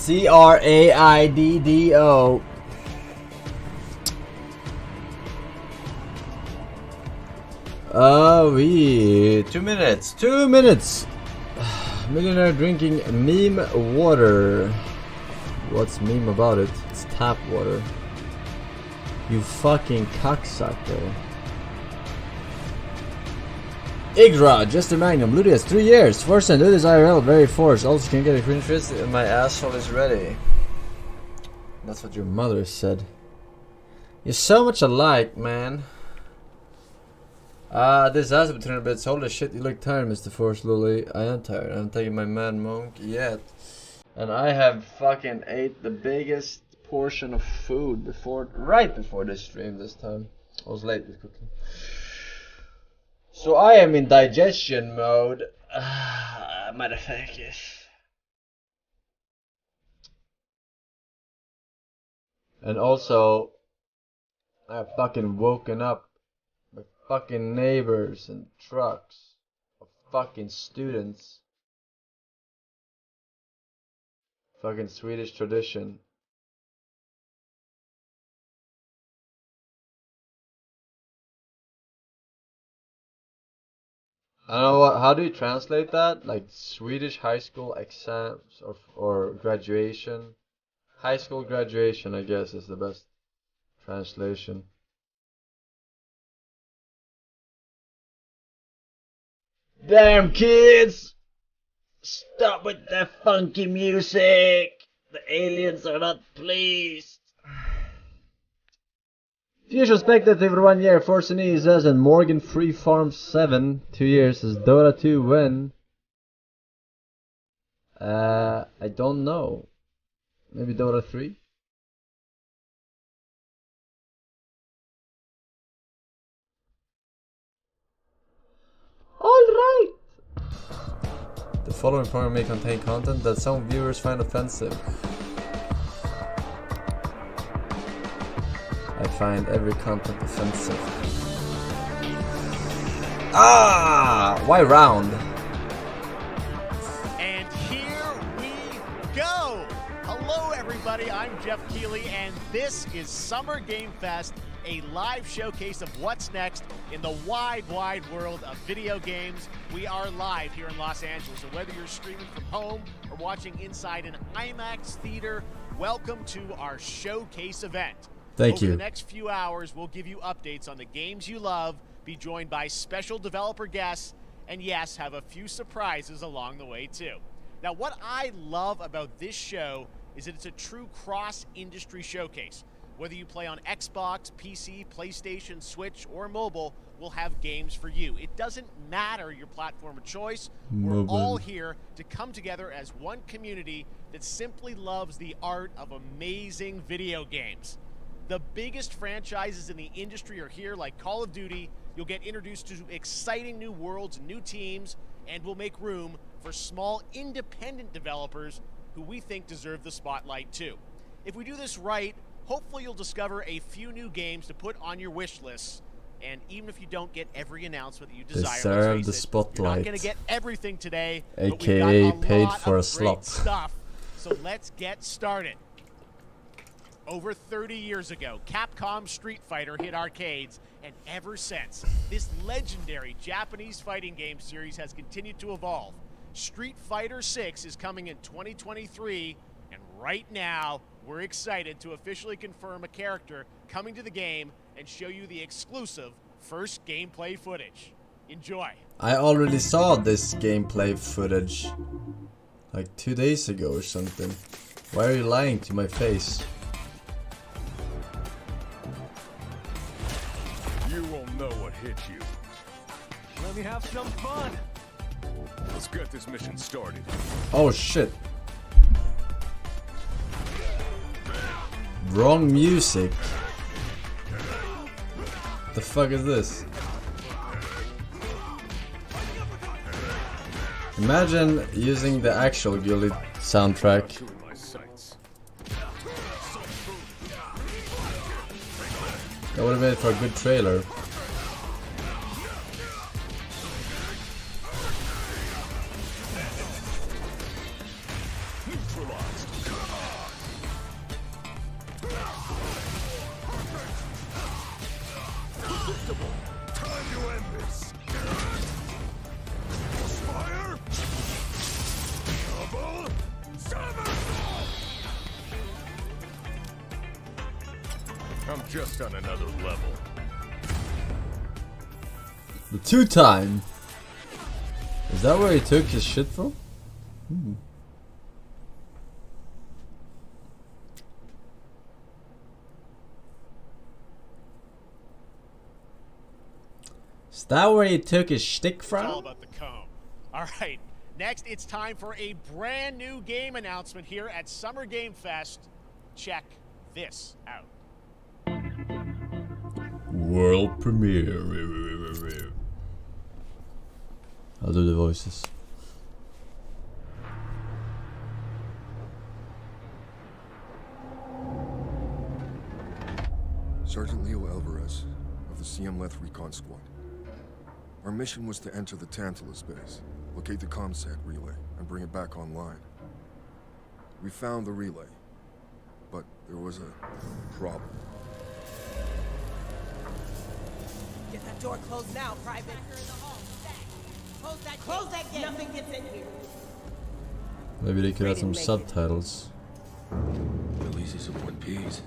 CRAIDDO. We 2 minutes. 2 minutes. Millionaire drinking meme water. What's meme about it? It's tap water. You fucking cocksucker. Igra, just a magnum. Ludius, 3 years. Forsen, Ludius IRL, very forced. Also, can you get a green fist? My asshole is ready. That's what your mother said. You're so much alike, man. This has been 200 bits. Holy shit, you look tired, Mr. Force Lily. I am tired. I haven't taken my mad monk yet. And I have fucking ate the biggest portion of food right before this stream this time. I was late with cooking. So I am in digestion mode. Motherfuckers. And also, I've fucking woken up with fucking neighbors and trucks of fucking students. Fucking Swedish tradition. I don't know what. How do you translate that? Like Swedish high school exams or graduation? High school graduation, I guess, is the best translation. Damn kids! Stop with that funky music! The aliens are not pleased. Fusion Spectative 1 year, Forsen says, and Morgan Free Farm 7, 2 years, says Dota 2 when? I don't know. Maybe Dota 3? Alright! The following program may contain content that some viewers find offensive. I find every content offensive. Why round? And here we go! Hello everybody, I'm Jeff Keighley and this is Summer Game Fest, a live showcase of what's next in the wide, wide world of video games. We are live here in Los Angeles, so whether you're streaming from home or watching inside an IMAX theater, welcome to our showcase event. Thank you. Over the next few hours, we'll give you updates on the games you love, be joined by special developer guests, and yes, have a few surprises along the way too. Now, what I love about this show is that it's a true cross-industry showcase. Whether you play on Xbox, PC, PlayStation, Switch, or mobile, we'll have games for you. It doesn't matter your platform of choice. We're all here to come together as one community that simply loves the art of amazing video games. The biggest franchises in the industry are here, like Call of Duty. You'll get introduced to exciting new worlds, new teams, and we'll make room for small independent developers who we think deserve the spotlight too. If we do this right, hopefully you'll discover a few new games to put on your wish lists. And even if you don't get every announcement that you desire, deserve the spotlight. You're not going to get everything today, AKA but we got a paid lot for a of slot. great stuff. So let's get started. Over 30 years ago, Capcom's Street Fighter hit arcades, and ever since, this legendary Japanese fighting game series has continued to evolve. Street Fighter 6 is coming in 2023, and right now, we're excited to officially confirm a character coming to the game and show you the exclusive first gameplay footage. Enjoy. I already saw this gameplay footage like 2 days ago or something. Why are you lying to my face? You won't know what hit you. Let me have some fun. Let's get this mission started. Oh shit. Wrong music. The fuck is this? Imagine using the actual Gully soundtrack. That would have made it for a good trailer. just on another level. The 2-time. Is that where he took his shit from? Is that where he took his shtick from? It's all about the comb. All right, next it's time for a brand new game announcement here at Summer Game Fest. Check this out. World premiere. I'll do the voices. Sergeant Leo Alvarez of the CMLeth Recon Squad. Our mission was to enter the Tantalus base, locate the ComSat relay, and bring it back online. We found the relay, but there was a problem. Get that door closed now, Private. Close that gate. Nothing gets in here. Maybe they could have some subtitles. At least it's a one piece.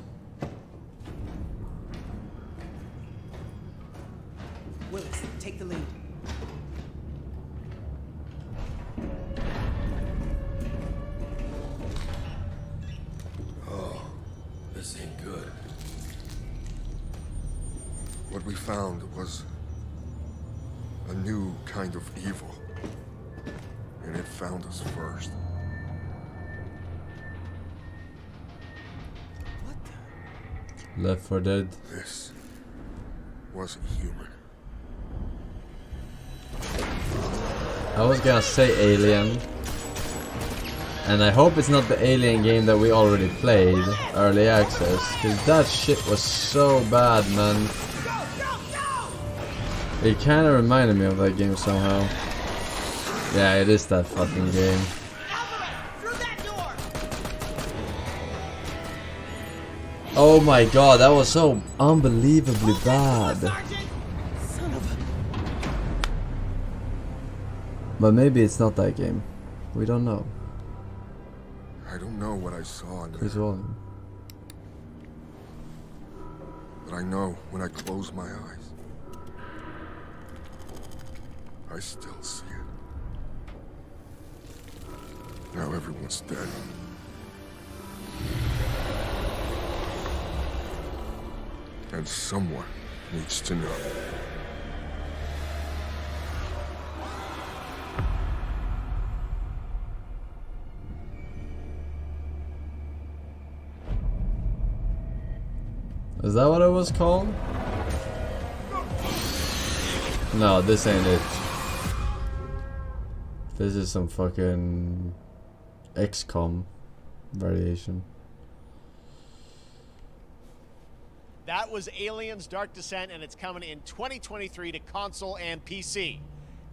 Willis, take the lead. Oh, this ain't good. What we found was a new kind of evil. And it found us first. What the? Left 4 Dead. This wasn't human. I was gonna say Alien. And I hope it's not the Alien game that we already played, early access, because that shit was so bad, man. It kinda reminded me of that game somehow. Yeah, it is that fucking game. Oh my god, that was so unbelievably bad. But maybe it's not that game. We don't know. I don't know what I saw in Chris there, Wallen. but I know when I close my eyes, I still see it. Now everyone's dead. And someone needs to know. Is that what it was called? No, this ain't it. This is some fucking XCOM variation. That was Aliens Dark Descent, and it's coming in 2023 to console and PC.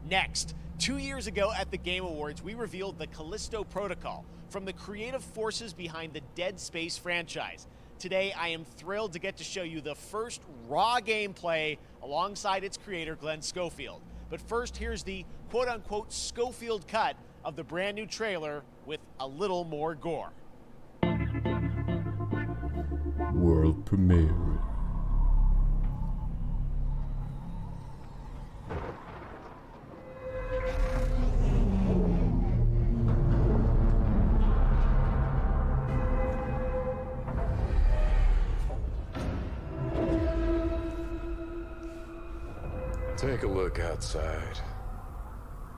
Next, 2 years ago at the Game Awards, we revealed the Callisto Protocol from the creative forces behind the Dead Space franchise. Today, I am thrilled to get to show you the first raw gameplay alongside its creator, Glenn Schofield. But first, here's the quote-unquote Schofield cut of the brand new trailer with a little more gore. World premiere. Take a look outside.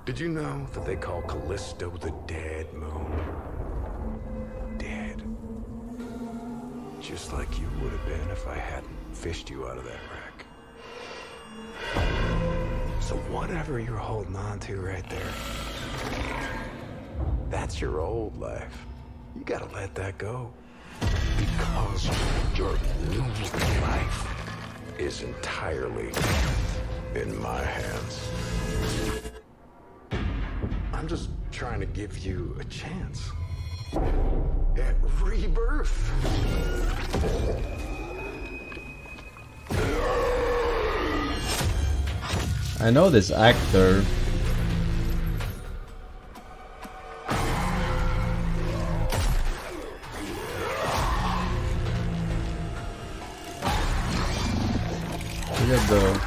Did you know that they call Callisto the dead moon? Dead. Just like you would have been if I hadn't fished you out of that wreck. So whatever you're holding on to right there, that's your old life. You gotta let that go. Because your new life is entirely in my hands. I'm just trying to give you a chance at rebirth. I know this actor. though.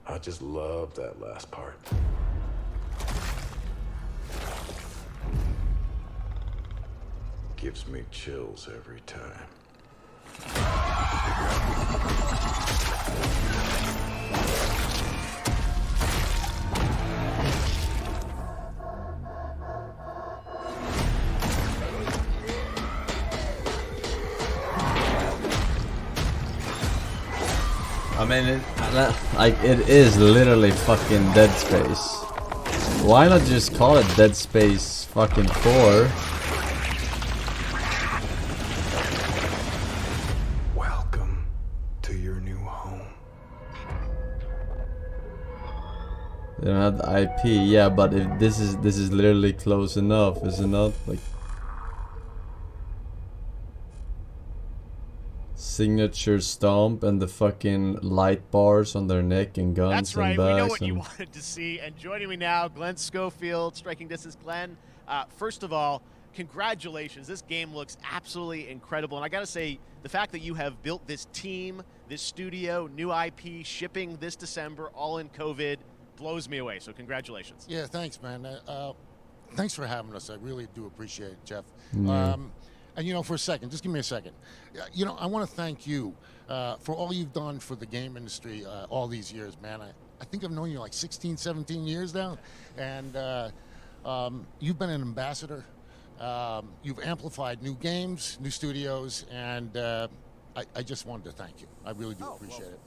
I just love that last part. Gives me chills every time. I mean, it is literally fucking Dead Space. Why not just call it Dead Space fucking 4? Welcome to your new home. They don't have the IP, yeah, but if this is literally close enough, is it not? Like signature stomp and the fucking light bars on their neck and guns. That's right. And We know bags what and you wanted to see. And joining me now, Glenn Schofield, Striking Distance. Glenn, first of all, congratulations. This game looks absolutely incredible. And I got to say, the fact that you have built this team, this studio, new IP, shipping this December, all in COVID, blows me away. So congratulations. Yeah, thanks, man. Thanks for having us. I really do appreciate it, Jeff. Yeah. And, you know, for a second, just give me a second. You know, I want to thank you for all you've done for the game industry all these years, man. I think I've known you like 16, 17 years now. And you've been an ambassador. You've amplified new games, new studios, and I just wanted to thank you. I really do appreciate it.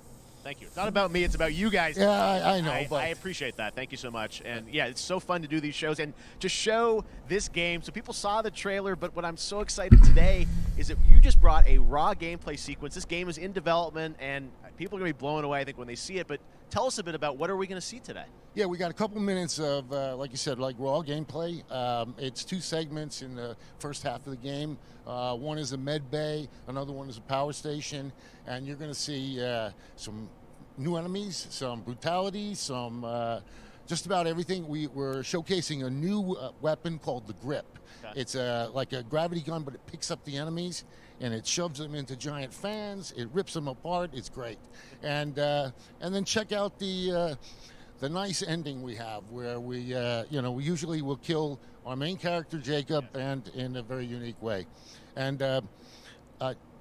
Thank you. It's not about me, it's about you guys. Yeah, I know. But I appreciate that. Thank you so much. And yeah, it's so fun to do these shows and to show this game. So people saw the trailer, but what I'm so excited today is that you just brought a raw gameplay sequence. This game is in development and people are going to be blown away, I think, when they see it. But tell us a bit about what are we going to see today? Yeah, we got a couple minutes of, like you said, like raw gameplay. It's 2 segments in the first half of the game. One is a med bay, another one is a power station, and you're going to see some new enemies, some brutality, some just about everything. We're showcasing a new weapon called the Grip. Okay. It's like a gravity gun, but it picks up the enemies and it shoves them into giant fans. It rips them apart. It's great. And then check out the nice ending we have, where we you know, we usually will kill our main character Jacob, and in a very unique way. And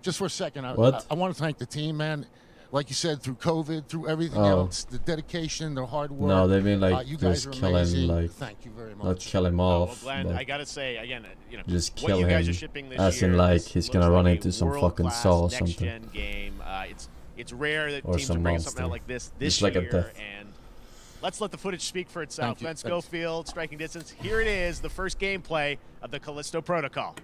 just for a second, I want to thank the team, man. Like you said, through COVID, through everything else, the dedication, the hard work. No, they mean like you guys just are kill amazing. him, like Thank you very much. not kill him off. Well, Glenn, I gotta say again, you know, just what kill you guys him, are shipping this as year, in like this he's looks gonna run like a into some fucking world-class saw or something. next-gen game. It's rare that Or teams are some bringing something out monster. like this Just like a year, death. and let's let the footage speak for itself. Thank you. Glenn Schofield, Striking Distance. Here it is, the first gameplay of the Callisto Protocol.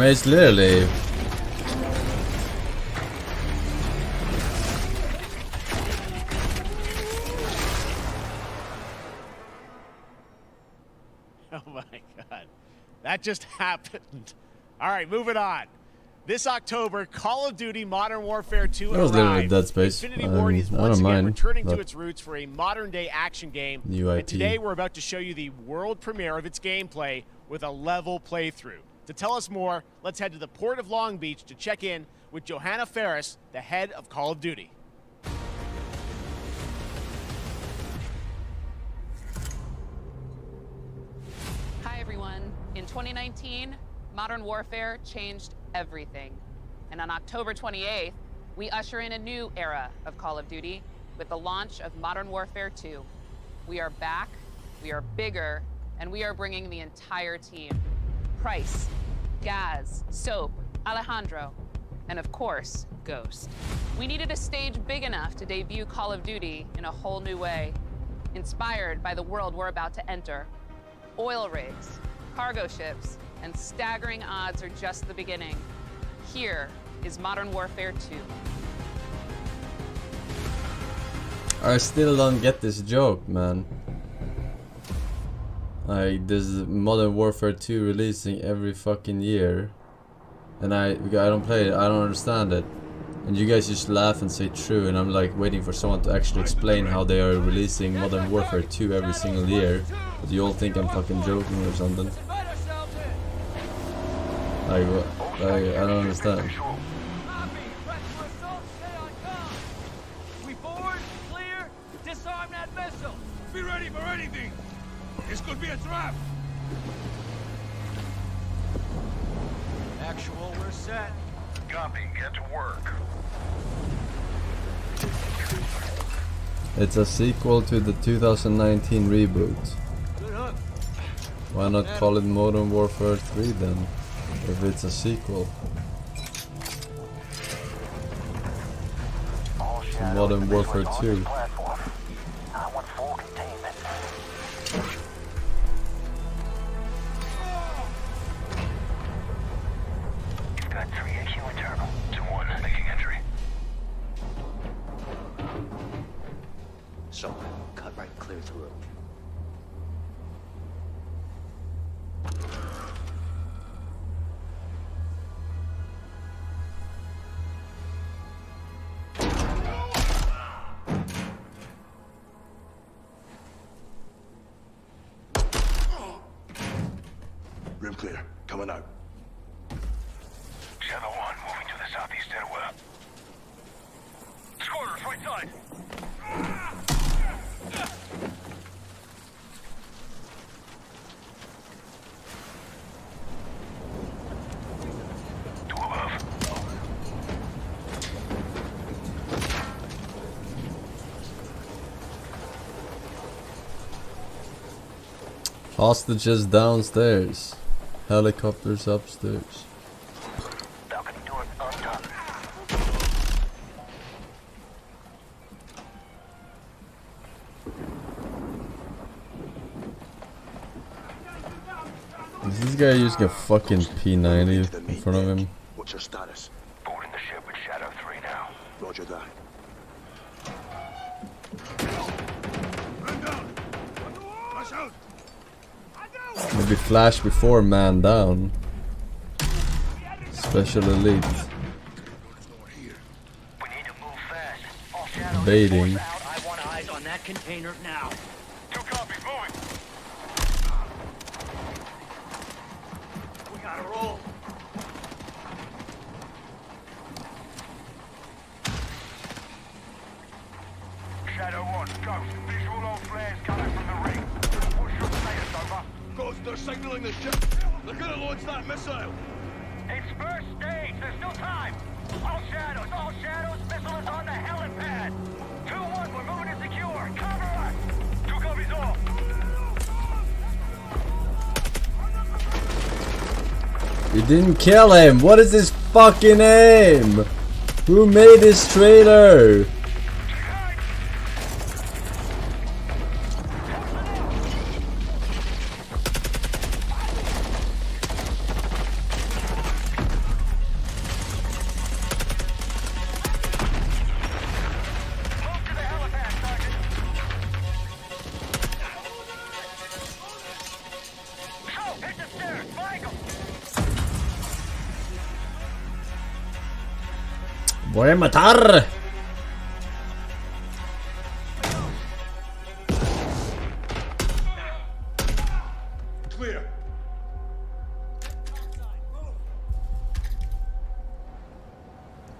mean, it's literally... Oh my god. That just happened. Alright, moving on. This October, Call of Duty Modern Warfare 2 That was literally arrived. Dead Space. Infinity Ward is I once don't again mind, returning to but- its roots for a modern-day action game. New And IP. today we're about to show you the world premiere of its gameplay with a level playthrough. To tell us more, let's head to the port of Long Beach to check in with Johanna Ferris, the head of Call of Duty. Hi everyone. In 2019, Modern Warfare changed everything. And on October 28th, we usher in a new era of Call of Duty with the launch of Modern Warfare 2. We are back, we are bigger, and we are bringing the entire team. Price, Gaz, Soap, Alejandro, and of course, Ghost. We needed a stage big enough to debut Call of Duty in a whole new way, inspired by the world we're about to enter. Oil rigs, cargo ships, and staggering odds are just the beginning. Here is Modern Warfare 2. I still don't get this joke, man. Like, this Modern Warfare 2 releasing every fucking year. And I don't play it, I don't understand it. And you guys just laugh and say true, and I'm like waiting for someone to actually explain how they are releasing Modern Warfare 2 every single year. But you all think I'm fucking joking or something. Like, what? Like, I don't understand. We forward, clear, disarm that missile. Be ready for anything. This could be a trap. Actual, we're set. Copy, get to work. It's a sequel to the 2019 reboot. Good hook. Why not call it Modern Warfare 3 then? If it's a sequel. To Modern Warfare 2. I want full containment. You've got 3 AQ internal. 2-1, making entry. So, cut right clear through. Rim clear. Coming out. Shadow 1, moving to the southeast stairwell. Squatters, right side. Two above. Hostages downstairs. Helicopters upstairs. Balcony door undone. Is this guy using a fucking P90 in front of him? What's your status? Boarding the ship with Shadow 3 now. Roger that. Maybe flash before man down. Special elite. We need to move fast. All Shadow Baiting. I want eyes on that container now. 2 copies, moving. We gotta roll. Shadow 1, Ghost. Visual on flares coming from the ring. What's your status, over? Ghost, they're signaling the ship. They're gonna launch that missile. It's first stage. There's no time. All shadows. Missile is on the helipad. 2-1, we're moving to secure. Cover us. 2 copies off. You didn't kill him! What is his fucking aim? Who made this trailer? Voy a matar. Clear.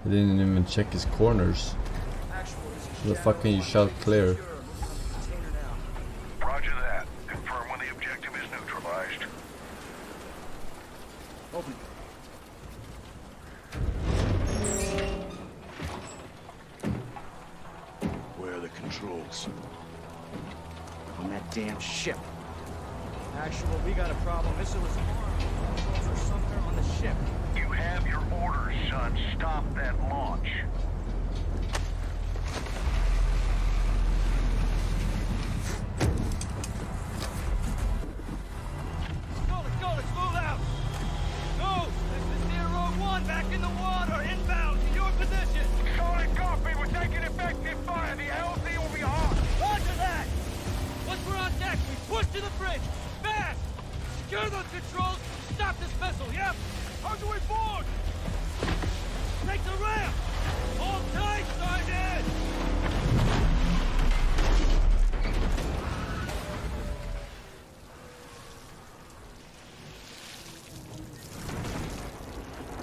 He didn't even check his corners. The fuck can you shout clear? Roger that. Confirm when the objective is neutralized. Open. Where are the controls? On that damn ship. Actual, we got a problem. This was armed. Controls are somewhere on the ship. You have your orders, son. Stop that launch. Let's move out! Go! This is Zero 1, back in the water, inbound, to your position! Solid copy, we're taking effective fire. The LZ will be hot. Roger that! Once we're on deck, we push to the bridge! Fast! Secure those controls! Stop this missile, yep! How do we board? Take the ramp! Hold tight, Sergeant!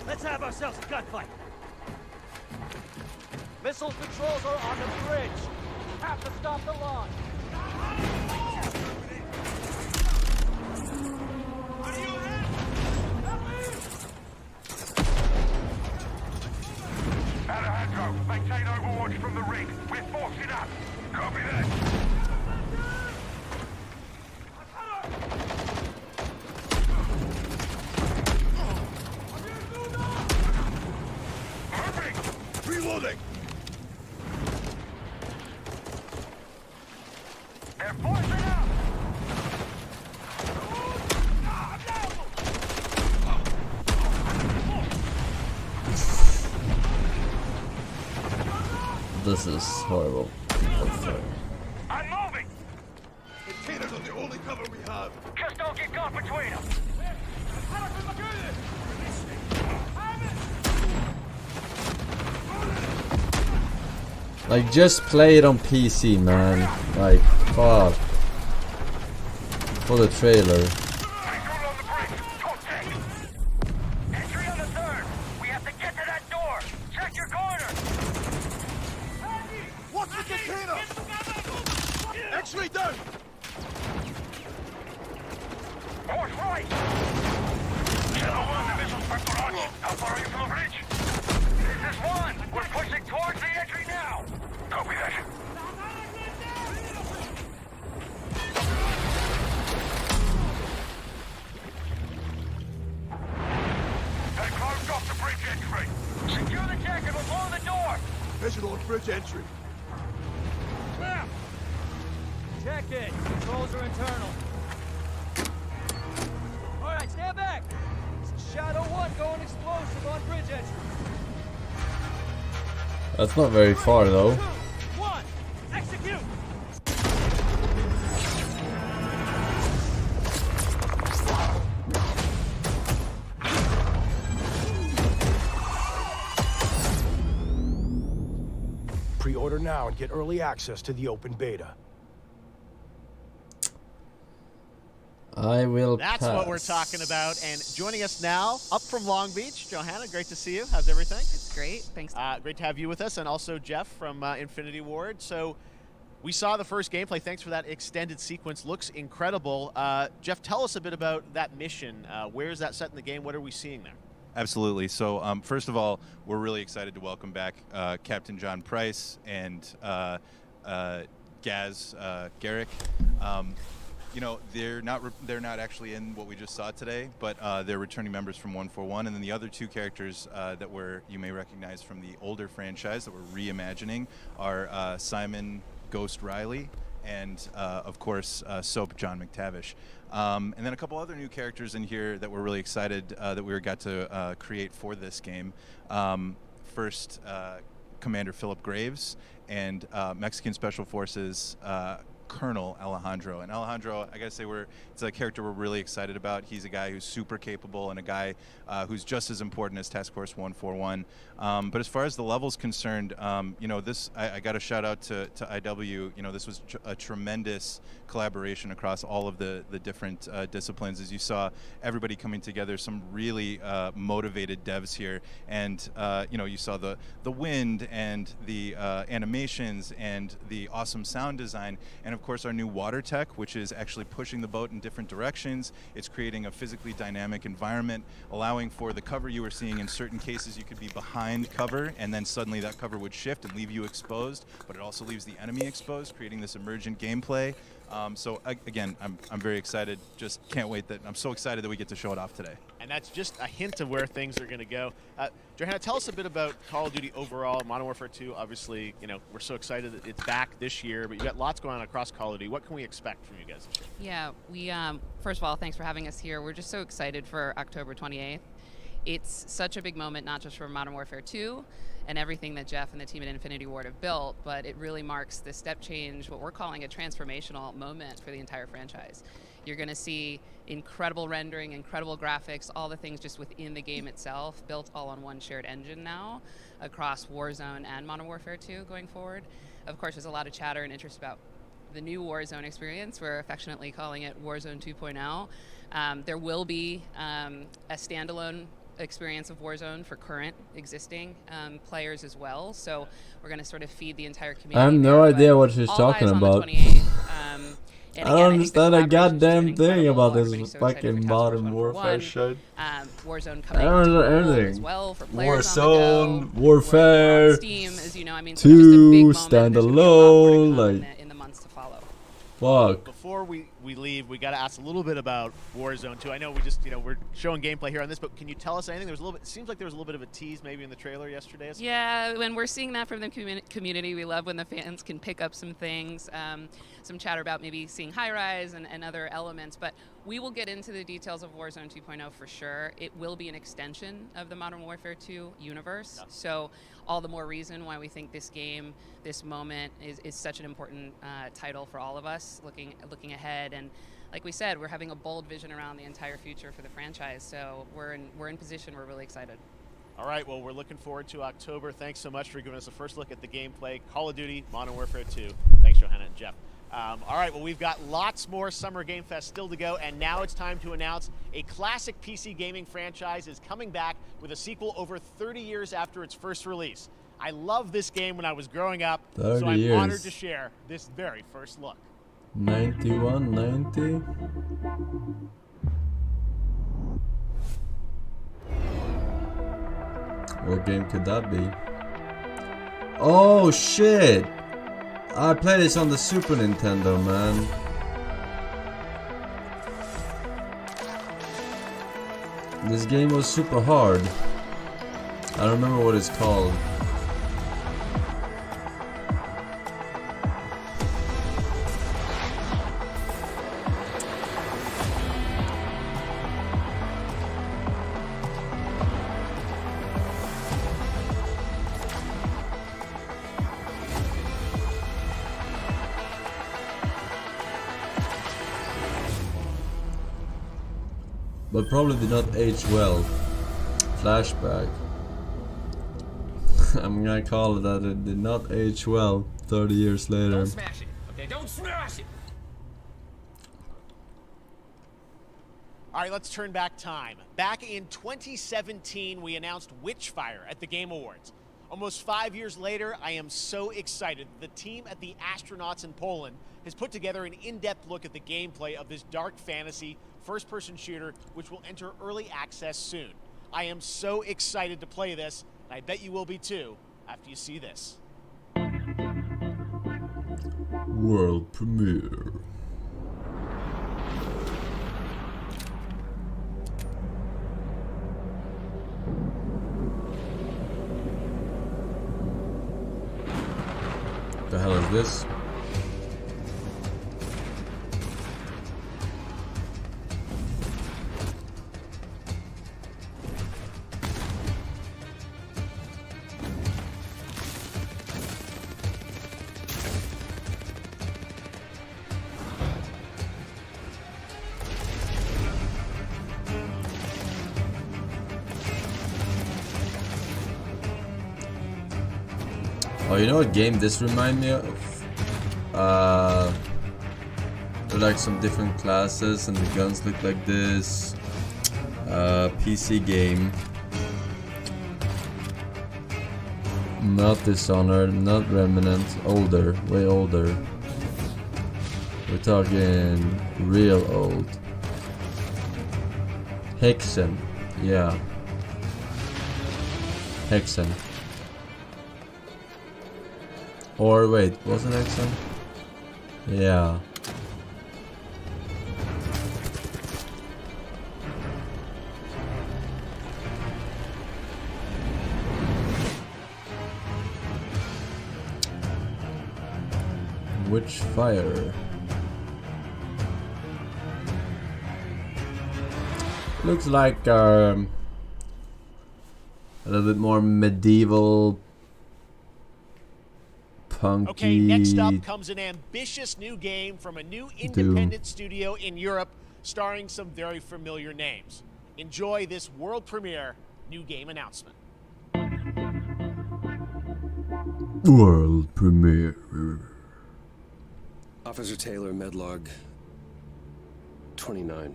Let's have ourselves a gunfight! Missile controls are on the bridge! Have to stop the launch! Alejandro, maintain overwatch from the rig. We're forcing up. Copy that. Moving! Reloading! They're forcing up! This is horrible. I'm moving! Containers are the only cover we have. Just don't get caught between them. Like, just play it on PC, man. Like, fuck. For the trailer. Entry on the third. We have to get to that door. Check your corner. What's the container? X-ray down. Horse right. Shadow 1, the missile's pressed on. How far are you from the bridge? This is 1. We're pushing towards the entry now. Copy that. They closed off the bridge entry. Secure the deck and we'll blow the door. Visual on bridge entry. Clear! Check it. Controls are internal. All right, stand back. Shadow 1 going explosive on bridge entry. That's not very far though. 2, 1, execute! Pre-order now and get early access to the open beta. I will That's pass. what we're talking about. And joining us now, up from Long Beach, Johanna, great to see you. How's everything? It's great. Thanks. Great to have you with us, and also Jeff from Infinity Ward. So we saw the first gameplay. Thanks for that extended sequence. Looks incredible. Jeff, tell us a bit about that mission. Where is that set in the game? What are we seeing there? Absolutely. So first of all, we're really excited to welcome back Captain John Price and Gaz Garrick. You know, they're not actually in what we just saw today, but they're returning members from 141, and then the other two characters that you may recognize from the older franchise that we're reimagining are Simon Ghost Riley and of course Soap John McTavish, and then a couple other new characters in here that we're really excited that we got to create for this game. First, Commander Philip Graves and Mexican Special Forces Colonel Alejandro. And Alejandro, I gotta say, it's a character we're really excited about. He's a guy who's super capable and a guy who's just as important as Task Force 141. But as far as the level's concerned, you know, this I got a shout out to IW. You know, this was a tremendous collaboration across all of the different disciplines. As you saw, everybody coming together, some really motivated devs here, and you know, you saw the wind and the animations and the awesome sound design, and of course our new water tech, which is actually pushing the boat in different directions. It's creating a physically dynamic environment, allowing for the cover you were seeing. In certain cases, you could be behind cover, and then suddenly that cover would shift and leave you exposed, but it also leaves the enemy exposed, creating this emergent gameplay. So again, I'm very excited. Just can't wait I'm so excited that we get to show it off today. And that's just a hint of where things are going to go. Johanna, tell us a bit about Call of Duty overall. Modern Warfare 2, obviously, you know, we're so excited that it's back this year, but you've got lots going on across Call of Duty. What can we expect from you guys this year? Yeah, we, first of all, thanks for having us here. We're just so excited for October 28th. It's such a big moment, not just for Modern Warfare 2 and everything that Jeff and the team at Infinity Ward have built, but it really marks the step change, what we're calling a transformational moment for the entire franchise. You're going to see incredible rendering, incredible graphics, all the things just within the game itself, built all on one shared engine now across Warzone and Modern Warfare 2 going forward. Of course, there's a lot of chatter and interest about the new Warzone experience. We're affectionately calling it Warzone 2.0. There will be a standalone experience of Warzone for current existing players as well, so we're going to sort of feed the entire community. I have no idea what she's talking about. I don't understand a goddamn thing about this fucking Modern Warfare shit. Warzone I don't know anything. as well for players Warzone, Warfare, Steam, as you know, I mean, 2, standalone, like in the months to follow. Fuck. Before we leave, we got to ask a little bit about Warzone 2. I know we just, you know, we're showing gameplay here on this, but can you tell us anything? There was a little bit. It seems like there was a little bit of a tease maybe in the trailer yesterday. Yeah, when we're seeing that from the community, we love when the fans can pick up some things, some chatter about maybe seeing high rise and other elements. But we will get into the details of Warzone 2.0 for sure. It will be an extension of the Modern Warfare 2 universe. Yeah. So all the more reason why we think this game, this moment, is such an important title for all of us looking ahead. And like we said, we're having a bold vision around the entire future for the franchise. So we're in position. We're really excited. All right, well, we're looking forward to October. Thanks so much for giving us a first look at the gameplay. Call of Duty, Modern Warfare 2. Thanks, Johanna and Jeff. All right, well, we've got lots more Summer Game Fest still to go, and now it's time to announce a classic PC gaming franchise is coming back with a sequel over 30 years after its first release. I loved this game when I was growing up, so I'm honored to share this very first look. 91, 90. What game could that be? Oh shit! I played this on the Super Nintendo, man. This game was super hard. I don't remember what it's called. But probably did not age well. Flashback. I'm gonna call it that. It did not age well 30 years later. Don't smash it, okay? Don't smash it! All right, let's turn back time. Back in 2017, we announced Witchfire at the Game Awards. Almost 5 years later, I am so excited. The team at the Astronauts in Poland has put together an in-depth look at the gameplay of this dark fantasy first-person shooter, which will enter early access soon. I am so excited to play this, and I bet you will be too after you see this. World premiere. The hell is this? Oh, you know what game this reminds me of? Like some different classes and the guns look like this. PC game. Not Dishonored, not Remnant, older, way older. We're talking real old. Hexen, yeah. Hexen. Or wait, wasn't Hexen? Yeah. Witchfire. Looks like a little bit more medieval, punky. Okay, next up comes an ambitious new game from a new independent studio in Europe, starring some very familiar names. Enjoy this world premiere new game announcement. World premiere. Officer Taylor, Medlog 29.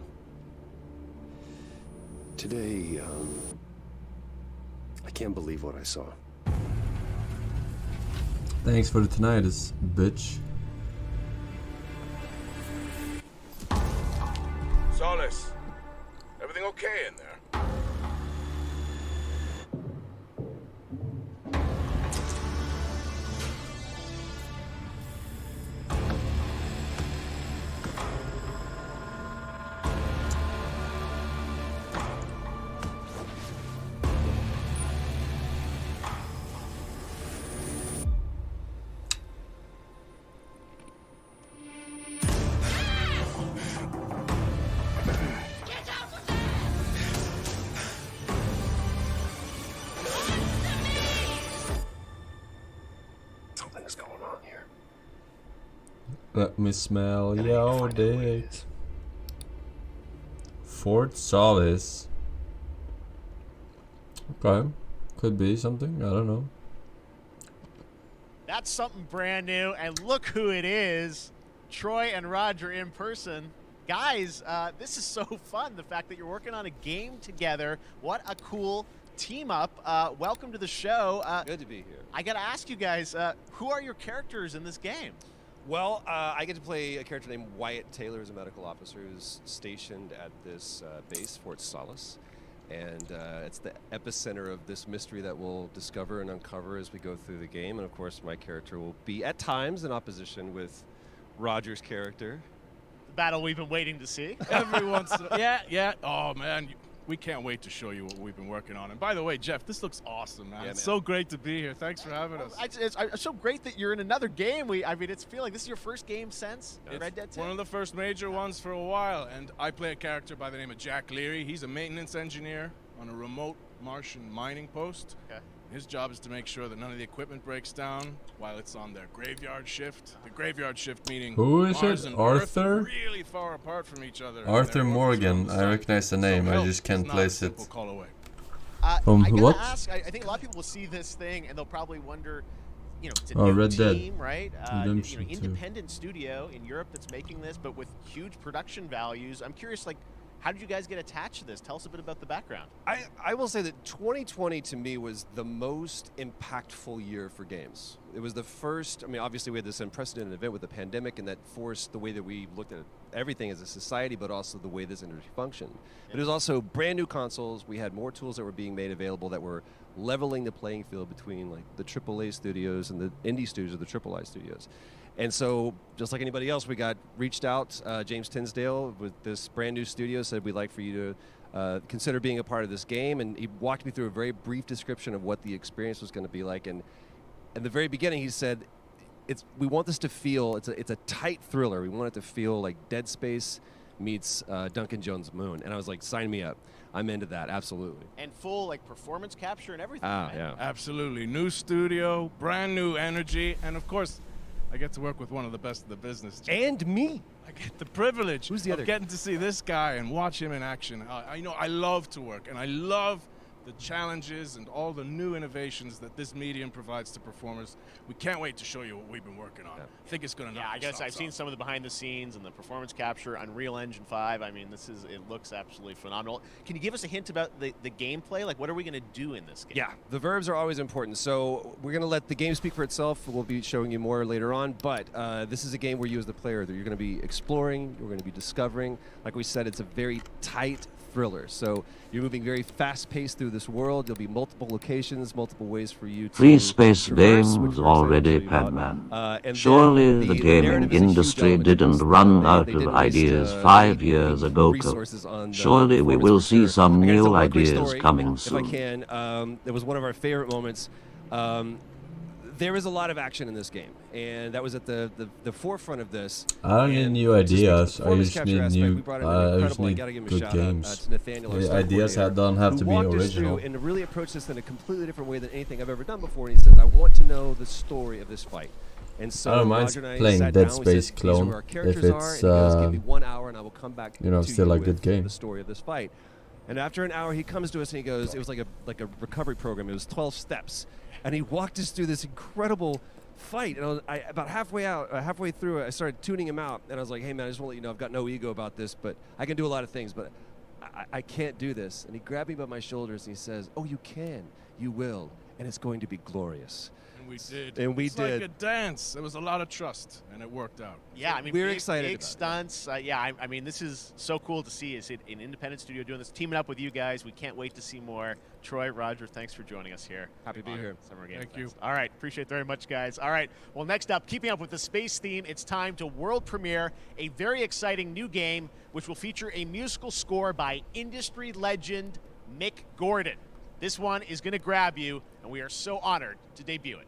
Today, I can't believe what I saw. Thanks for the tinnitus, bitch. Solis, everything okay in there? Something's going on here. Let me smell your dick. Fort Solis. Okay. Could be something. I don't know. That's something brand new, and look who it is. Troy and Roger in person. Guys, this is so fun. The fact that you're working on a game together. What a cool team up. Welcome to the show. Good to be here. I got to ask you guys, who are your characters in this game? Well, I get to play a character named Wyatt Taylor, who's a medical officer who's stationed at this base, Fort Solis. And it's the epicenter of this mystery that we'll discover and uncover as we go through the game. And of course, my character will be at times in opposition with Roger's character. The battle we've been waiting to see. Every once in a yeah. Oh, man. We can't wait to show you what we've been working on. And by the way, Jeff, this looks awesome, man. Yeah, It's so great to be here. Thanks for having us. It's so great that you're in another game. I mean, it's feeling like this is your first game since Red Dead 2. One of the first major ones for a while. And I play a character by the name of Jack Leary. He's a maintenance engineer on a remote Martian mining post. Okay. His job is to make sure that none of the equipment breaks down while it's on their graveyard shift. The graveyard shift meaning Who is Mars it? and Arthur? Earth are really far apart from each other. Arthur Morgan. I recognize the name. I just can't place it. Call away. I gotta what? ask. I think a lot of people will see this thing and they'll probably wonder, you know, it's a Oh, new Red Dead team, right? Redemption 2. Independent studio in Europe that's making this, but with huge production values. I'm curious, like, how did you guys get attached to this? Tell us a bit about the background. I will say that 2020 to me was the most impactful year for games. It was the first, I mean, obviously we had this unprecedented event with the pandemic, and that forced the way that we looked at everything as a society, but also the way this industry functioned. Yeah. But it was also brand new consoles. We had more tools that were being made available that were leveling the playing field between like the AAA studios and the indie studios or the AAA studios. And so, just like anybody else, we got reached out. James Tinsdale with this brand new studio said we'd like for you to consider being a part of this game, and he walked me through a very brief description of what the experience was going to be like. And in the very beginning, he said, "We want this to feel it's a tight thriller. We want it to feel like Dead Space meets Duncan Jones' Moon." And I was like, "Sign me up. I'm into that, absolutely." And full like performance capture and everything. Ah, right? yeah, absolutely. New studio, brand new energy, and of course, I get to work with one of the best in the business. And me. I get the privilege Who's the of other? Getting to see this guy and watch him in action. I love to work, and I love the challenges and all the new innovations that this medium provides to performers. We can't wait to show you what we've been working on. I think it's going to. Yeah, I guess I've seen some of the behind the scenes and the performance capture, Unreal Engine 5. I mean, it looks absolutely phenomenal. Can you give us a hint about the gameplay? Like, what are we going to do in this game? Yeah, the verbs are always important. So we're going to let the game speak for itself. We'll be showing you more later on. But this is a game where you as the player, you're going to be exploring, you're going to be discovering. Like we said, it's a very tight thriller. So you're moving very fast-paced through this world. There'll be multiple locations, multiple ways for you to Free space traverse, games which we're already, excited to show you Padman. about. Surely the gaming industry didn't run out of ideas 5 years ago. Surely we will see some new ideas coming soon. If I can, it was one of our favorite moments. There is a lot of action in this game, and that was at the forefront of this. I don't need new ideas. I just need new. I just need good games. The ideas don't have to be original. And really approach this in a completely different way than anything I've ever done before. And he says, "I want to know the story of this fight." And so I don't mind playing Dead Space clone if it's give me 1 hour, and I will come back. You know, still a good game. The story of this fight. And after an hour, he comes to us and he goes, "It was like a recovery program. It was 12 steps." And he walked us through this incredible fight. And about halfway through, I started tuning him out. And I was like, "Hey, man, I just want to let you know I've got no ego about this, but I can do a lot of things, but I can't do this." And he grabbed me by my shoulders and he says, "Oh, you can. You will. And it's going to be glorious." And we did. And we it's did. Like a dance. There was a lot of trust, and it worked out. Yeah, I mean, we're excited. Big stunts. Yeah, I mean, this is so cool to see. Is it an independent studio doing this, teaming up with you guys? We can't wait to see more. Troy, Roger, thanks for joining us here. Happy to be here. Summer Game Thank Fest. you. All right, appreciate it very much, guys. All right, well, next up, keeping up with the space theme, it's time to world premiere a very exciting new game, which will feature a musical score by industry legend Mick Gordon. This one is going to grab you, and we are so honored to debut it.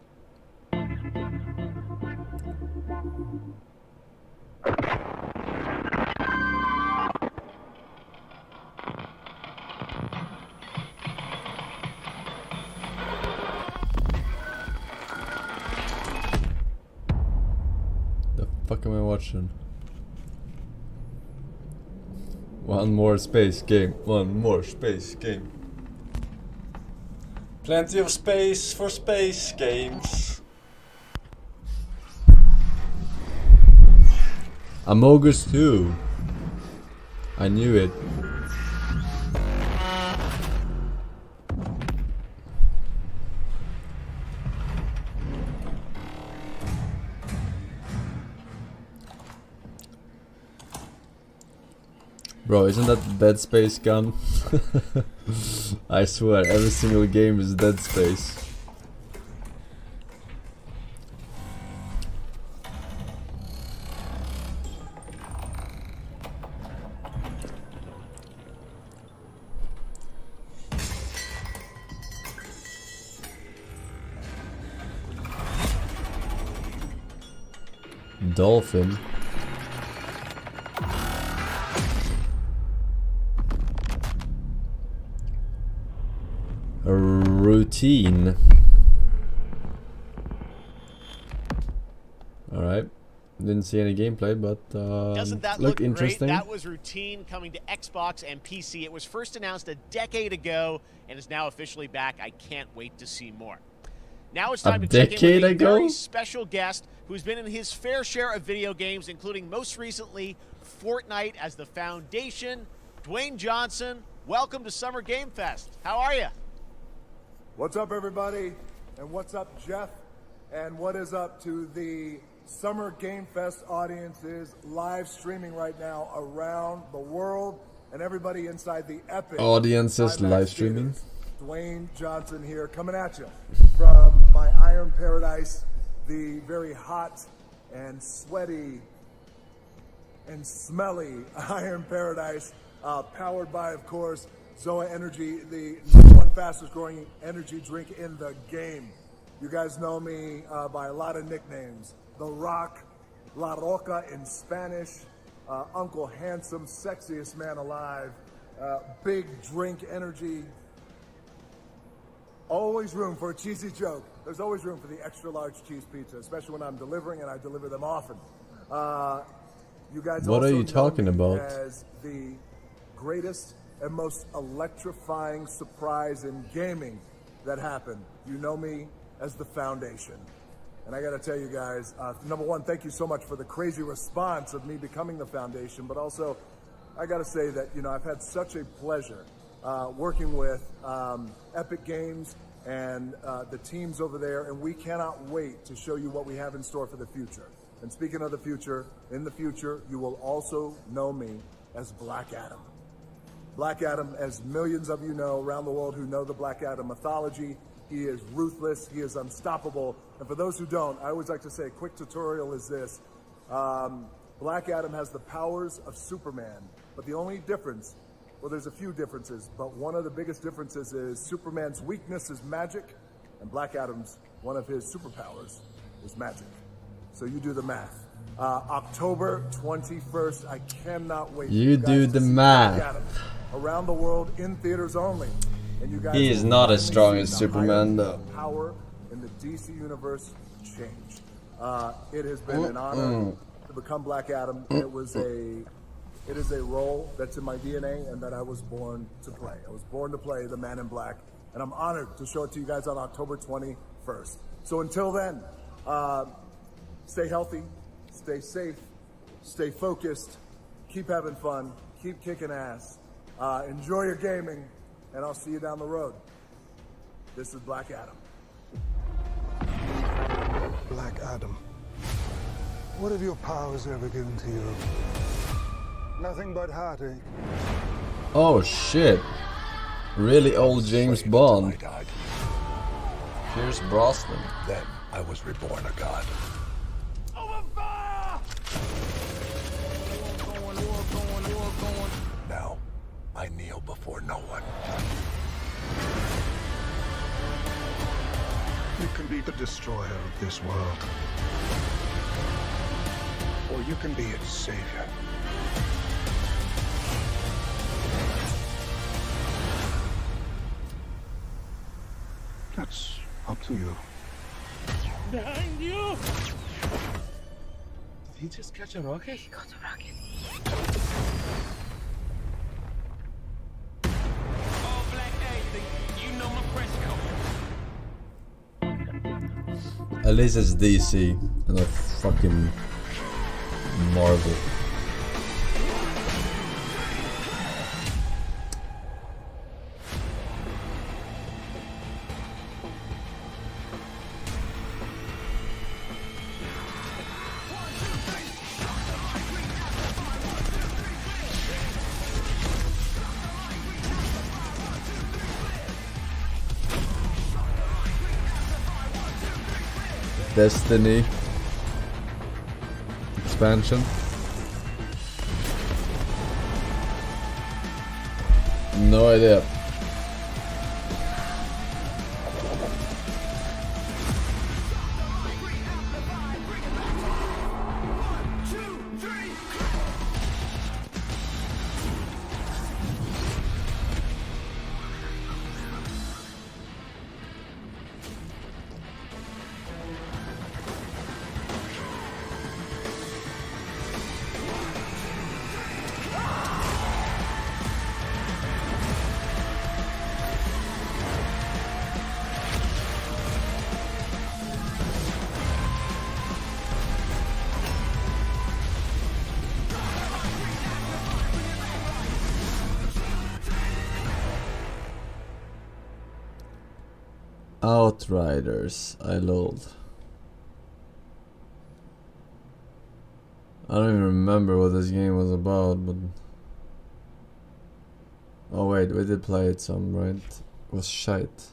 The fuck am I watching? One more space game. One more space game. Plenty of space for space games. Amogus 2. I knew it. Bro, isn't that Dead Space gun? I swear, every single game is Dead Space. Dolphin. A routine. Alright. Didn't see any gameplay, but doesn't that looked look interesting. Great? That was Routine coming to Xbox and PC. It was first announced a decade ago and is now officially back. I can't wait to see more. Now it's time to check in with a very special guest who's been in his fair share of video games, including most recently Fortnite as the foundation. Dwayne Johnson, welcome to Summer Game Fest. How are you? What's up, everybody? And what's up, Jeff? And what is up to the Summer Game Fest audiences live streaming right now around the world and everybody inside the epic audiences live streaming. Dwayne Johnson here, coming at you from my Iron Paradise, the very hot and sweaty and smelly Iron Paradise, powered by, of course, Zoa Energy, the #1 fastest growing energy drink in the game. You guys know me by a lot of nicknames. The Rock, La Roca in Spanish, Uncle Handsome, sexiest man alive, Big Drink Energy. Always room for a cheesy joke. There's always room for the extra large cheese pizza, especially when I'm delivering, and I deliver them often. You guys what also are you talking know me about? as the greatest and most electrifying surprise in gaming that happened. You know me as the Foundation. And I gotta tell you guys, number one, thank you so much for the crazy response of me becoming the Foundation, but also, I gotta say that, you know, I've had such a pleasure working with Epic Games and the teams over there, and we cannot wait to show you what we have in store for the future. And speaking of the future, in the future, you will also know me as Black Adam. Black Adam, as millions of you know around the world who know the Black Adam mythology, he is ruthless, he is unstoppable. And for those who don't, I always like to say a quick tutorial is this. Black Adam has the powers of Superman, but the only difference, well, there's a few differences, but one of the biggest differences is Superman's weakness is magic, and Black Adam's, one of his superpowers, is magic. So you do the math. October 21st, I cannot wait. You do the math. Around the world, in theaters only. And you guys he is not as strong as Superman, though. Power in the DC universe changed. It has been an honor to become Black Adam. It is a role that's in my DNA and that I was born to play. I was born to play the Man in Black, and I'm honored to show it to you guys on October 21st. So until then, stay healthy, stay safe, stay focused, keep having fun, keep kicking ass, enjoy your gaming, and I'll see you down the road. This is Black Adam. Black Adam, what have your powers ever given to you? Nothing but heartache. Oh shit. Really old James Bond. Pierce Brosnan. Then I was reborn a god. Now, I kneel before no one. You can be the destroyer of this world. Or you can be its savior. That's up to you. Behind you! Did he just catch a rocket? He got a rocket. All black anything, you know my press code. At least it's DC and not fucking Marvel. Destiny expansion. No idea. Outriders, I lolled. I don't even remember what this game was about, but... Oh wait, we did play it some, right? It was shite.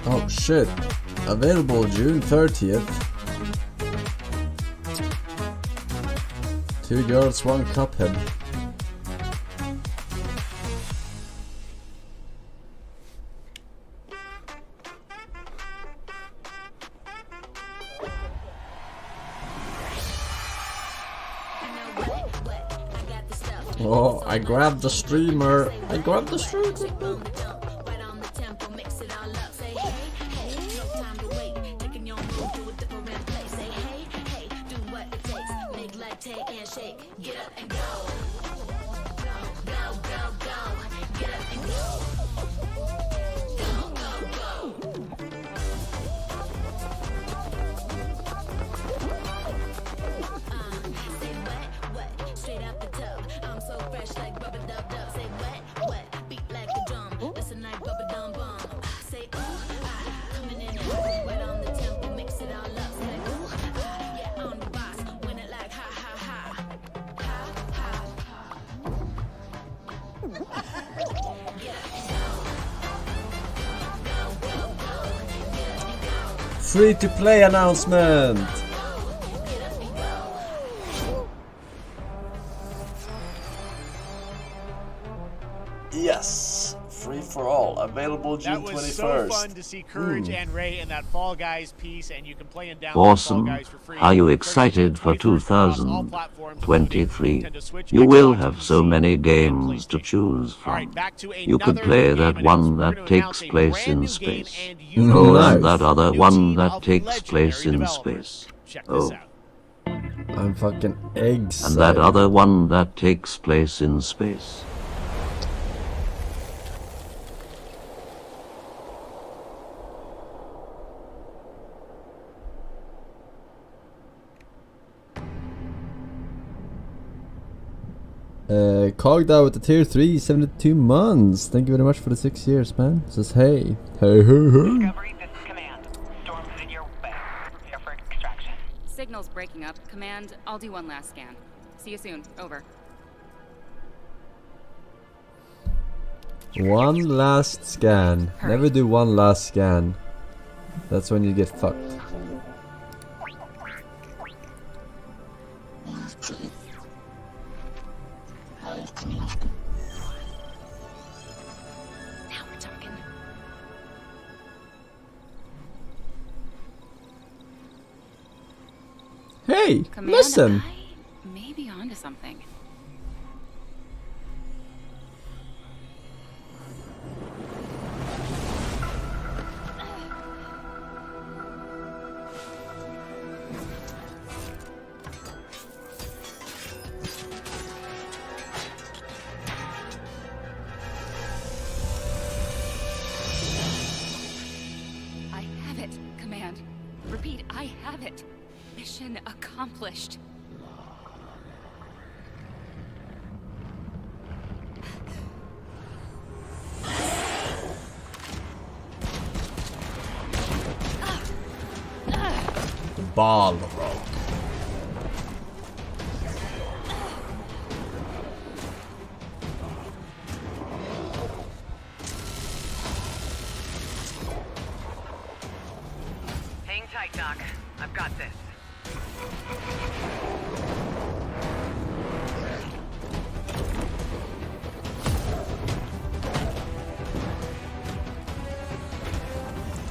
Oh shit, available June 30th. 2 girls, 1 Cuphead. Oh, I grabbed the streamer. I grabbed the streamer. Free to play announcement. Yes, free for all. Available June 21st. That was so fun to see Courage and Ray in that Fall Guys piece, and you can play and download Fall Forsen, Guys for free. are you excited for 2023? You will have so many games to choose from. You could play that one that takes place in space. Oh, and that other one that takes place in space. Oh. I'm fucking eggs. And that other one that takes place in space. Cogda with the tier 3, 72 months. Thank you very much for the 6 years, man. Says hey. Hey, hey, hey. Discovery, this is Command. Storm's headed your way. Prepare for extraction. Signal's breaking up. Command, I'll do one last scan. See you soon. Over. One last scan. Never do one last scan. That's when you get fucked. Now we're talking. Hey, Command, listen. I may be onto something. I have it, Command. Repeat, I have it. Mission accomplished. The ball rock. Hang tight, Doc. I've got this.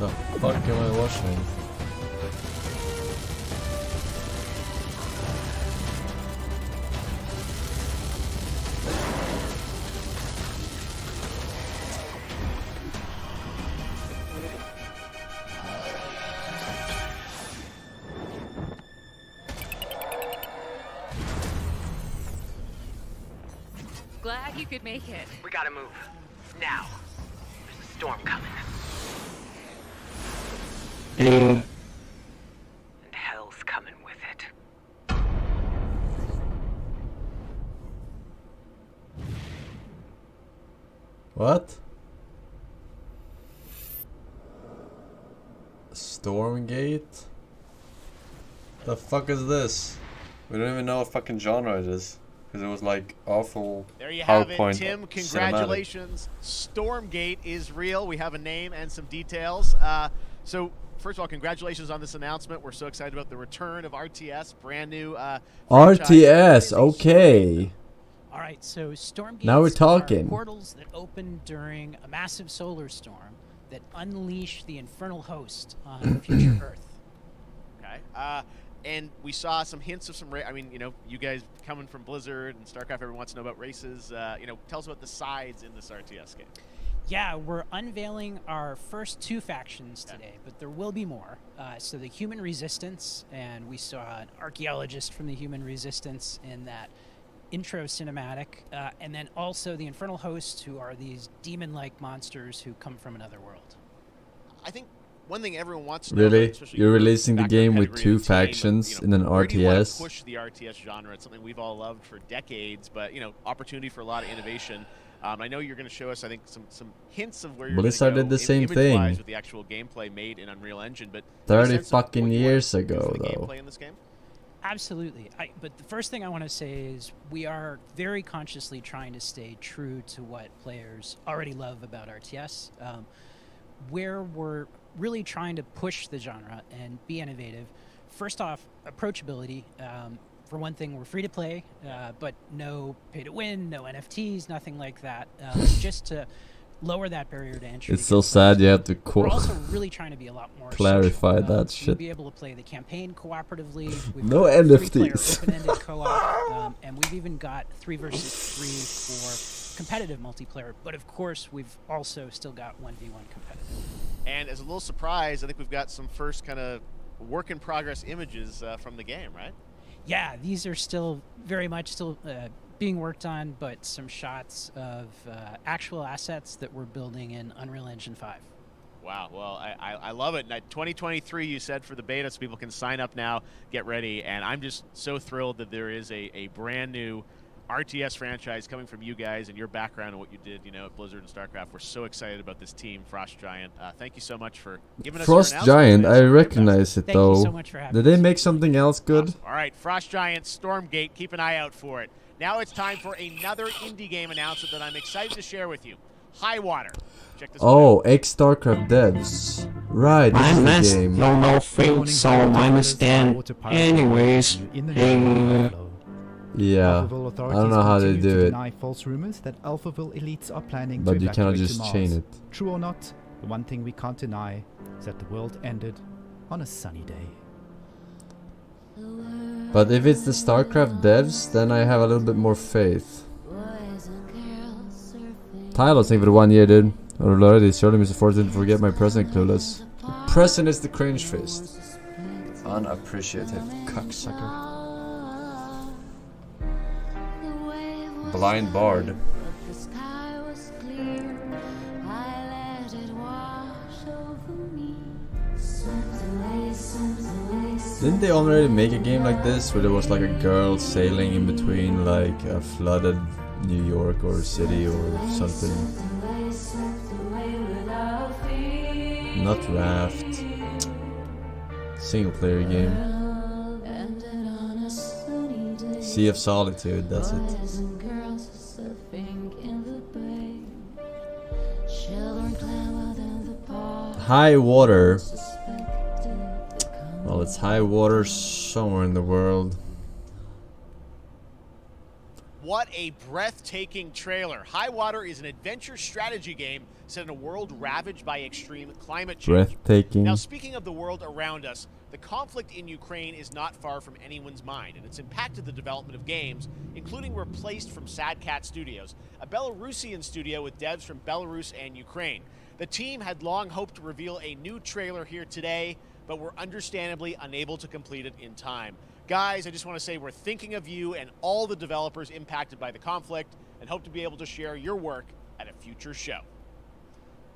The fuck am I watching? Glad you could make it. We gotta move. Now. There's a storm coming. And hell's coming with it. What? Stormgate? The fuck is this? We don't even know what fucking genre it is. Because it was like awful. There you have it, PowerPoint Tim. cinematic. Congratulations. Stormgate is real. We have a name and some details. So, first of all, congratulations on this announcement. We're so excited about the return of RTS, brand new. RTS, okay. All right, so Stormgates Now we're talking. are portals that open during a massive solar storm that unleash the infernal host on future Earth. Okay. And we saw some hints of some, I mean, you know, you guys coming from Blizzard and StarCraft, everyone wants to know about races. You know, tell us about the sides in this RTS game. Yeah, we're unveiling our first 2 factions today, but there will be more. So the Human Resistance, and we saw an archaeologist from the Human Resistance in that intro cinematic, and then also the Infernal Hosts, who are these demon-like monsters who come from another world. I think one thing everyone wants to know, Really? You're releasing the game with 2 factions in an where do you want to RTS? push the RTS genre? It's something we've all loved for decades, but, you know, opportunity for a lot of innovation. I know you're going to show us, I think, some hints of where you're Blizzard going to did go the same image-wise thing with the actual gameplay made in Unreal Engine, but 30 fucking years ago, though. gameplay in this game? Absolutely. But the first thing I want to say is we are very consciously trying to stay true to what players already love about RTS. Where we're really trying to push the genre and be innovative. First off, approachability. For one thing, we're free to play, but no pay to win, no NFTs, nothing like that. Just to lower that barrier to entry. It's so sad you have to We're also really trying to be a lot more clarify social. that So shit. We'll be able to play the campaign cooperatively. We've No got NFTs. 3-player open-ended co-op, and we've even got 3 versus 3 for competitive multiplayer. But of course, we've also still got 1v1 competitive. And as a little surprise, I think we've got some first kind of work-in-progress images from the game, right? Yeah, these are still very much still being worked on, but some shots of actual assets that we're building in Unreal Engine 5. Wow, well, I love it. 2023, you said, for the beta, so people can sign up now, get ready, and I'm just so thrilled that there is a brand new RTS franchise coming from you guys and your background and what you did, you know, at Blizzard and StarCraft. We're so excited about this team, Frost Giant. Thank you so much for giving us Frost your announcement Giant, today. I recognize it Thank you though. so much for having Did they make something else good? All right, Frost Giant, Stormgate, keep an eye out for it. Now it's time for another indie game announcement that I'm excited to share with you. Highwater. Check this Oh, ex-StarCraft devs. Right, this is the game. No more failed, so I understand. Anyways, Yeah, I don't know how they do it, deny false rumors that Alphaville elites are planning but to you cannot evacuate just to Mars. chain it. True or not, the one thing we can't deny is that the world ended on a sunny day. But if it's the StarCraft devs, then I have a little bit more faith. Tyler, thank you for the 1 year, dude. Already, surely Mr. Forsen, forget my present, clueless. Present is the cringe fist. Unappreciative cocksucker. Blind Bard. Didn't they already make a game like this where there was like a girl sailing in between like a flooded New York or city or something? Not Raft. Single player game. Sea of Solitude, that's it. High water. Well, it's high water somewhere in the world. What a breathtaking trailer. Highwater is an adventure strategy game set in a world ravaged by extreme climate change. Breathtaking. Now, speaking of the world around us, the conflict in Ukraine is not far from anyone's mind, and it's impacted the development of games, including Replaced from Sad Cat Studios, a Belarusian studio with devs from Belarus and Ukraine. The team had long hoped to reveal a new trailer here today, but were understandably unable to complete it in time. Guys, I just want to say we're thinking of you and all the developers impacted by the conflict and hope to be able to share your work at a future show.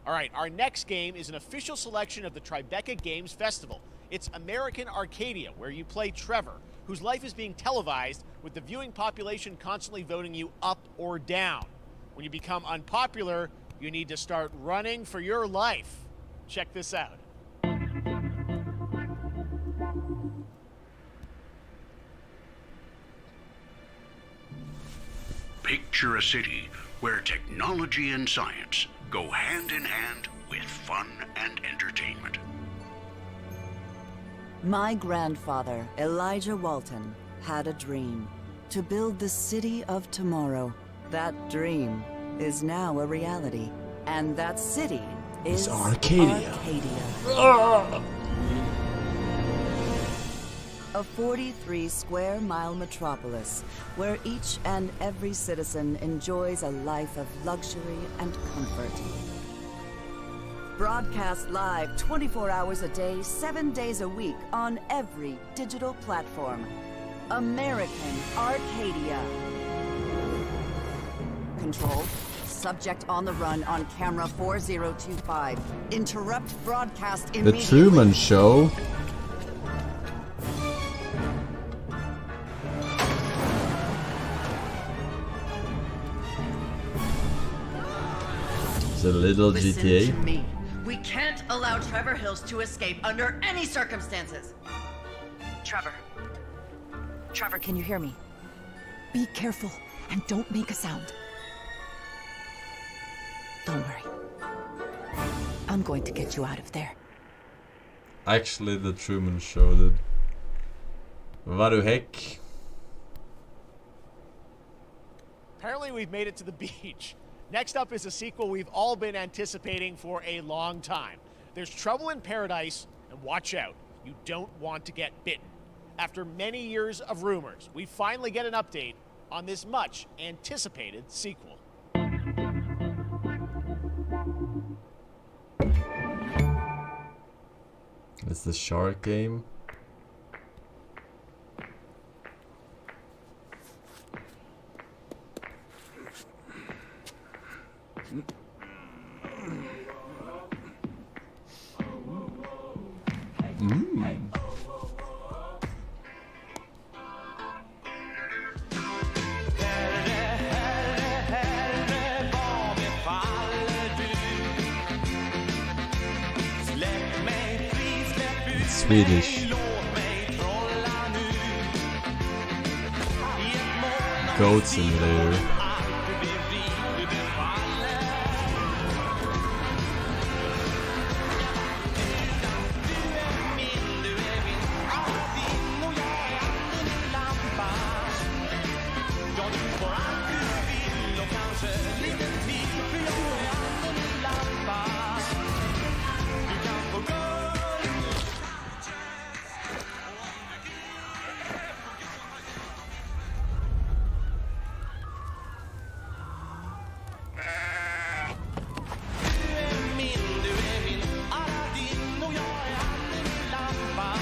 All right, our next game is an official selection of the Tribeca Games Festival. It's American Arcadia, where you play Trevor, whose life is being televised with the viewing population constantly voting you up or down. When you become unpopular, you need to start running for your life. Check this out. Picture a city where technology and science go hand in hand with fun and entertainment. My grandfather, Elijah Walton, had a dream to build the city of tomorrow. That dream is now a reality, and that city is Arcadia. A 43-square-mile metropolis where each and every citizen enjoys a life of luxury and comfort. Broadcast live 24 hours a day, 7 days a week on every digital platform. American Arcadia. Control. Subject on the run on camera 4025. Interrupt broadcast immediately. The Truman Show. It's a little Listen GTA. to me. We can't allow Trevor Hills to escape under any circumstances. Trevor. Trevor, can you hear me? Be careful and don't make a sound. Don't worry. I'm going to get you out of there. Actually, the Truman Show, dude. Vad du heck? Apparently we've made it to the beach. Next up is a sequel we've all been anticipating for a long time. There's Trouble in Paradise, and watch out, you don't want to get bitten. After many years of rumors, we finally get an update on this much anticipated sequel. It's the shark game. Swedish. Goat Simulator.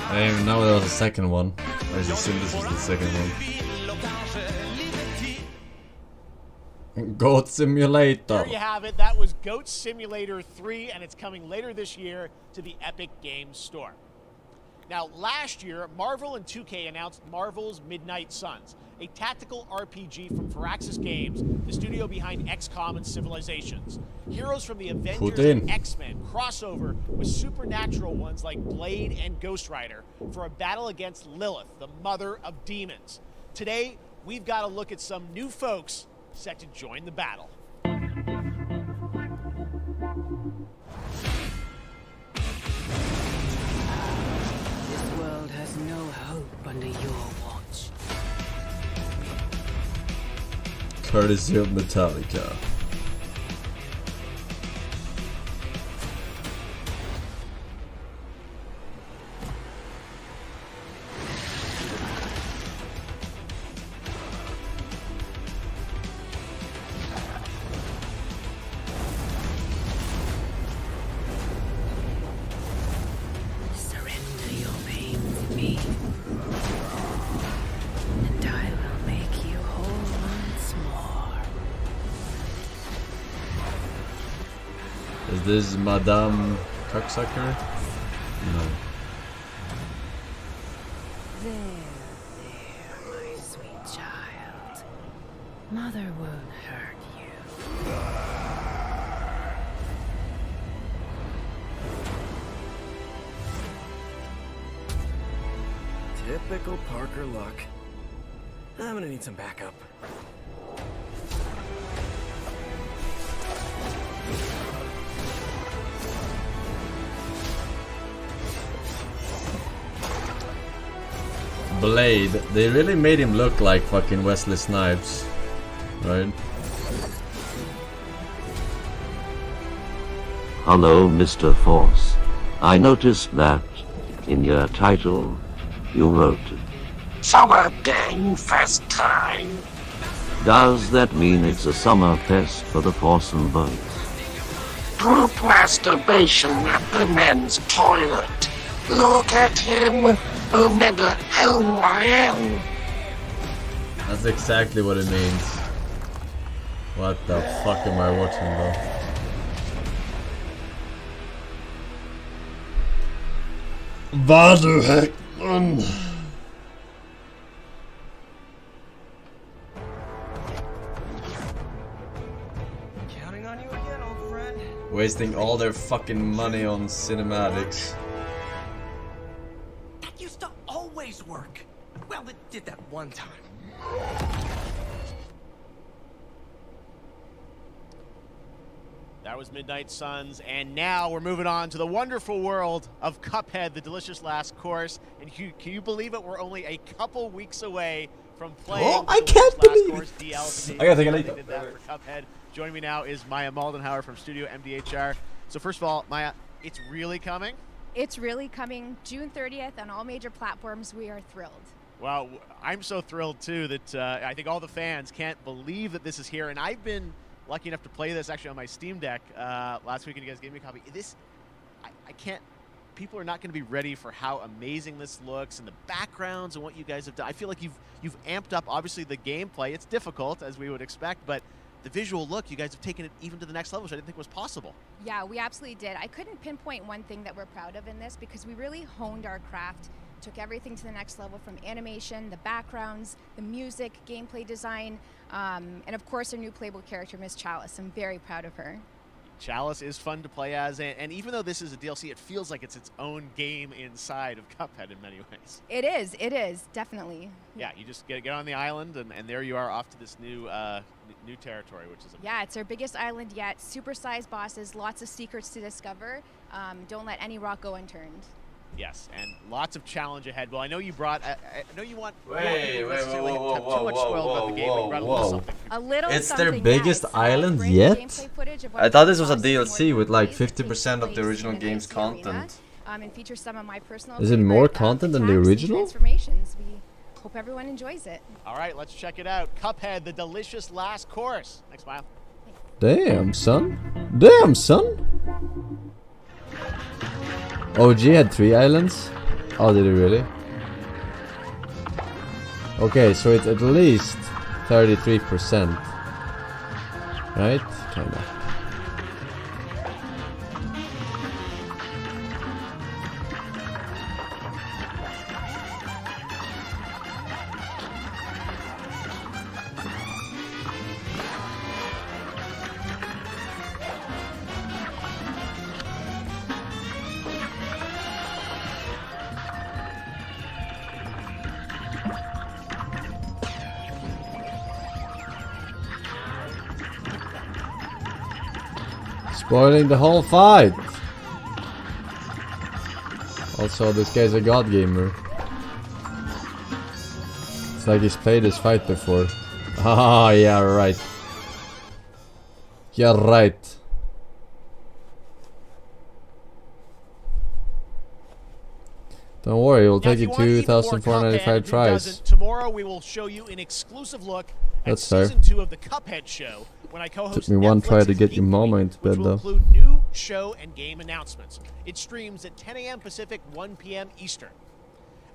I didn't even know there was a second one. I just assumed this was the second one. Goat Simulator. There you have it. That was Goat Simulator 3, and it's coming later this year to the Epic Games Store. Now, last year, Marvel and 2K announced Marvel's Midnight Suns, a tactical RPG from Firaxis Games, the studio behind XCOM and Civilizations. Heroes from the Avengers and X-Men crossover with supernatural ones like Blade and Ghost Rider for a battle against Lilith, the mother of demons. Today, we've got to look at some new folks set to join the battle. This world has no hope under your watch. Courtesy of Metallica. Surrender your pain to me, and I will make you whole once more. Is this Madame Cocksucker? No. There, my sweet child. Mother won't hurt you. Typical Parker luck. I'm gonna need some backup. Blade. They really made him look like fucking Wesley Snipes, right? Hello, Mr. Force. I noticed that, in your title, you voted. Summer Game Fest time. Does that mean it's a summer fest for the Forsen votes? Group masturbation at the men's toilet. Look at him, Omega Hellsinger. That's exactly what it means. What the fuck am I watching, bro? Vad du heck, man? Counting on you again, old friend. Wasting all their fucking money on cinematics. That used to always work. Well, it did that one time. That was Midnight Suns, and now we're moving on to the wonderful world of Cuphead, the delicious last course. And can you believe it? We're only a couple weeks away from playing I can't believe Last Course DLC. I gotta take a leak. Did that for Cuphead. Joining me now is Maya Moldenhauer from Studio MDHR. So first of all, Maya, it's really coming? It's really coming June 30th on all major platforms. We are thrilled. Well, I'm so thrilled too that I think all the fans can't believe that this is here. And I've been lucky enough to play this actually on my Steam Deck last week, and you guys gave me a copy. I can't. People are not going to be ready for how amazing this looks and the backgrounds and what you guys have done. I feel like you've amped up obviously the gameplay. It's difficult as we would expect, but the visual look, you guys have taken it even to the next level, which I didn't think was possible. Yeah, we absolutely did. I couldn't pinpoint one thing that we're proud of in this because we really honed our craft, took everything to the next level from animation, the backgrounds, the music, gameplay design, and of course our new playable character, Miss Chalice. I'm very proud of her. Chalice is fun to play as, and even though this is a DLC, it feels like it's its own game inside of Cuphead in many ways. It is, definitely. Yeah, you just get on the island, and there you are off to this new new territory, which is yeah, it's our biggest island yet. Super-sized bosses, lots of secrets to discover. Don't let any rock go unturned. Yes, and lots of challenge ahead. Well, I know you brought. I know you want. Wait, too much spoiled about the game. But you brought a little something. A little it's something, their biggest yeah, island yet? I thought this was a DLC with like 50% of the original game's content. And features some of my personal. Is it more content than the original? Transformations. We hope everyone enjoys it. All right, let's check it out. Cuphead, the delicious last course. Thanks, Smile. Damn, son. Damn, son. OG had 3 islands? Oh, did it really? Okay, so it's at least 33%. Right? Kinda. Spoiling the whole fight. Also, this guy's a god gamer. It's like he's played this fight before. Ah, yeah, right. Yeah, right. Don't worry, we'll take you 2,495 tries. Tomorrow we will show you an exclusive look at season 2 of the Cuphead show. When I co-host Took me one try to get your mama into bed, though. Include new show and game announcements. It streams at 10 a.m. Pacific, 1 p.m. Eastern.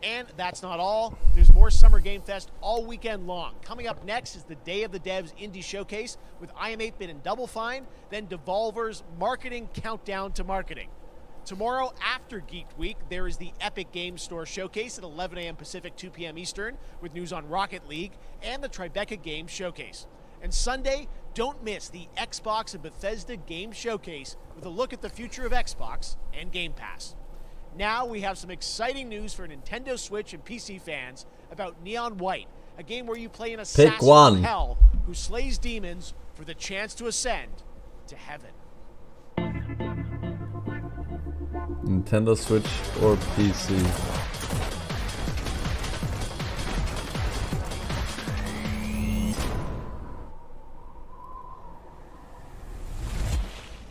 And that's not all. There's more Summer Game Fest all weekend long. Coming up next is the Day of the Devs Indie Showcase with I Am 8-Bit and Double Fine, then Devolver's Marketing Countdown to Marketing. Tomorrow, after Geek Week, there is the Epic Game Store Showcase at 11 a.m. Pacific, 2 p.m. Eastern, with news on Rocket League and the Tribeca Game Showcase. And Sunday, don't miss the Xbox and Bethesda Game Showcase with a look at the future of Xbox and Game Pass. Now we have some exciting news for Nintendo Switch and PC fans about Neon White, a game where you play an assassin from hell who slays demons for the chance to ascend to heaven. Nintendo Switch or PC.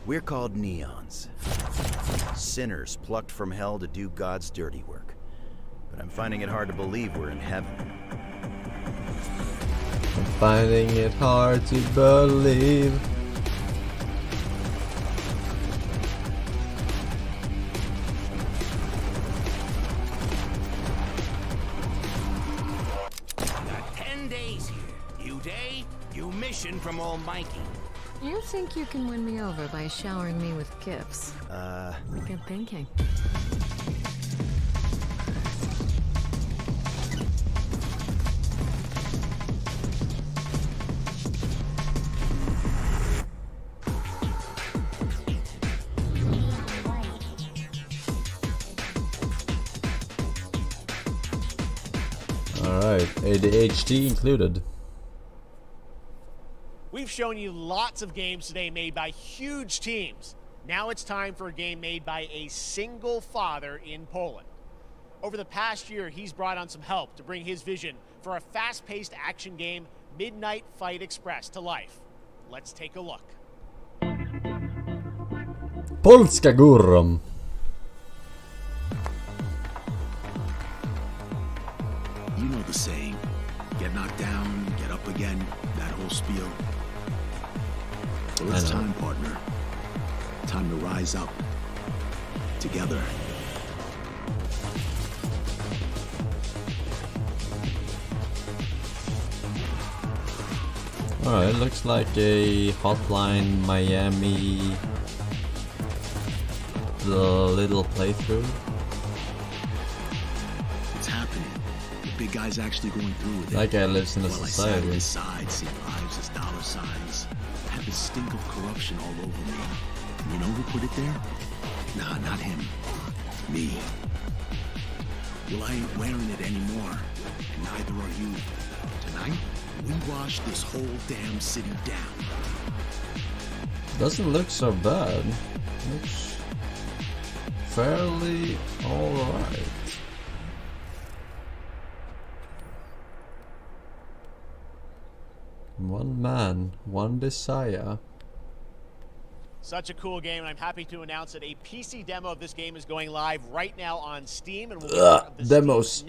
We're called neons. Sinners plucked from hell to do God's dirty work. but I'm finding it hard to believe we're in heaven. I'm finding it hard to believe. Got 10 days here. New day, new mission from Almighty. You think you can win me over by showering me with gifts? Good thinking. Alright, ADHD included. We've shown you lots of games today made by huge teams. Now it's time for a game made by a single father in Poland. Over the past year, he's brought on some help to bring his vision for a fast-paced action game, Midnight Fight Express, to life. Let's take a look. Polska górą. You know the saying, get knocked down, get up again, that whole spiel. Well, it's time, partner. Time to rise up. Together. Alright, looks like a Hotline Miami, the little playthrough. It's happening. The big guy's actually going through with it. That guy lives in a While society. I sat on his side, seeing lives as dollar signs. Had the stink of corruption all over me. You know who put it there? Nah, not him. Me. Well, I ain't wearing it anymore. And neither are you. Tonight, we wash this whole damn city down. Doesn't look so bad. Looks fairly alright. One man, one desire. Such a cool game, and I'm happy to announce that a PC demo of this game is going live right now on Steam, and will be part of the demos. Steam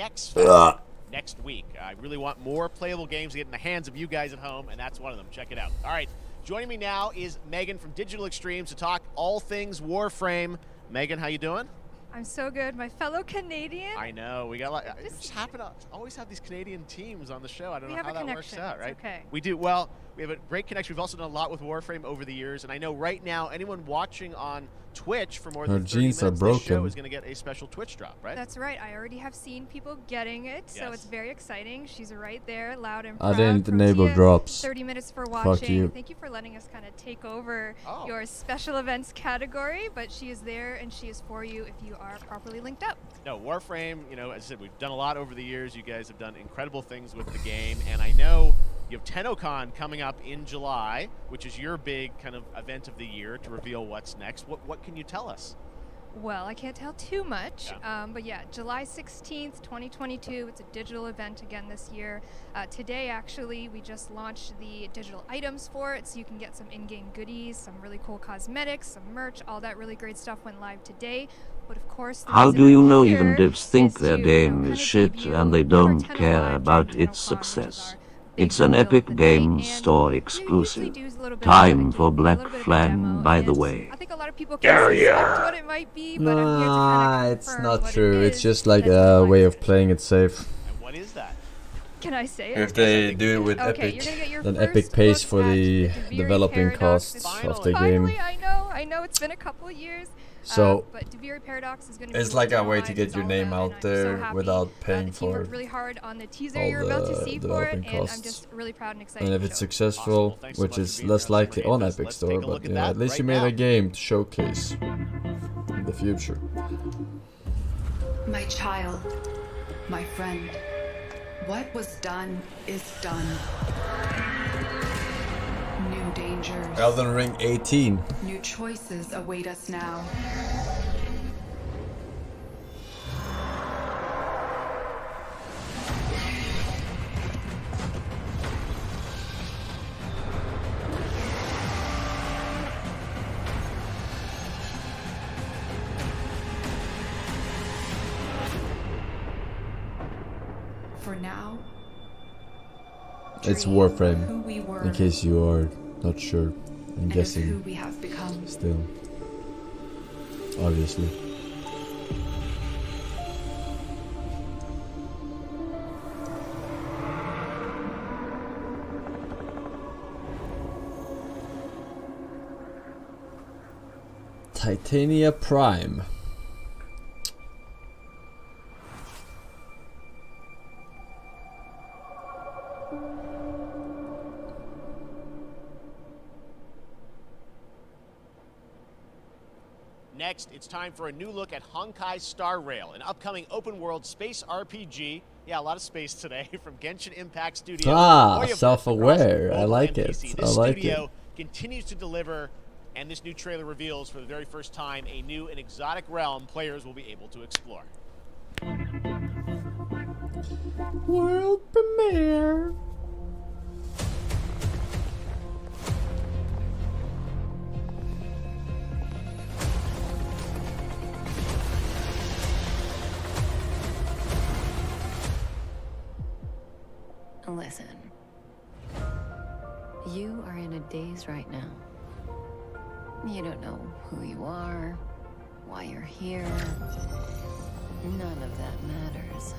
next week. I really want more playable games to get in the hands of you guys at home, and that's one of them. Check it out. All right, joining me now is Megan from Digital Extremes to talk all things Warframe. Megan, how you doing? I'm so good, my fellow Canadian. I know, we got a lot. I just happen to always have these Canadian teams on the show. I don't know how that works out, right? It's okay. We do. Well, we have a great connection. We've also done a lot with Warframe over the years, and I know right now anyone watching on Twitch for more than 30 minutes, this show is going to get a special Twitch drop, right? That's right. I already have seen people getting it, so it's very exciting. She's right there, loud and I proud. didn't enable drops. 30 minutes for Fuck watching. you. Thank you for letting us kind of take over your special events category, but she is there and she is for you if you are properly linked up. No, Warframe, you know, as I said, we've done a lot over the years. You guys have done incredible things with the game, and I know you have TennoCon coming up in July, which is your big kind of event of the year to reveal what's next. What can you tell us? Well, I can't tell too much, but yeah, July 16th, 2022, it's a digital event again this year. Today, actually, we just launched the digital items for it, so you can get some in-game goodies, some really cool cosmetics, some merch, all that really great stuff went live today. But of course, how do you know even devs think their game is shit and they don't care about its success? It's an Epic Games Store exclusive. Time for Black Flag, by the way. I think a lot of people can suspect what it might be, but I'm here to kind of It's not true. It's just like a way of playing it safe. And what is that? Can I say it? If they do it with Epic, then Epic pays for the developing costs of the game. I know it's been a couple of years. So but Deviri Paradox is going to it's like a way to get your name out there without paying for really hard on the teaser all you're about to see the for it, developing and costs. I'm just really proud and excited. And if it's successful, which is less likely on Epic Store, but yeah, at least you made a game to showcase in the future. My child, my friend, what was done is done. New dangers. Elden Ring 18. New choices await us now. for now, It's dream Warframe, who we were in case you are not sure. I'm and guessing. of who we have become. Still. Obviously. Titania Prime. Next, it's time for a new look at Honkai Star Rail, an upcoming open-world space RPG. Yeah, a lot of space today from Genshin Impact Studio. Ah, self-aware. I like it. PC. I This like studio it. continues to deliver, and this new trailer reveals for the very first time a new and exotic realm players will be able to explore. World premiere. Listen. You are in a daze right now. You don't know who you are, why you're here. None of that matters.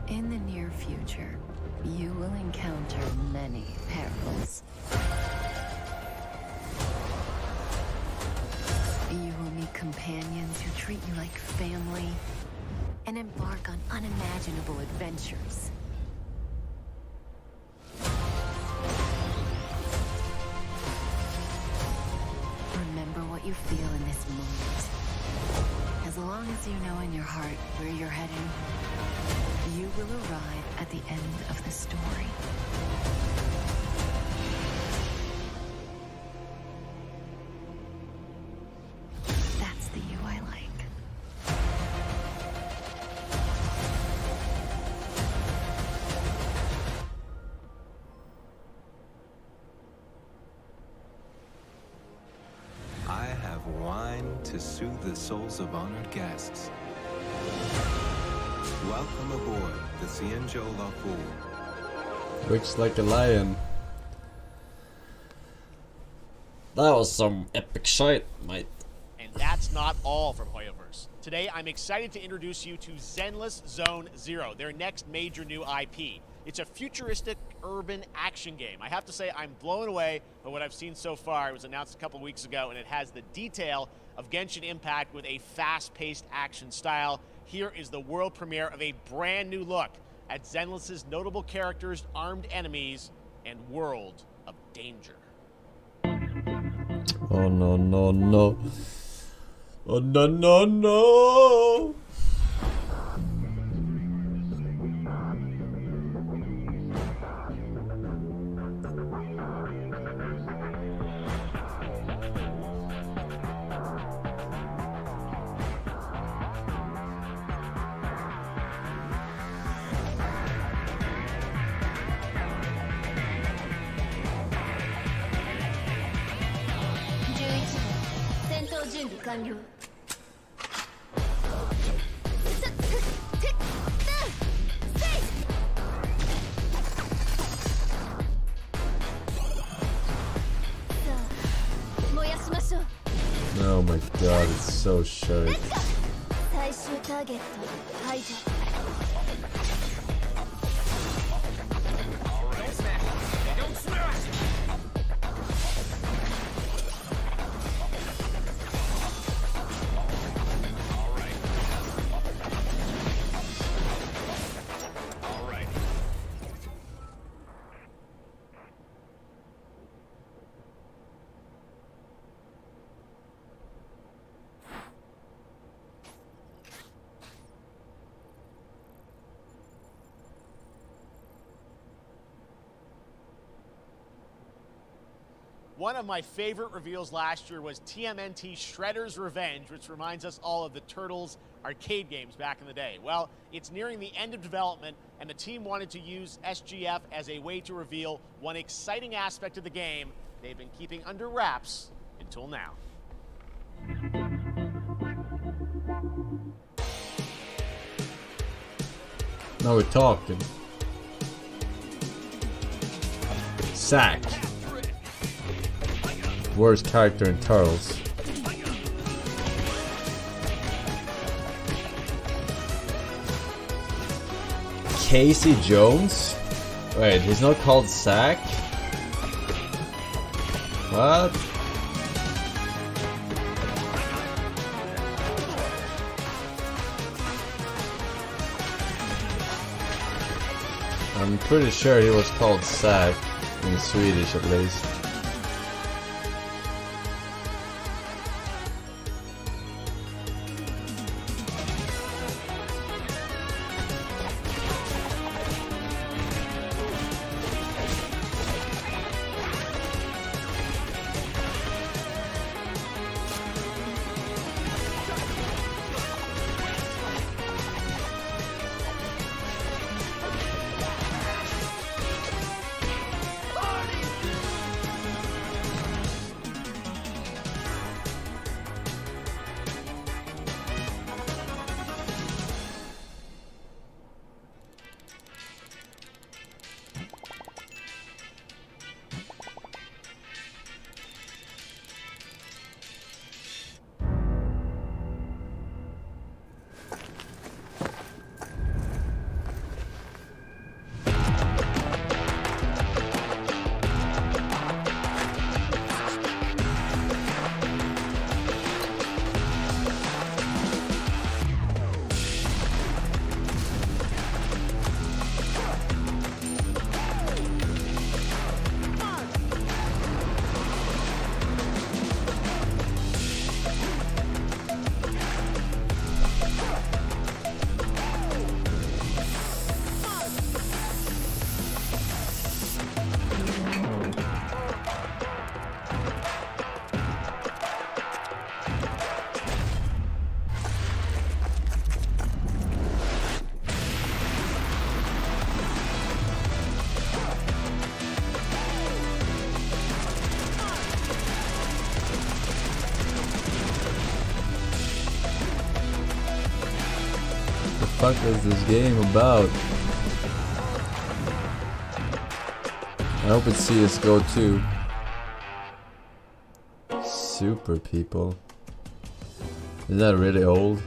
In the near future, you will encounter many perils. You will meet companions who treat you like family and embark on unimaginable adventures. Remember what you feel in this moment. As long as you know in your heart where you're heading, you will arrive at the end of the story. That's the you I like. I have wine to soothe the souls of honored guests. Welcome aboard the TMNT. Looks like a lion. That was some epic shit, mate. And that's not all from Hoyoverse. Today, I'm excited to introduce you to Zenless Zone Zero, their next major new IP. It's a futuristic urban action game. I have to say I'm blown away by what I've seen so far. It was announced a couple weeks ago, and it has the detail of Genshin Impact with a fast-paced action style. Here is the world premiere of a brand new look at Zenless's notable characters, armed enemies, and world of danger. Oh no no no. Oh no no no. Oh my god, it's so sharp. One of my favorite reveals last year was TMNT Shredder's Revenge, which reminds us all of the Turtles arcade games back in the day. Well, it's nearing the end of development, and the team wanted to use SGF as a way to reveal one exciting aspect of the game they've been keeping under wraps until now. Now we're talking. Zack. Worst character in Turtles. Casey Jones? Wait, he's not called Zack? What? I'm pretty sure he was called Zack, in Swedish at least. What the fuck is this game about? I hope it's CSGO too. Super people. Is that really old?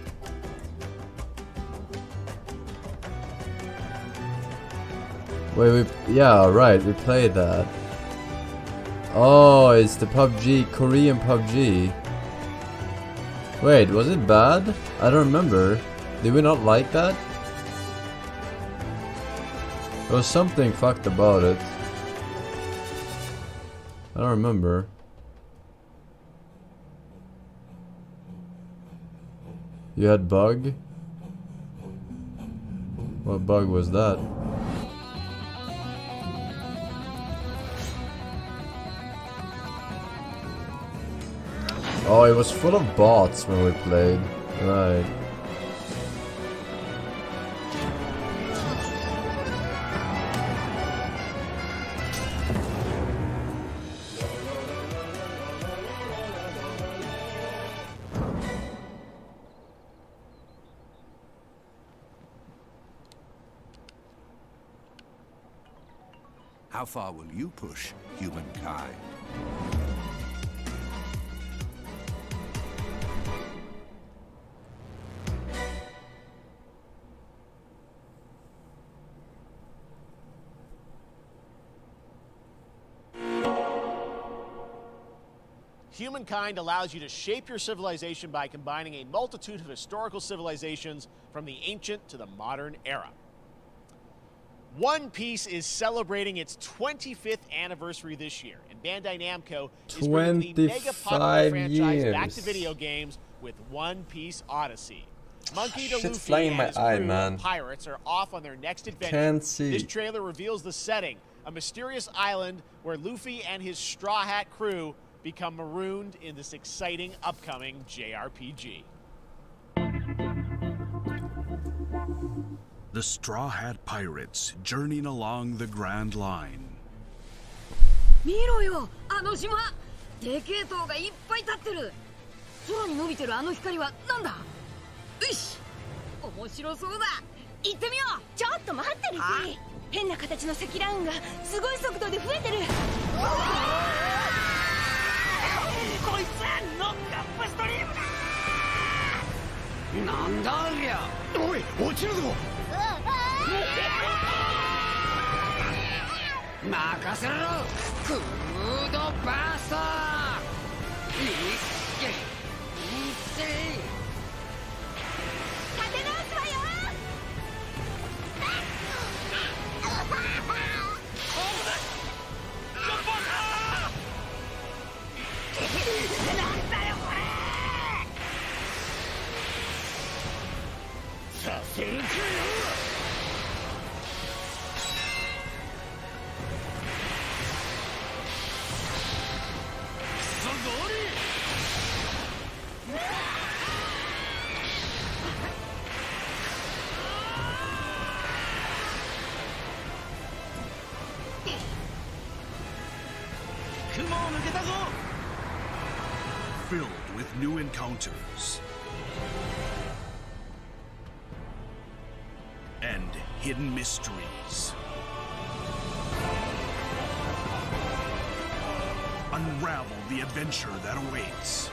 Wait, yeah, right, we played that. Oh, it's the PUBG, Korean PUBG. Wait, was it bad? I don't remember. Did we not like that? There was something fucked about it. I don't remember. You had bug? What bug was that? Oh, it was full of bots when we played. Right. How far will you push humankind? Humankind allows you to shape your civilization by combining a multitude of historical civilizations from the ancient to the modern era. One Piece is celebrating its 25th anniversary this year, and Bandai Namco is bringing the mega popular franchise back to video games with One Piece Odyssey. Monkey D. Luffy and his crew of pirates are off on their next adventure. Can't see. This trailer reveals the setting, a mysterious island where Luffy and his Straw Hat crew become marooned in this exciting upcoming JRPG. The Straw Hat Pirates journeying along the Grand Line. 見ろよ、あの島。でけえ塔がいっぱい立ってる。空に伸びてるあの光はなんだ？よし、面白そうだ。行ってみよう。ちょっと待ってルフィ。変な形の積乱雲がすごい速度で増えてる。こいつはノックアップストリームだ。なんだありゃ。おい、落ちるぞ。任せろ。クードバースト。立て直すわよ。なんだよこれ。させるかよ。Filled with new encounters and hidden mysteries. Unravel the adventure that awaits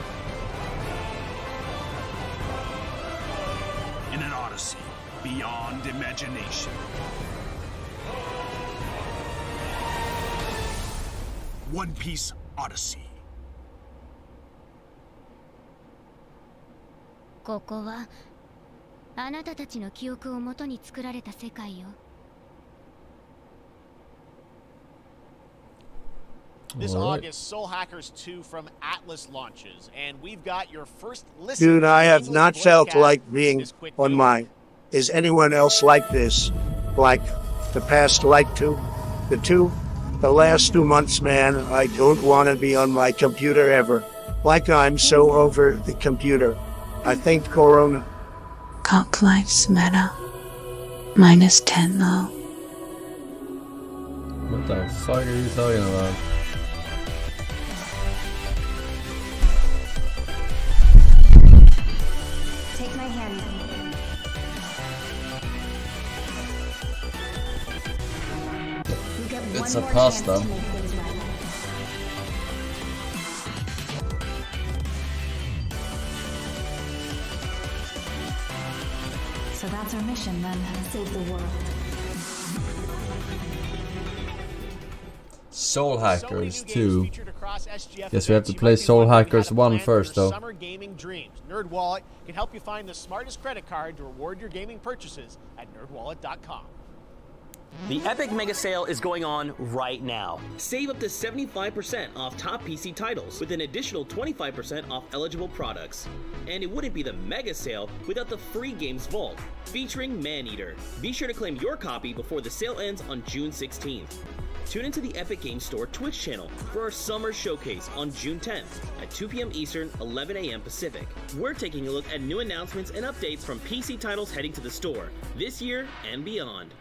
in an odyssey beyond imagination. One Piece Odyssey. ここはあなたたちの記憶をもとに作られた世界よ。This August, Soul Hackers 2 from Atlas launches, and we've got your first listen. Dude, I have not felt like being on my... Is anyone else like this? Like the past, like the last 2 months, man, I don't want to be on my computer ever. Like I'm so over the computer. I think Corona. Cock Life's meta. -10 though. What the fuck are you talking about? Take my hand. It's a pasta. So that's our mission then, save the world. Soul Hackers 2. Guess we have to play Soul Hackers 1 first though. Summer gaming dreams. NerdWallet can help you find the smartest credit card to reward your gaming purchases at nerdwallet.com. The Epic Mega Sale is going on right now. Save up to 75% off top PC titles with an additional 25% off eligible products. And it wouldn't be the Mega Sale without the free games vault, featuring Maneater. Be sure to claim your copy before the sale ends on June 16th. Tune into the Epic Games Store Twitch channel for our summer showcase on June 10th at 2 p.m. Eastern, 11 a.m. Pacific. We're taking a look at new announcements and updates from PC titles heading to the store this year and beyond.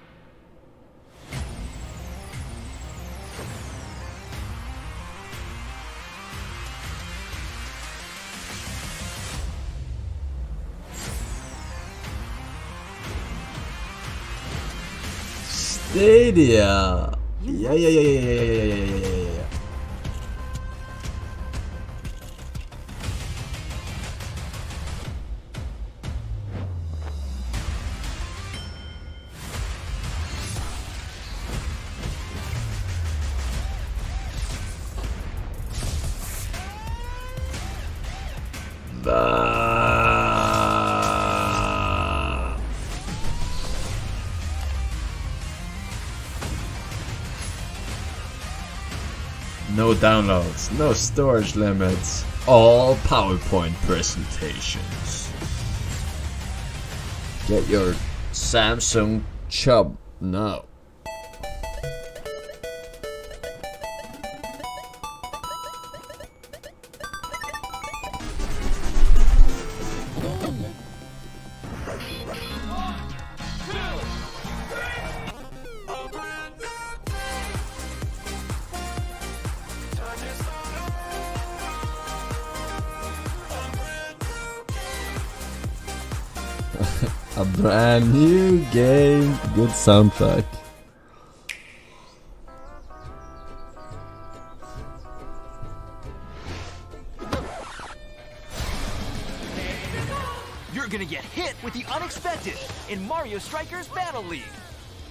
Stadia. Yeah. No downloads, no storage limits, all PowerPoint presentations. Get your Samsung Chub now. A brand new game, good soundtrack. You're gonna get hit with the unexpected in Mario Strikers Battle League.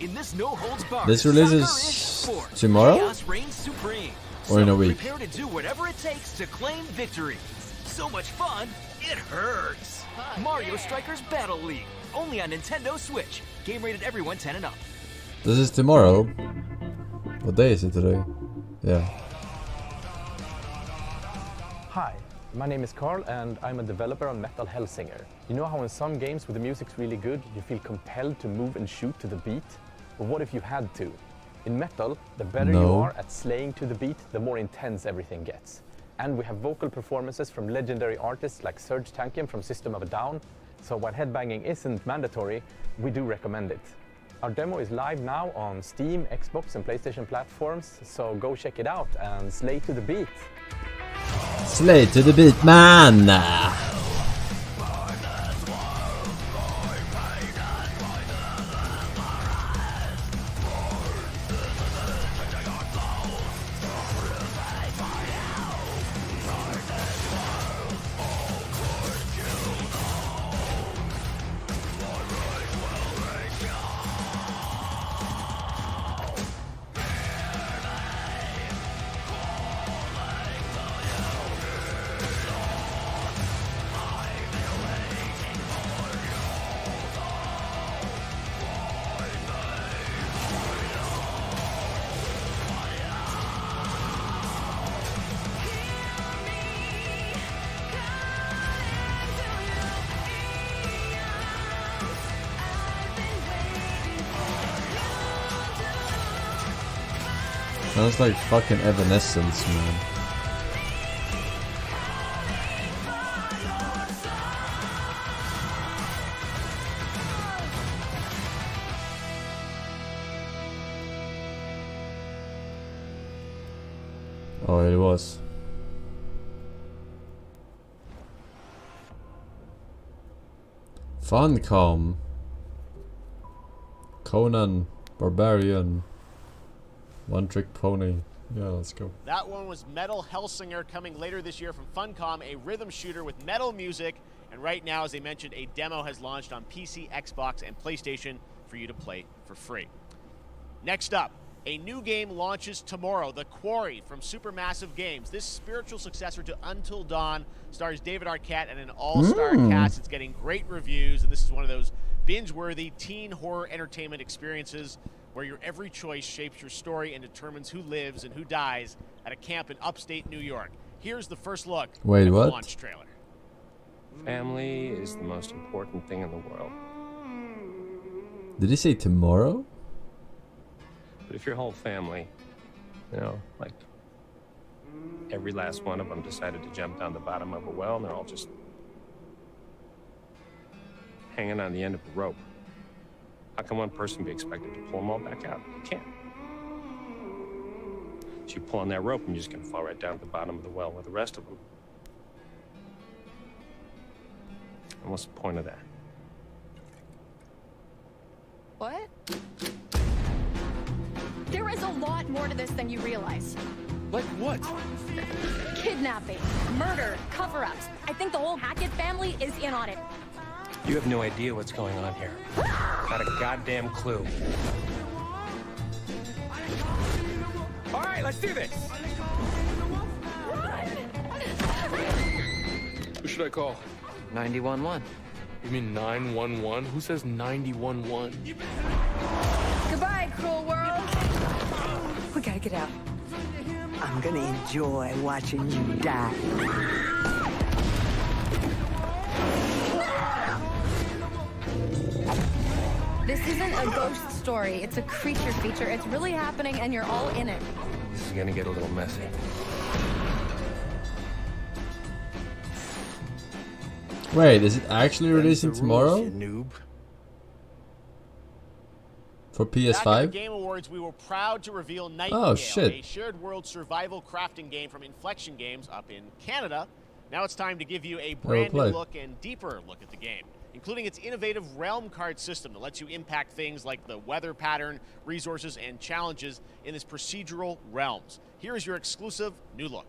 In this no-holds-barred, This releases tomorrow? Chaos reigns supreme. Or in a week? Prepare to do whatever it takes to claim victory. So much fun, it hurts. Mario Strikers Battle League, only on Nintendo Switch. Game rated everyone 10 and up. This is tomorrow. What day is it today? Yeah. Hi, my name is Carl and I'm a developer on Metal Hellsinger. You know how in some games where the music's really good, you feel compelled to move and shoot to the beat? But what if you had to? In Metal, the better you are at slaying to the beat, the more intense everything gets. And we have vocal performances from legendary artists like Serge Tankian from System of a Down, so while headbanging isn't mandatory, we do recommend it. Our demo is live now on Steam, Xbox and PlayStation platforms, so go check it out and slay to the beat. Slay to the beat, man! Sounds like fucking Evanescence, man. Oh, it was. Funcom. Conan, Barbarian. One Trick Pony. Yeah, let's go. That one was Metal Hellsinger, coming later this year from Funcom, a rhythm shooter with metal music. And right now, as I mentioned, a demo has launched on PC, Xbox, and PlayStation for you to play for free. Next up, a new game launches tomorrow, The Quarry from Supermassive Games. This spiritual successor to Until Dawn stars David Arquette and an all-star cast. It's getting great reviews, and this is one of those binge-worthy teen horror entertainment experiences where your every choice shapes your story and determines who lives and who dies at a camp in upstate New York. Here's the first look at the launch trailer. Family is the most important thing in the world. Did he say tomorrow? But if your whole family, you know, like every last one of them decided to jump down the bottom of a well and they're all just hanging on the end of a rope, how can one person be expected to pull them all back out? You can't. So you pull on that rope and you're just gonna fall right down to the bottom of the well with the rest of them. And what's the point of that? What? There is a lot more to this than you realize. Like what? Kidnapping, murder, cover-ups. I think the whole Hackett family is in on it. You have no idea what's going on here. Not a goddamn clue. All right, let's do this. Who should I call? 911. You mean 911? Who says 911? Goodbye, cruel world. We gotta get out. I'm gonna enjoy watching you die. This isn't a ghost story. It's a creature feature. It's really happening, and you're all in it. This is gonna get a little messy. Wait, is it actually releasing tomorrow? Noob. For PS5? Back at the Game Awards, we were proud to reveal Nightingale, a shared world survival crafting game from Inflection Games up in Canada. Now it's time to give you a brand new look and deeper look at the game. including its innovative realm card system that lets you impact things like the weather pattern, resources, and challenges in its procedural realms. Here is your exclusive new look.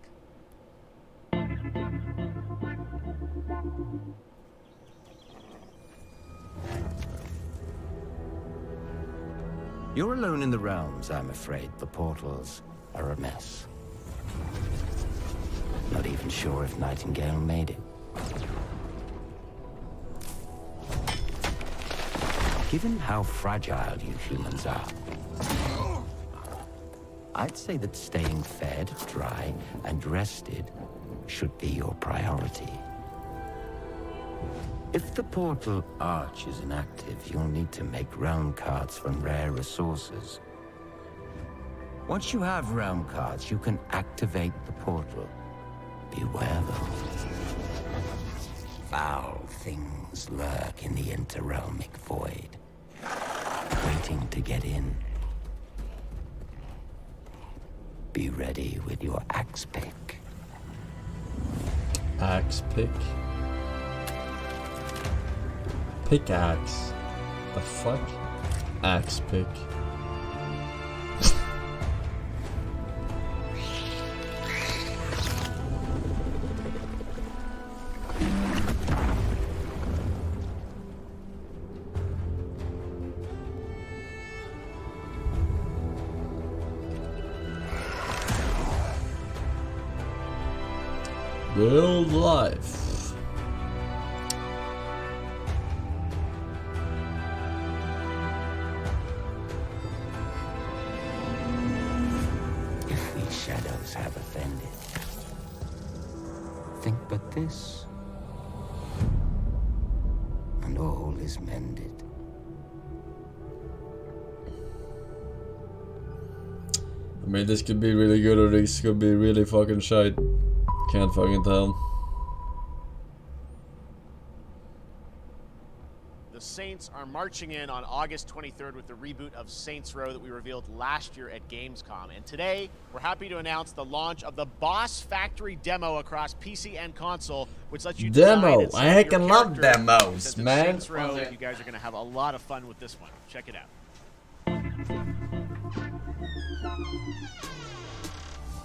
You're alone in the realms, I'm afraid. The portals are a mess. Not even sure if Nightingale made it. Given how fragile you humans are, I'd say that staying fed, dry, and rested should be your priority. If the portal arch is inactive, you'll need to make realm cards from rare resources. Once you have realm cards, you can activate the portal. Beware though. Foul things lurk in the interrealmic void, waiting to get in. Be ready with your axe pick. Axe pick? Pickaxe. The fuck? Axe pick. Build life. If we shadows have offended, think but this, and all is mended. I mean, this could be really good or this could be really fucking shite. Can't fucking tell. The Saints are marching in on August 23rd with the reboot of Saints Row that we revealed last year at Gamescom. And today, we're happy to announce the launch of the Boss Factory demo across PC and console, which lets you demo. I can love demos, man. Saints Row, you guys are going to have a lot of fun with this one. Check it out.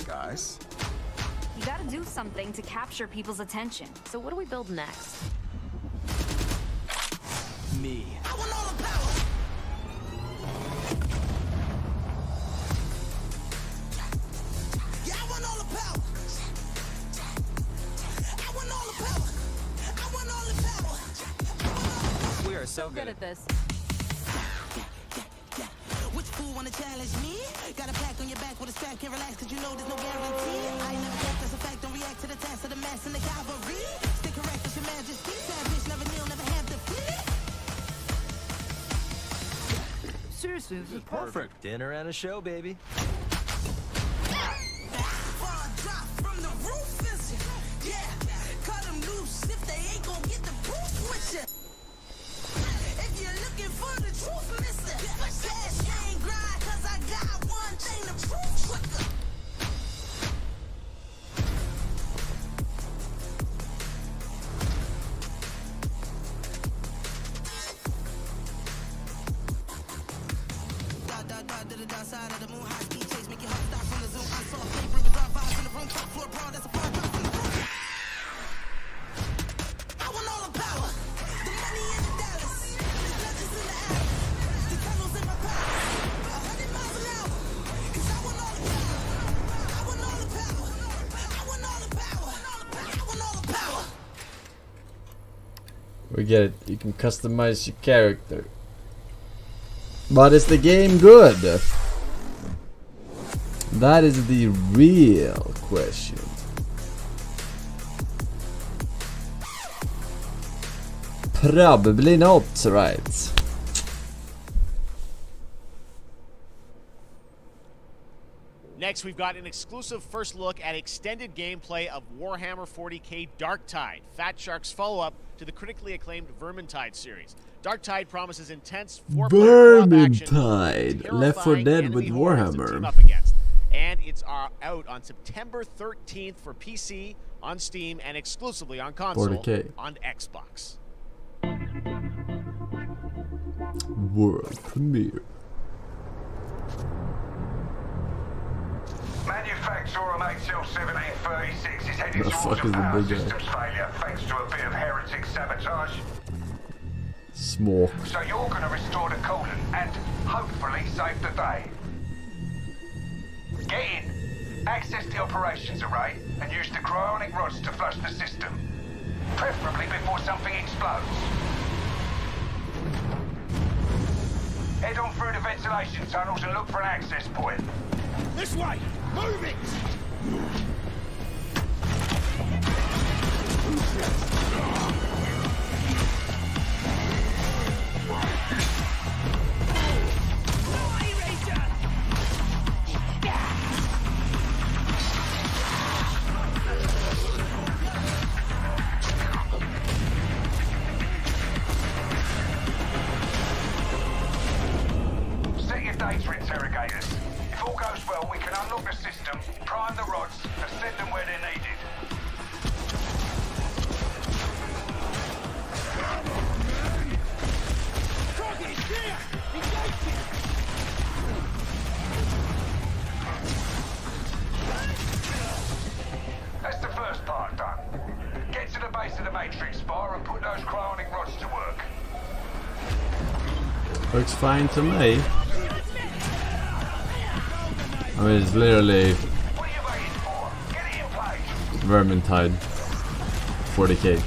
Guys. You gotta do something to capture people's attention. So what do we build next? Me. I want all the power. Yeah, I want all the power. I want all the power. I want all the power. We are so good at this. Which fool wanna challenge me? Got a pack on your back with a strap, can't relax cause you know there's no guarantee. I never get that's a fact, don't react to the task of the mass and the cavalry. Stay correct with your majesty, savage, never kneel, never have defeat. Seriously, this is perfect. Dinner and a show, baby. Drop from the roof, yeah. Cut them loose if they ain't gon' get the proof with you. If you're looking for the truth, mister, cash ain't grind, cause I got one thing to prove quicker. To the dark side of the moon, high speed chase, make your heart stop from the zoom. I saw paper with our vibes in the room, top floor brawl, that's a far drop from the roof. I want all the power, the money and the dollars, the legends in the air, the tunnels in my power, 100 miles an hour, cause I want all the power, I want all the power, I want all the power, I want all the power. We get it, you can customize your character. But is the game good? That is the real question. Probably not, right? Next, we've got an exclusive first look at extended gameplay of Warhammer 40k Darktide, Fat Shark's follow-up to the critically acclaimed Vermintide series. Darktide promises intense Vermintide, Left 4 Dead with Warhammer. And it's out on September 13th for PC, on Steam, and exclusively on console 40K. on Xbox. World premiere. Manufacturer HL 1736 is heading The towards fuck a is the power big guy? systems failure thanks to a bit of heretic sabotage. Smoke. So you're going to restore the coolant and hopefully save the day. Get in, access the operations array, and use the cryonic rods to flush the system. Preferably before something explodes. Head on through the ventilation tunnels and look for an access point. This way! Move it! Set your data interrogators. If all goes well, we can unlock the system, prime the rods, and send them where they're needed. That's the first part done. Get to the base of the Matrix bar and put those cryonic rods to work. Looks fine to me. I mean, it's literally Vermintide 40k.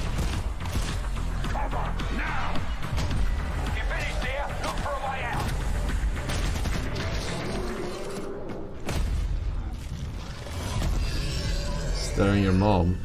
Staring your mom.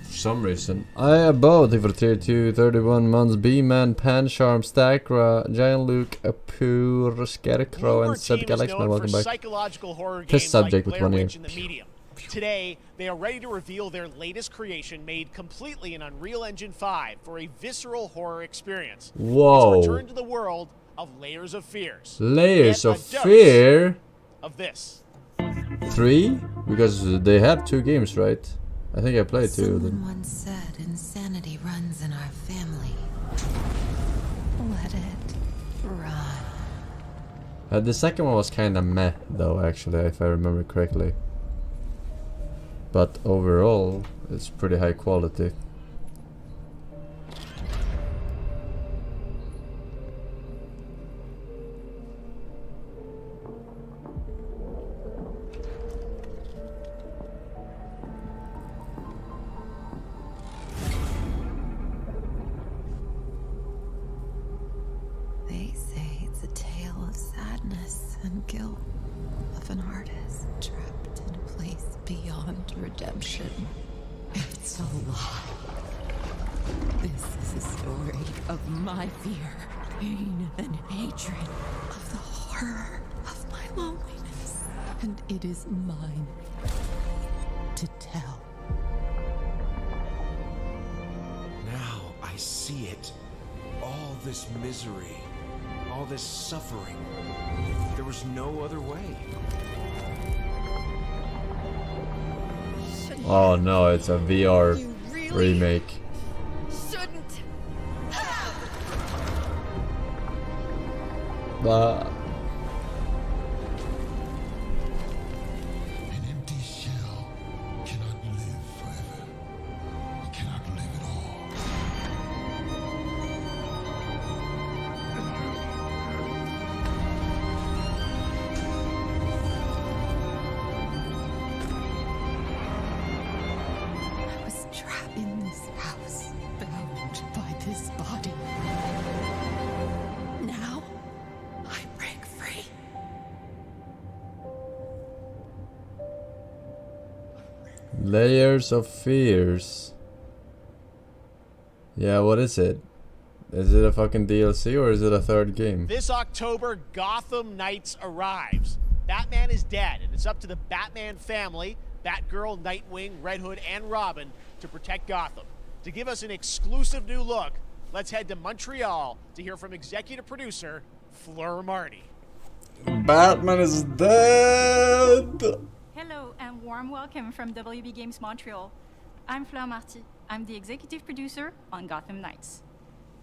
For some reason. I have both for tier 2, 31 months, B-Man, Pan Charm, Stackra, Giant Luke, Apur, Scarecrow, and Seb Galaxman. Welcome back. Psychological horror Test games subject like with one Blair ear. Witch and the Medium. Today, they are ready to reveal their latest creation made completely in Unreal Engine 5 for a visceral horror experience. Whoa. It's a return to the world of Layers of Fears. Layers Get of a dose Fear? of this. 3? Because they have 2 games, right? I think I played 2 of them. Someone once said insanity runs in our family. Let it run. The second one was kinda meh, though, actually, if I remember correctly. But overall, it's pretty high quality. They say it's a tale of sadness and guilt of an artist trapped in a place beyond redemption. It's a lie. This is a story of my fear, pain, and hatred, of the horror of my loneliness. And it is mine to tell. Now I see it. All this misery, all this suffering. There was no other way. Oh no, it's a VR remake. Shouldn't. An empty shell cannot live forever. It cannot live at all. I was trapped in this house, bound by this body. Now, I break free. Layers of Fears. Yeah, what is it? Is it a fucking DLC or is it a third game? This October, Gotham Knights arrives. Batman is dead, and it's up to the Batman family, Batgirl, Nightwing, Red Hood, and Robin, to protect Gotham. To give us an exclusive new look, let's head to Montreal to hear from executive producer Fleur Marty. Batman is dead! Hello and warm welcome from WB Games Montreal. I'm Fleur Marty. I'm the executive producer on Gotham Knights.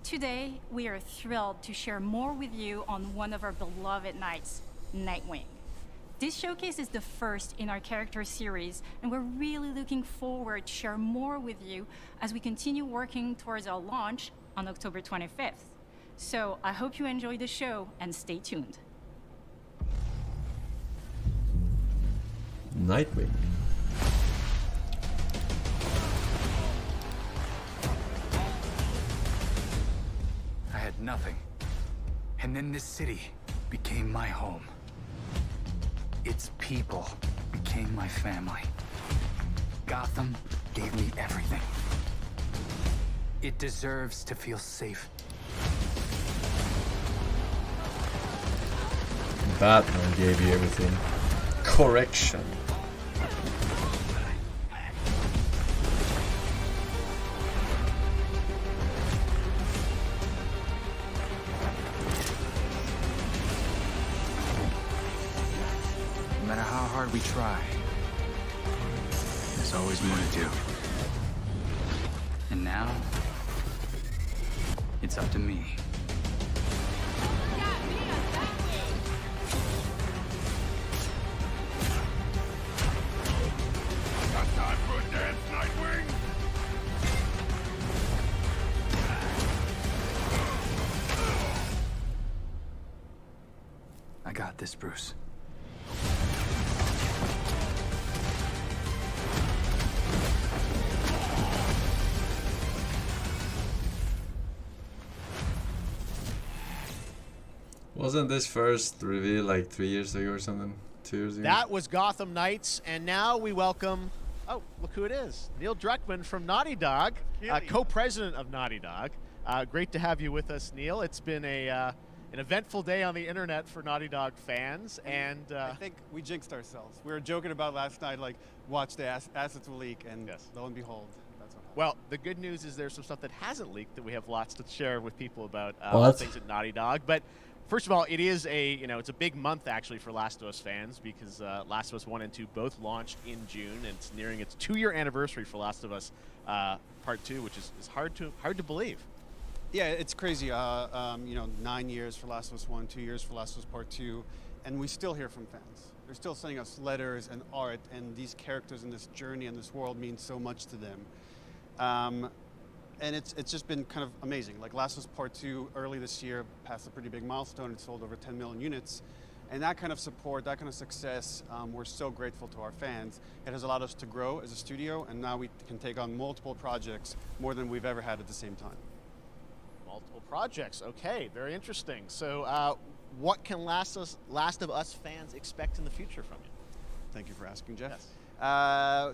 Today, we are thrilled to share more with you on one of our beloved knights, Nightwing. This showcase is the first in our character series, and we're really looking forward to share more with you as we continue working towards our launch on October 25th. So I hope you enjoy the show and stay tuned. Nightwing. I had nothing. And then this city became my home. Its people became my family. Gotham gave me everything. It deserves to feel safe. Batman gave you everything. Correction. No matter how hard we try, there's always more to do. And now, it's up to me. Got time for a dance, Nightwing? I got this, Bruce. Wasn't this first reveal like 3 years ago or something? 2 years ago? That was Gotham Knights, and now we welcome, oh, look who it is. Neil Druckmann from Naughty Dog, co-president of Naughty Dog. Great to have you with us, Neil. It's been an eventful day on the internet for Naughty Dog fans, and I think we jinxed ourselves. We were joking about last night, like, watch the assets will leak, and lo and behold, that's what happened. well, the good news is there's some stuff that hasn't leaked that we have lots to share with people about What? things at Naughty Dog. But first of all, it is it's a big month actually for Last of Us fans because Last of Us 1 and 2 both launched in June, and it's nearing its 2-year anniversary for Last of Us Part 2, which is hard to believe. Yeah, it's crazy. 9 years for Last of Us 1, 2 years for Last of Us Part 2, and we still hear from fans. They're still sending us letters and art, and these characters in this journey and this world mean so much to them. And it's just been kind of amazing. Like Last of Us Part 2 early this year passed a pretty big milestone. It sold over 10 million units. And that kind of support, that kind of success, we're so grateful to our fans. It has allowed us to grow as a studio, and now we can take on multiple projects, more than we've ever had at the same time. Multiple projects. Okay, very interesting. So what can Last of Us fans expect in the future from you? Thank you for asking, Jeff. Yes.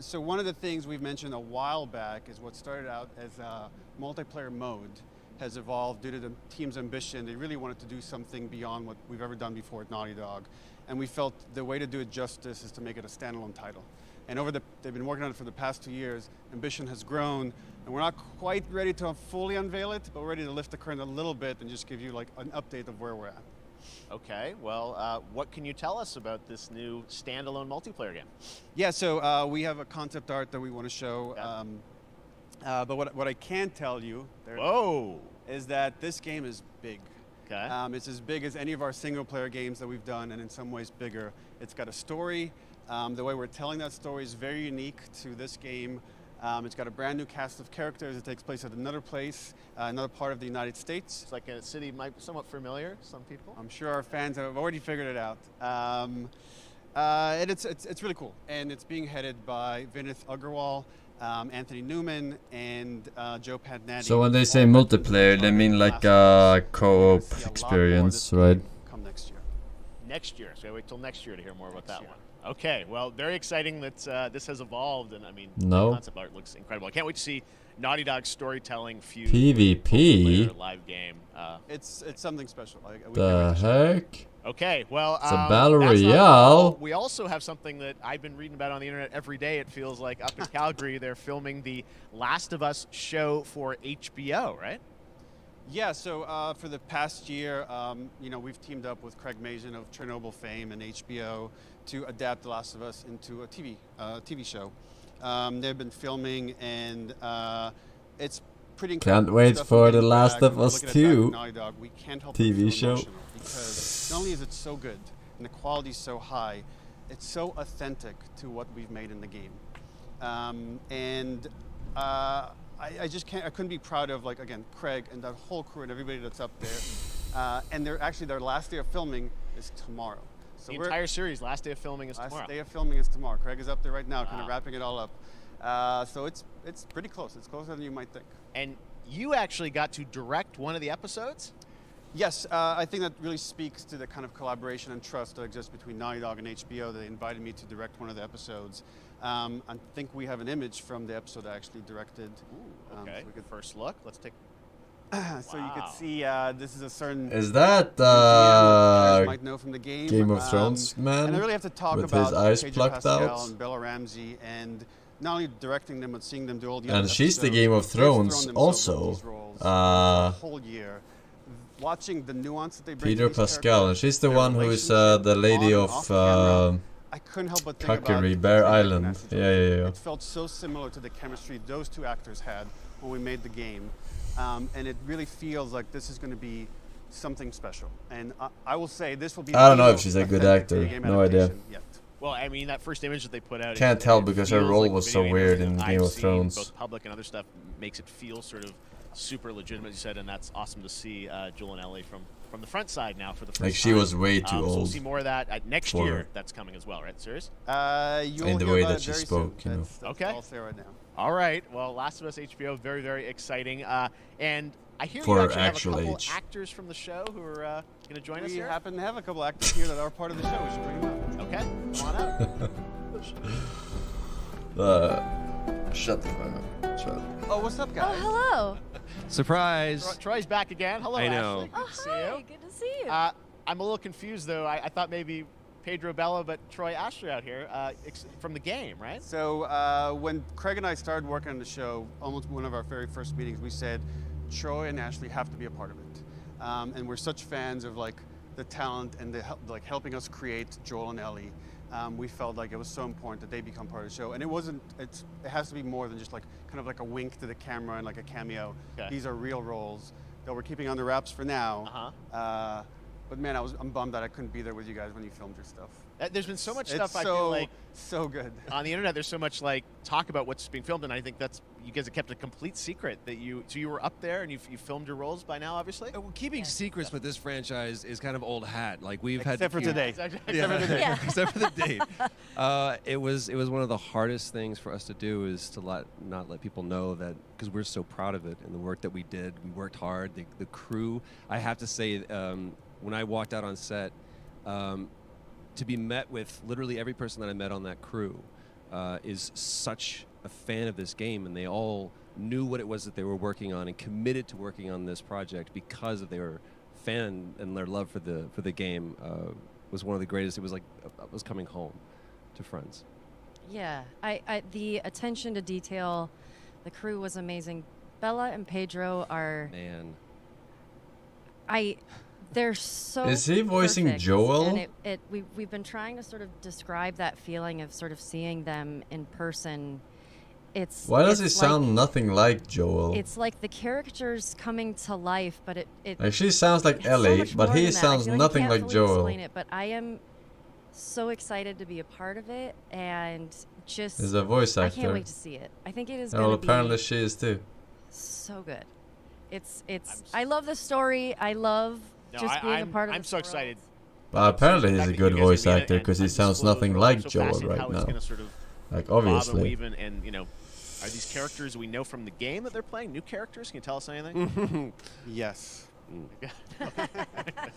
So one of the things we've mentioned a while back is what started out as a multiplayer mode has evolved due to the team's ambition. They really wanted to do something beyond what we've ever done before at Naughty Dog. And we felt the way to do it justice is to make it a standalone title. And they've been working on it for the past 2 years. Ambition has grown, and we're not quite ready to fully unveil it, but we're ready to lift the curtain a little bit and just give you like an update of where we're at. Okay, well, what can you tell us about this new standalone multiplayer game? Yeah, so we have a concept art that we want to show. But what I can tell you is that this game is big. Okay. It's as big as any of our single-player games that we've done, and in some ways bigger. It's got a story. The way we're telling that story is very unique to this game. It's got a brand new cast of characters. It takes place at another place, another part of the United States. It's like a city might be somewhat familiar, some people. I'm sure our fans have already figured it out. And it's really cool. And it's being headed by Vinith Agarwal, Anthony Newman, and Joe Padnatti. So when they say multiplayer, they mean like a co-op experience, right? Come next year. Next year. So I wait till next year to hear more about that one. Okay, well, very exciting that this has evolved, and I mean, the concept art looks incredible. I can't wait to see Naughty Dog's storytelling fuse PvP live game. It's something special. The heck? Okay, well, it's a battle royale. We also have something that I've been reading about on the internet every day. It feels like up in Calgary, they're filming the Last of Us show for HBO, right? Yeah, so for the past year, we've teamed up with Craig Mazin of Chernobyl fame and HBO to adapt The Last of Us into a TV show. They've been filming, and it's pretty incredible. Can't wait Stuff for we're The getting Last back, of and we're Us looking at 2 that Naughty Dog, we can't help but TV feel show. emotional, because not only is it so good and the quality's so high, it's so authentic to what we've made in the game. I just can't. I couldn't be proud of, like, again, Craig and that whole crew and everybody that's up there. And their last day of filming is tomorrow. So the entire series, last day of filming is tomorrow. Last day of filming is tomorrow. Craig is up there right now, kind of wrapping it all up. So it's pretty close. It's closer than you might think. And you actually got to direct one of the episodes? Yes, I think that really speaks to the kind of collaboration and trust that exists between Naughty Dog and HBO. They invited me to direct one of the episodes. I think we have an image from the episode I actually directed. Ooh, okay. So we could first look. Let's take. So you can see this is a certain. Is that might know from the Game of Thrones man? And I really have to talk with about his eyes Pedro plucked Pascal out. and Bella Ramsey, and not only directing them but seeing them do all the And other she's the episodes. Game of They've thrown Thrones themselves into also. these roles the whole year. Watching the nuance that they bring Pedro to these Pascal, and she's the their one who's the lady on and of off camera, I couldn't help but think Cockery, about Bear Craig Island. and Ashley Yeah. It felt so similar to the chemistry those two actors had when we made the game. And it really feels like this is going to be something special. And I will say this will be I don't the know if most she's a good authentic actor. video game No idea. adaptation yet. Well, I mean, that first image that they put out. Can't it tell because her feels role like was video so game weird everything in I've Game of seen, Thrones. Both public and other stuff makes it feel sort of super legitimate, you said, and that's awesome to see Joel and Ellie from the front side now for the first Like, she time. was way too So we'll old see more of that next for year. her. That's coming as well, right? Serious? You'll In the hear way about that it she very spoke, soon. you know. That's Okay. all I'll say right now. All right. Well, Last of Us HBO, very, very exciting. And I hear For you her actually have a actual couple age. actors from the show who are going to join us We here. happen to have a couple actors here that are part of the show. We should bring them up. Okay. Come on out. Shut the fuck up. Shut up. Oh, what's up, guys? Hello. Surprise! Troy's back again. Hello, I know. Ashley. Good to see you. Good to see you. I'm a little confused, though. I thought maybe Pedro Bella, but Troy Ashley out here from the game, right? So when Craig and I started working on the show, almost one of our very first meetings, we said Troy and Ashley have to be a part of it, and we're such fans of like the talent and the like helping us create Joel and Ellie. We felt like it was so important that they become part of the show, and it has to be more than just like kind of like a wink to the camera and like a cameo. Okay. These are real roles that we're keeping under wraps for now. But man, I'm bummed that I couldn't be there with you guys when you filmed your stuff. There's been so much It's stuff I feel like so good on the internet. There's so much like talk about what's being filmed, and I think that's you guys have kept a complete secret that you were up there and you filmed your roles by now, obviously. Well, keeping secrets with this franchise is kind of old hat. Like we've Except had for today. Except for today. Yeah. except for the date. It was one of the hardest things for us to do is to not let people know that, because we're so proud of it and the work that we did. We worked hard. The crew. I have to say, when I walked out on set, to be met with literally every person that I met on that crew is such a fan of this game, and they all knew what it was that they were working on and committed to working on this project because of their fan and their love for the game. Was one of the greatest. It was like I was coming home to friends. Yeah, I the attention to detail, the crew was amazing. Bella and Pedro are they're so Is he voicing perfect, Joel? And we've been trying to sort of describe that feeling of sort of seeing them in person. Why does he it's sound like, nothing like Joel? It's like the characters coming to life, but it Like, she sounds like it's so Ellie, much but more he than that. I sounds feel nothing you can't like fully Joel. explain it, but I am so excited to be a part of it, and just He's a voice I actor. can't wait to see it. I think it is Well, going to apparently be she is too. so good. It's I love the story. I love just being a part of I'm this so world. excited. But apparently he's a good voice guys are actor because he and sounds disclose nothing what like I'm so Joel fascinated right how it's now. gonna sort of Like, bob and obviously. weave and you know, are these characters we know from the game that they're playing new characters? Can you tell us anything? Yes.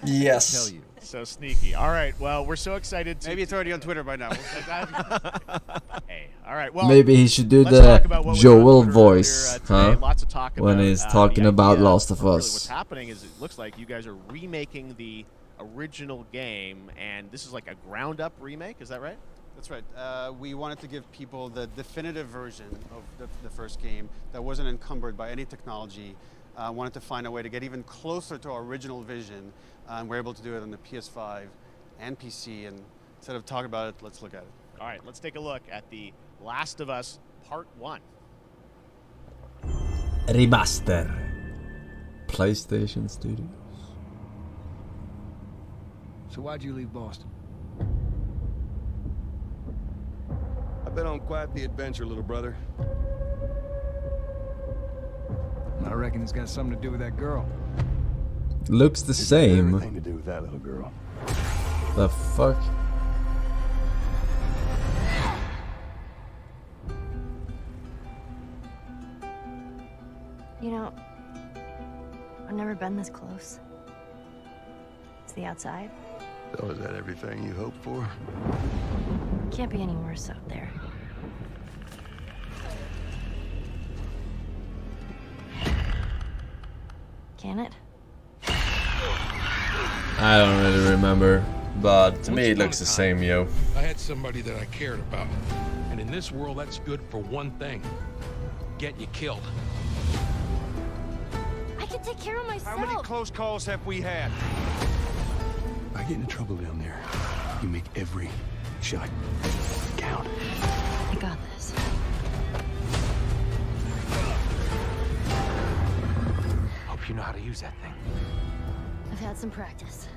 Yes. Tell you. So sneaky. All right. Well, we're so excited. Maybe it's already on Twitter by now. Hey. All right. Well, Maybe he should do let's talk about the what was Joel on Twitter voice, earlier, today. huh? Lots of talk When about, he's the talking about idea Last of really Us. what's happening is it looks like you guys are remaking the original game, and this is like a ground-up remake. Is that right? That's right. We wanted to give people the definitive version of the first game that wasn't encumbered by any technology. Wanted to find a way to get even closer to our original vision, and we're able to do it on the PS5 and PC. And instead of talking about it, let's look at it. All right, let's take a look at The Last of Us Part 1. Remaster. PlayStation Studios. So why'd you leave Boston? I've been on quite the adventure, little brother. I reckon it's got something to do with that girl. Looks the same. Everything to do with that little girl. The fuck? You know, I've never been this close. It's the outside. So is that everything you hoped for? Can't be any worse out there. Can it? I don't really remember, but to me it looks the same, yo. I had somebody that I cared about. And in this world, that's good for one thing. Getting you killed. I can take care of myself. How many close calls have we had? I get into trouble down there. You make every shot count. I got this. Hope you know how to use that thing. I've had some practice.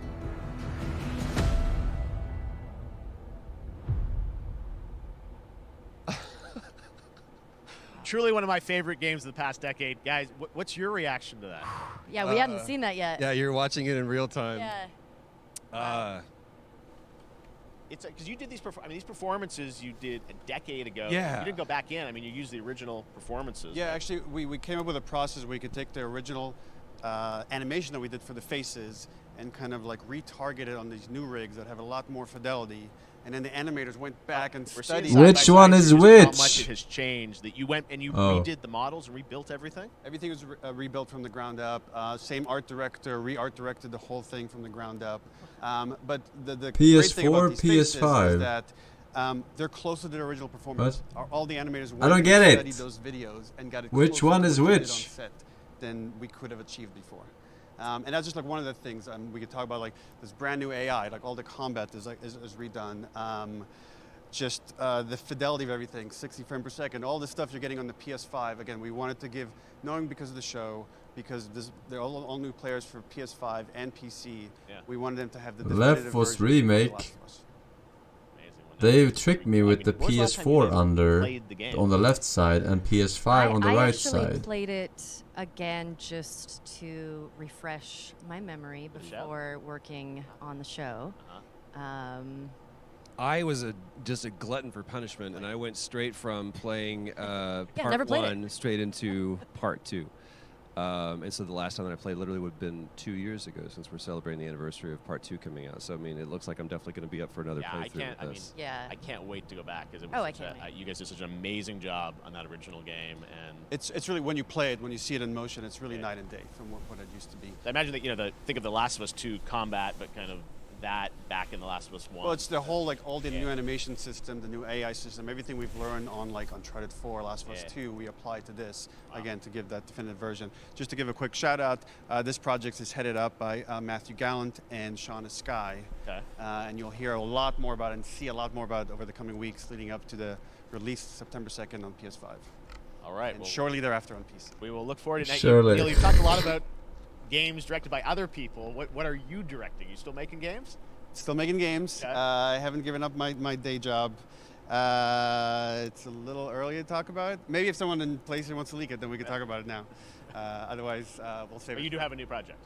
Truly one of my favorite games of the past decade. Guys, what's your reaction to that? Yeah, we hadn't seen that yet. Yeah, you're watching it in real time. Yeah. It's because you did these. These performances you did a decade ago. Yeah. You didn't go back in. I mean, you used the original performances. Yeah, actually, we came up with a process where we could take the original animation that we did for the faces and kind of like retarget it on these new rigs that have a lot more fidelity. And then the animators went back and studied. Which one is which? How much it has changed that you went and you redid the models and rebuilt everything? Everything was rebuilt from the ground up. Same art director, re-art directed the whole thing from the ground up. But the great thing about these faces PS5. is that they're closer to the original performance. All the animators I don't went get and it. studied those videos and got it Which closer one to is what we did which? on set than we could have achieved before. And that's just like one of the things we could talk about, like this brand new AI, like all the combat is redone. Just the fidelity of everything, 60 frames per second, all the stuff you're getting on the PS5. Again, we wanted to give, knowing because of the show, because they're all new players for PS5 and PC. Yeah. We wanted them to have the Left definitive 4 version of The remake. Last of Us. They tricked me with the when was the last time you PS4 guys under played the game? on the left side and PS5 on the I right actually side. played it again just to refresh my memory before working on the show. I was just a glutton for punishment, and I went straight from playing never part played it. 1 straight into part 2. And so the last time that I played literally would have been 2 years ago, since we're celebrating the anniversary of part 2 coming out. So I mean, it looks like I'm definitely going to be up for another playthrough with this. I can't wait to go back because Oh, I can't you guys did such an amazing job on that original game, and It's really, when you play it, when you see it in motion, it's really night and day from what it used to be. I imagine that think of The Last of Us 2 combat, but kind of that back in The Last of Us 1. Well, it's the whole, like, all the new animation system, the new AI system, everything we've learned on, like, Uncharted 4, Last of Us 2, we apply to this, again, to give that definitive version. Just to give a quick shout out, this project is headed up by Matthew Gallant and Shauna Skye. Okay. And you'll hear a lot more about it and see a lot more about it over the coming weeks leading up to the release September 2nd on PS5. All right. And shortly thereafter on PC. We will look forward to that. Surely. Neil, you've talked a lot about games directed by other people. What are you directing? You still making games? Still making games. Okay. I haven't given up my day job. It's a little early to talk about it. Maybe if someone in PlayStation wants to leak it, then we can talk about it now. Otherwise, we'll save it. But you do have a new project.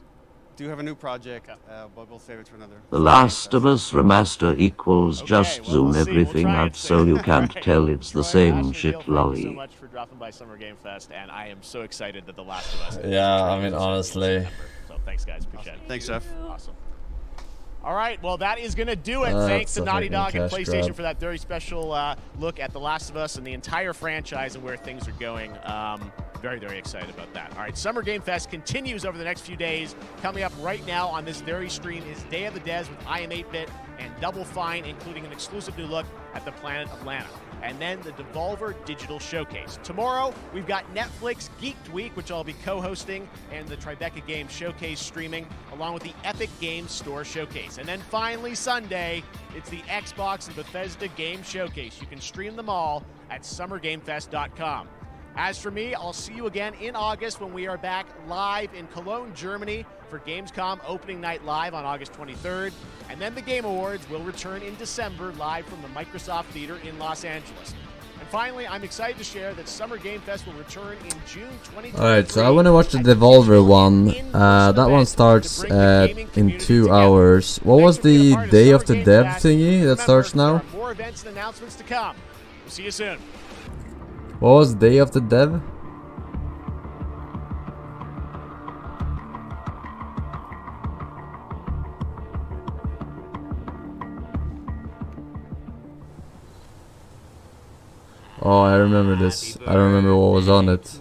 Do have a new project, but we'll save it for another. The Last of Us remaster equals just zoom everything out so you can't tell it's the same shit Thank you so lolly. much for dropping by Summer Game Fest, and I am so excited that The Last of Us. is Yeah, I trailer mean, is honestly. So thanks, guys. Appreciate it. Thanks, Jeff. Awesome. All right, well, that is going to do it. Thanks That's to a Naughty fucking Dog and cash PlayStation grab. for that very special look at The Last of Us and the entire franchise and where things are going. Very, very excited about that. All right, Summer Game Fest continues over the next few days. Coming up right now on this very stream is Day of the Des with I Am 8-Bit and Double Fine, including an exclusive new look at the planet Atlanta. And then the Devolver Digital Showcase. Tomorrow, we've got Netflix Geeked Week, which I'll be co-hosting, and the Tribeca Games Showcase streaming, along with the Epic Games Store Showcase. And then finally, Sunday, it's the Xbox and Bethesda Game Showcase. You can stream them all at summergamefest.com. As for me, I'll see you again in August when we are back live in Cologne, Germany for Gamescom opening night live on August 23rd. And then the Game Awards will return in December live from the Microsoft Theater in Los Angeles. And finally, I'm excited to share that Summer Game Fest will return in June 2023. Alright, so I want to watch the Devolver one. That one starts in 2 hours. What was the Day of the Dev thingy that starts now? More events and announcements to come. We'll see you soon. What was Day of the Dev? Oh, I remember this. I don't remember what was on it.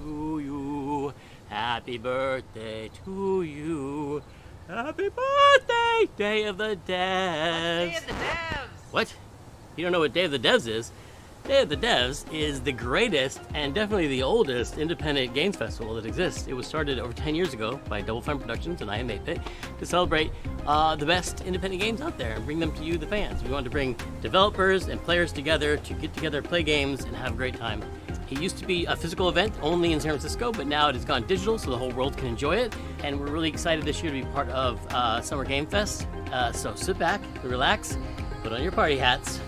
Happy birthday to you. Happy birthday, Day of the Devs. Day of the Devs. What? You don't know what Day of the Devs is? Day of the Devs is the greatest and definitely the oldest independent games festival that exists. It was started over 10 years ago by Double Fine Productions and I Am 8-Bit to celebrate the best independent games out there and bring them to you, the fans. We wanted to bring developers and players together to get together, play games, and have a great time. It used to be a physical event only in San Francisco, but now it has gone digital so the whole world can enjoy it. And we're really excited this year to be part of Summer Game Fest. So sit back, relax, put on your party hats.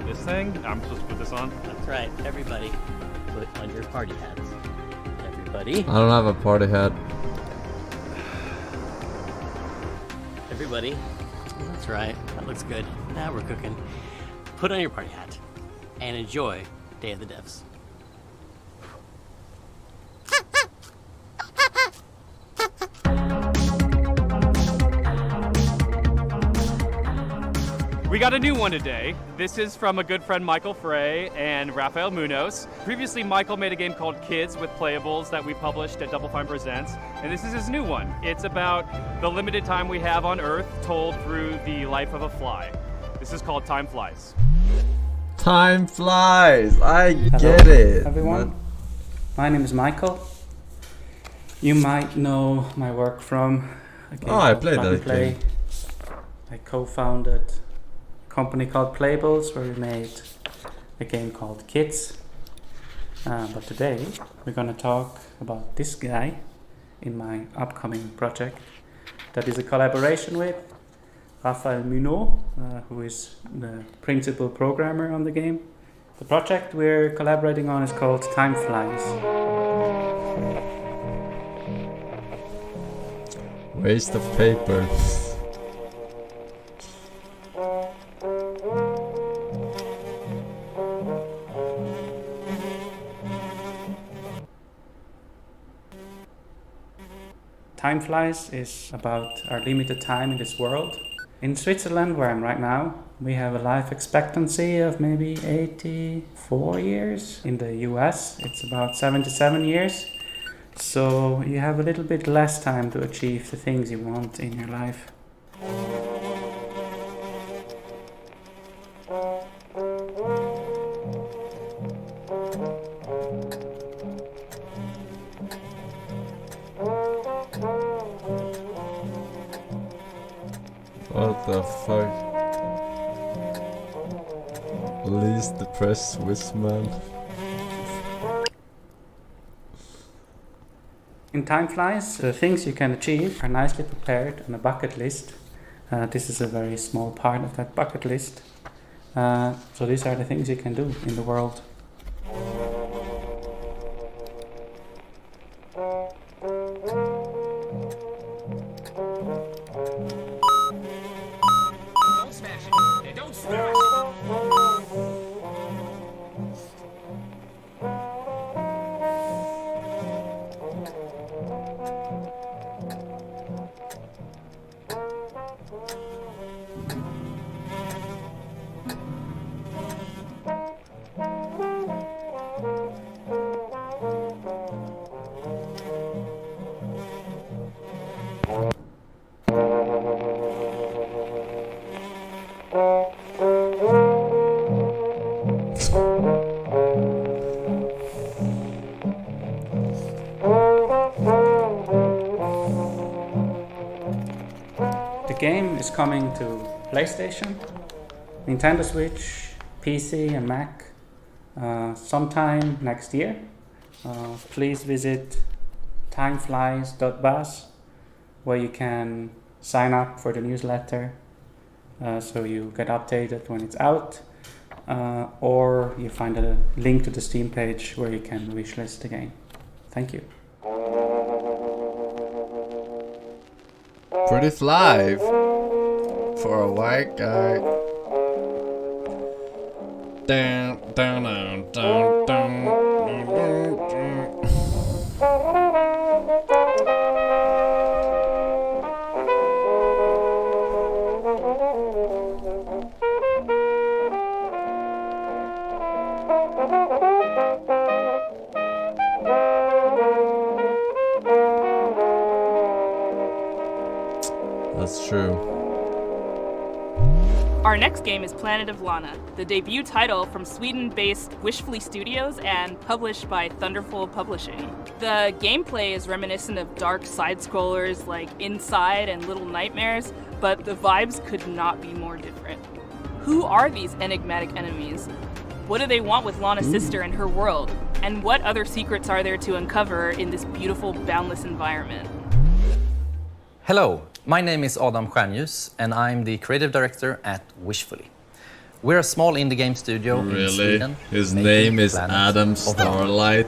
This thing? I'm supposed to put this on? That's right, everybody, put on your party hats. Everybody. I don't have a party hat. Everybody. That's right, that looks good. Now we're cooking. Put on your party hat and enjoy Day of the Devs. We got a new one today. This is from a good friend Michael Frey and Rafael Munoz. Previously, Michael made a game called Kids with Playables that we published at Double Fine Presents, and this is his new one. It's about the limited time we have on Earth told through the life of a fly. This is called Time Flies. Time flies! I get it! Everyone, my name is Michael. You might know my work from a game I played that game. I co-founded company called Playables where we made a game called Kids. But today we're gonna talk about this guy in my upcoming project that is a collaboration with Rafael Munoz, who is the principal programmer on the game. The project we're collaborating on is called Time Flies. Waste of paper. Time Flies is about our limited time in this world. In Switzerland, where I'm right now, we have a life expectancy of maybe 84 years. In the US, it's about 77 years. So you have a little bit less time to achieve the things you want in your life. What the fuck? Least depressed Swiss man. In Time Flies, the things you can achieve are nicely prepared on a bucket list. This is a very small part of that bucket list. So these are the things you can do in the world. The game is coming to PlayStation, Nintendo Switch, PC and Mac sometime next year. Please visit timeflies.buzz, where you can sign up for the newsletter so you get updated when it's out, or you find a link to the Steam page where you can wishlist the game. Thank you. Pretty fly for a white guy. Down, down, down, down, down. That's true. Our next game is Planet of Lana, the debut title from Sweden-based Witchfire Studios and published by Thunderful Publishing. The gameplay is reminiscent of dark side-scrollers like Inside and Little Nightmares, but the vibes could not be more different. Who are these enigmatic enemies? What do they want with Lana's sister and her world? And what other secrets are there to uncover in this beautiful, boundless environment? Hello, my name is Adam Stjernljus and I'm the creative director at Witchfire. We're a small indie game studio in Sweden. His name is Adam Starlight.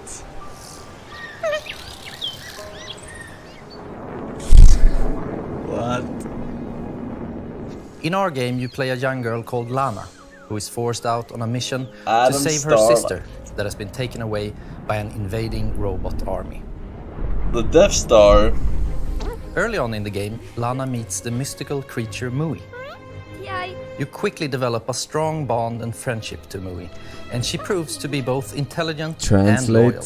What? In our game you play a young girl called Lana, who is forced out on a mission Adam to save her sister that has been taken away by an invading robot army. The Death Star. Early on in the game, Lana meets the mystical creature Mui. You quickly develop a strong bond and friendship to Mui, and she proves to be both intelligent and loyal.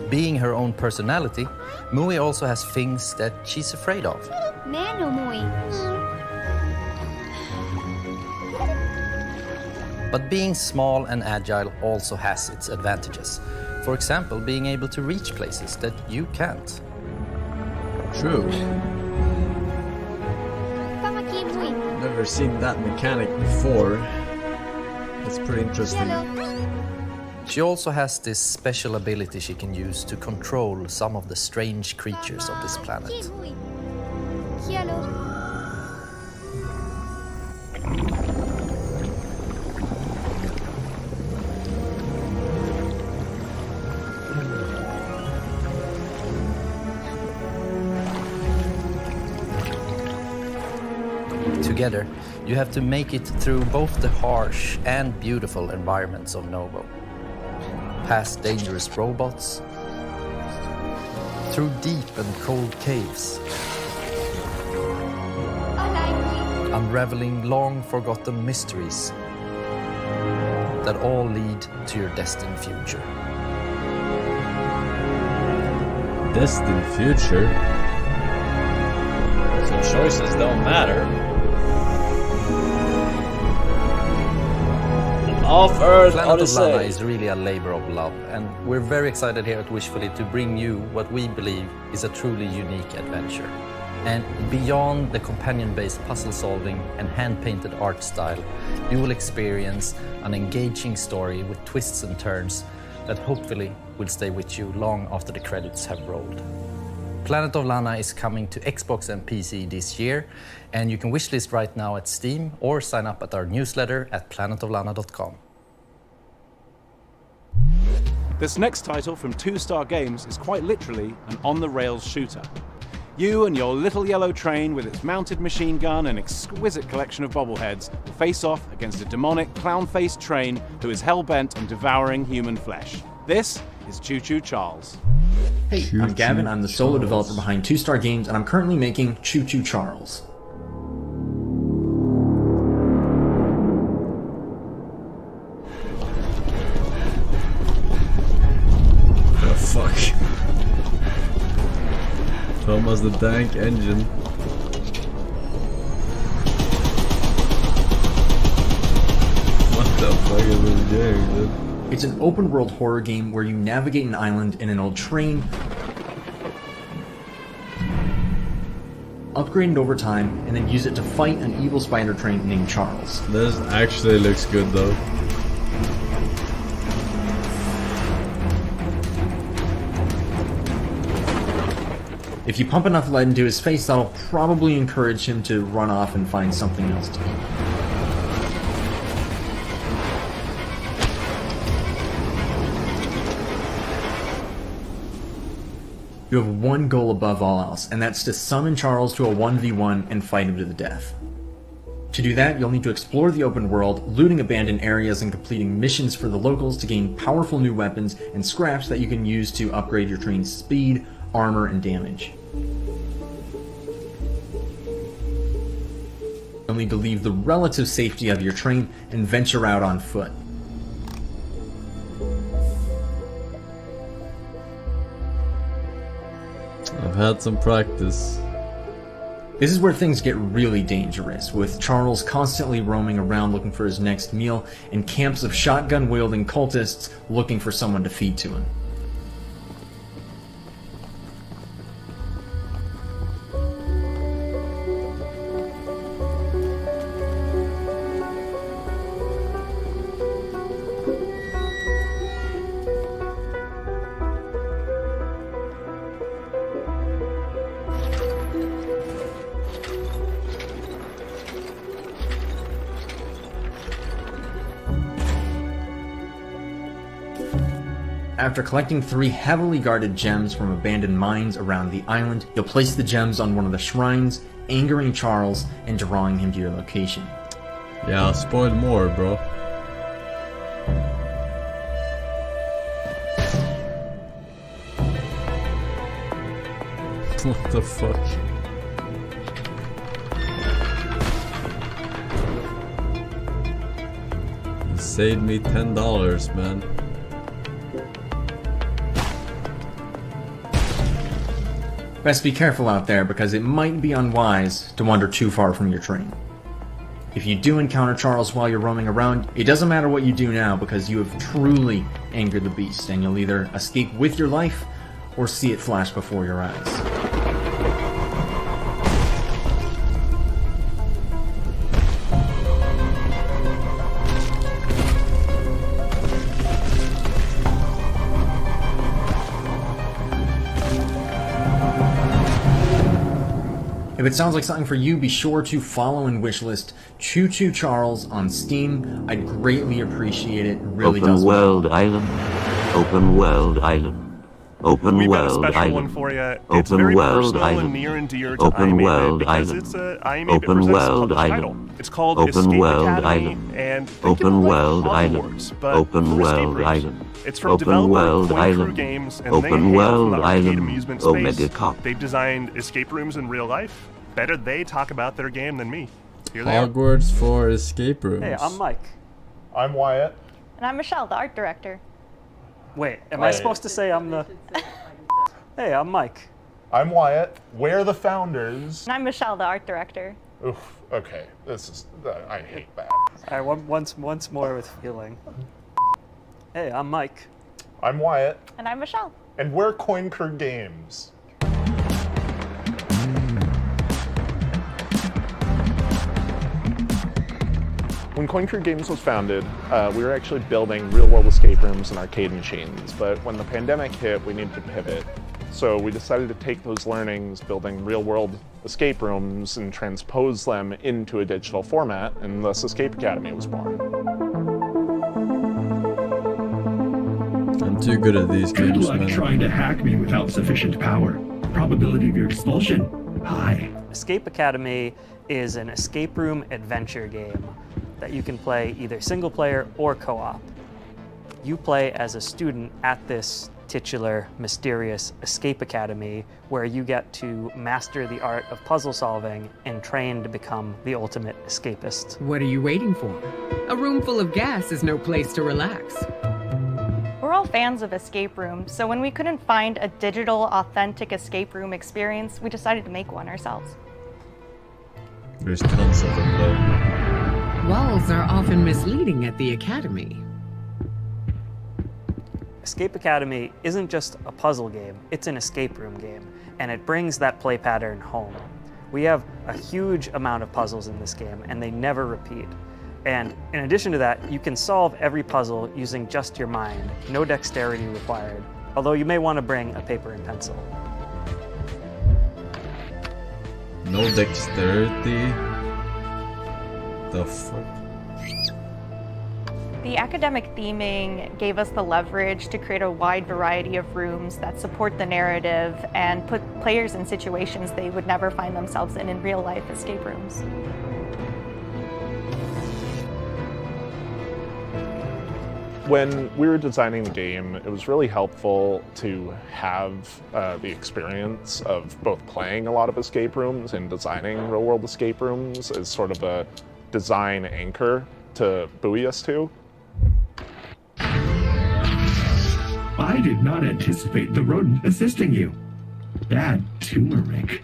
Being her own personality, Mui also has things that she's afraid of. But being small and agile also has its advantages. For example, being able to reach places that you can't. True. Never seen that mechanic before. That's pretty interesting. She also has this special ability she can use to control some of the strange creatures of this planet. Together, you have to make it through both the harsh and beautiful environments of Novo. Past dangerous robots, through deep and cold caves, unraveling long-forgotten mysteries that all lead to your destined future. Destined future? So choices don't matter. Off-Earth Planet Odyssey. of Lana is really a labor of love, and we're very excited here at Witchfire to bring you what we believe is a truly unique adventure. And beyond the companion-based puzzle solving and hand-painted art style, you will experience an engaging story with twists and turns that hopefully will stay with you long after the credits have rolled. Planet of Lana is coming to Xbox and PC this year, and you can wishlist right now at Steam or sign up at our newsletter at planetoflana.com. This next title from 2-Star Games is quite literally an on-the-rails shooter. You and your little yellow train with its mounted machine gun and exquisite collection of bobbleheads will face off against a demonic clown-faced train who is hell-bent on devouring human flesh. This is Choo Choo Charles. Hey, I'm Gavin, I'm the solo developer behind 2-Star Games, and I'm currently making Choo Choo Charles. Oh fuck. Thomas the Tank Engine. What the fuck is this game, dude? It's an open world horror game where you navigate an island in an old train, upgrade it over time, and then use it to fight an evil spider train named Charles. This actually looks good though. If you pump enough lead into his face, that'll probably encourage him to run off and find something else to eat. You have one goal above all else, and that's to summon Charles to a 1v1 and fight him to the death. To do that, you'll need to explore the open world, looting abandoned areas and completing missions for the locals to gain powerful new weapons and scraps that you can use to upgrade your train's speed, armor, and damage. You'll need to leave the relative safety of your train and venture out on foot. I've had some practice. This is where things get really dangerous, with Charles constantly roaming around looking for his next meal, and camps of shotgun-wielding cultists looking for someone to feed to him. After collecting 3 heavily guarded gems from abandoned mines around the island, you'll place the gems on one of the shrines, angering Charles and drawing him to your location. Yeah, spoil more, bro. What the fuck? You saved me $10, man. Best be careful out there, because it might be unwise to wander too far from your train. If you do encounter Charles while you're roaming around, it doesn't matter what you do now, because you have truly angered the beast, and you'll either escape with your life or see it flash before your eyes. If it sounds like something for you, be sure to follow and wishlist Choo Choo Charles on Steam. I'd greatly appreciate it. It really does. Open World Island. Open World Island. Open We've got a World special Island. one for you. It's Open very World personal Island. and near and dear to Open IMABIT World because Island. it's a IMABIT Open presents World published Island. title. It's called Open Escape World Academy, Island. and think Open of it like World Island. Hogwarts, but Open for escape World rooms. Island. It's from Open developer World Coin Crew Island. Games, and Open they hail World from the arcade Island. amusement Omega space. Cop. They've designed escape rooms in real life. Better they talk about their game than me. Here they are. Hogwarts for escape rooms. Hey, I'm Mike. I'm Wyatt. And I'm Michelle, the art director. Wait, am I supposed to say I'm the... Hey, I'm Mike. I'm Wyatt. We're the founders. And I'm Michelle, the art director. Oof, okay. This is... I hate that. All right, once more with feeling. Hey, I'm Mike. I'm Wyatt. And I'm Michelle. And we're Coin Crew Games. When Coin Crew Games was founded, we were actually building real-world escape rooms and arcade machines, but when the pandemic hit, we needed to pivot. So we decided to take those learnings, building real-world escape rooms, and transpose them into a digital format, and thus Escape Academy was born. I'm too good at these Good games, luck man. trying to hack me without sufficient power. Probability of your expulsion, high. Escape Academy is an escape room adventure game that you can play either single player or co-op. You play as a student at this titular, mysterious Escape Academy where you get to master the art of puzzle solving and train to become the ultimate escapist. What are you waiting for? A room full of gas is no place to relax. We're all fans of escape rooms, so when we couldn't find a digital, authentic escape room experience, we decided to make one ourselves. There's tons of them though. walls are often misleading at the Academy. Escape Academy isn't just a puzzle game, it's an escape room game, and it brings that play pattern home. We have a huge amount of puzzles in this game, and they never repeat. And in addition to that, you can solve every puzzle using just your mind, no dexterity required, although you may want to bring a paper and pencil. No dexterity? The fuck? The academic theming gave us the leverage to create a wide variety of rooms that support the narrative and put players in situations they would never find themselves in real life escape rooms. When we were designing the game, it was really helpful to have the experience of both playing a lot of escape rooms and designing real-world escape rooms as sort of a design anchor to buoy us to. I did not anticipate the rodent assisting you. Bad turmeric.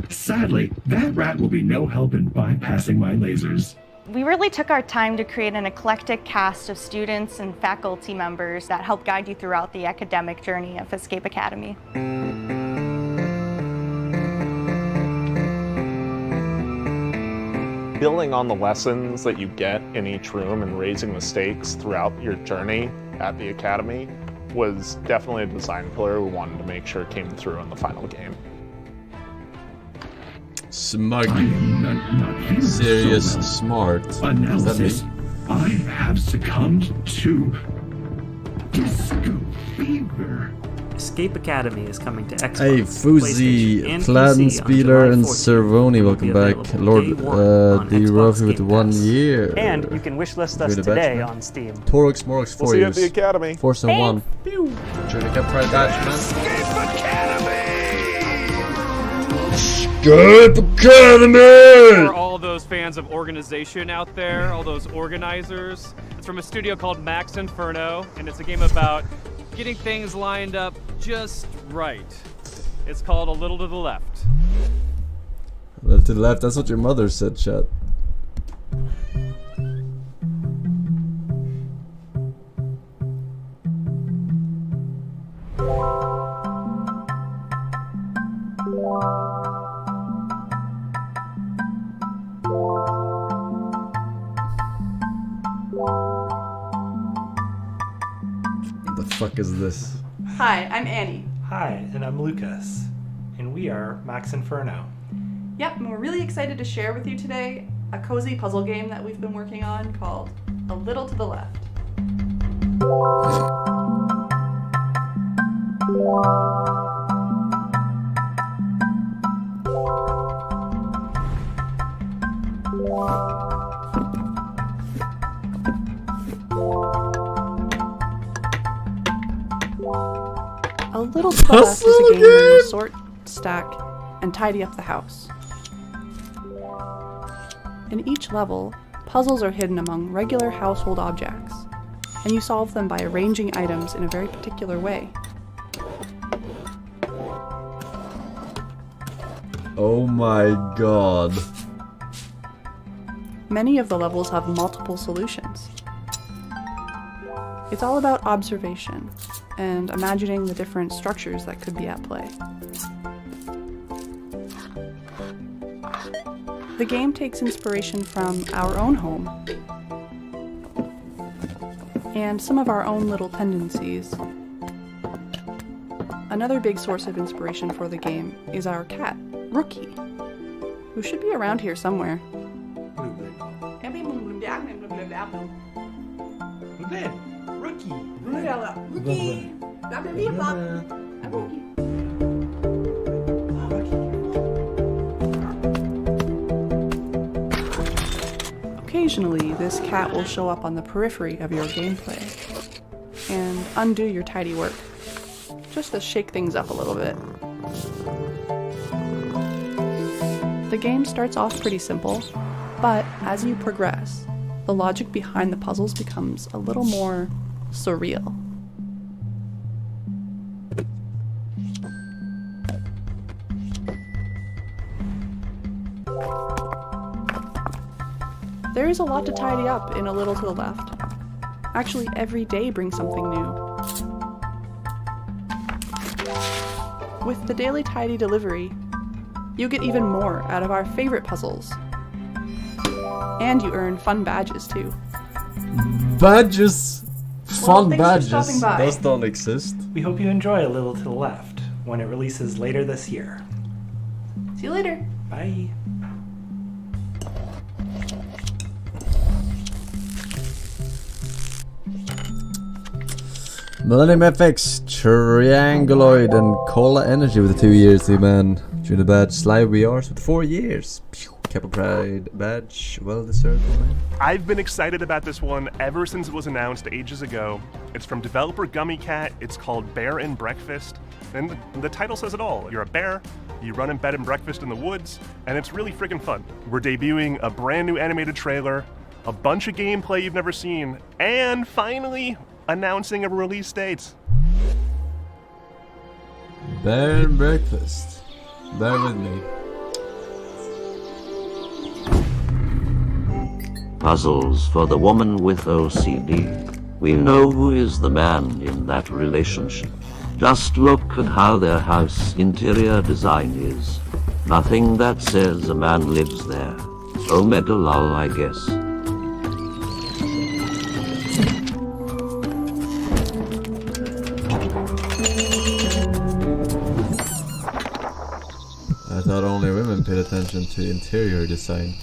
Sadly, that rat will be no help in bypassing my lasers. We really took our time to create an eclectic cast of students and faculty members that help guide you throughout the academic journey of Escape Academy. Building on the lessons that you get in each room and raising the stakes throughout your journey at the Academy was definitely a design pillar we wanted to make sure came through in the final game. Smug. Serious, so well. smart. Analysis. I have succumbed to disco fever. Escape Academy is coming to Xbox, Hey, Fuzzy, PlayStation, and Platin PC on Spieler, and July 14th. Servoni, It will welcome be back. available Lord day one on D. Xbox Ruffy with Game 1 Pass. year. And you can wishlist us Really today bad, on Steam. Torx Morx 4 We'll see you at years. the Academy. Forsen 1. Pew. Trying to get pride dash, man. Escape Academy! For all those fans of organization out there, all those organizers, it's from a studio called Max Inferno, and it's a game about getting things lined up just right. It's called A Little to the Left. A little to the left, that's what your mother said, chat. What the fuck is this? Hi, I'm Annie. Hi, and I'm Lucas, and we are Max Inferno. Yep, and we're really excited to share with you today a cozy puzzle game that we've been working on called A Little to the Left. A Little to the Left is a game where you sort, stack, and tidy up the house. In each level, puzzles are hidden among regular household objects, and you solve them by arranging items in a very particular way. Oh my god. Many of the levels have multiple solutions. It's all about observation and imagining the different structures that could be at play. The game takes inspiration from our own home and some of our own little tendencies. Another big source of inspiration for the game is our cat, Rookie, who should be around here somewhere. Occasionally, this cat will show up on the periphery of your gameplay and undo your tidy work, just to shake things up a little bit. The game starts off pretty simple, but as you progress, the logic behind the puzzles becomes a little more surreal. There is a lot to tidy up in a little to the left. Actually, every day brings something new. With the daily tidy delivery, you get even more out of our favorite puzzles. And you earn fun badges too. Badges! Fun thanks for badges! stopping by. Those don't exist. We hope you enjoy A Little to the Left when it releases later this year. See you later. Bye. Millennium FX, Trianguloid, and Cola Energy with the 2 years, man. During the badge, Sly VRs with 4 years. Capital Pride badge, well deserved, man. I've been excited about this one ever since it was announced ages ago. It's from developer Gummy Cat. It's called Bear and Breakfast. And the title says it all. You're a bear, you run in bed and breakfast in the woods, and it's really freaking fun. We're debuting a brand new animated trailer, a bunch of gameplay you've never seen, and finally announcing a release date. Bear and Breakfast. Bear with me. Puzzles for the woman with OCD. We know who is the man in that relationship. Just look at how their house interior design is. Nothing that says a man lives there. So metal, I guess. I thought only women paid attention to interior design.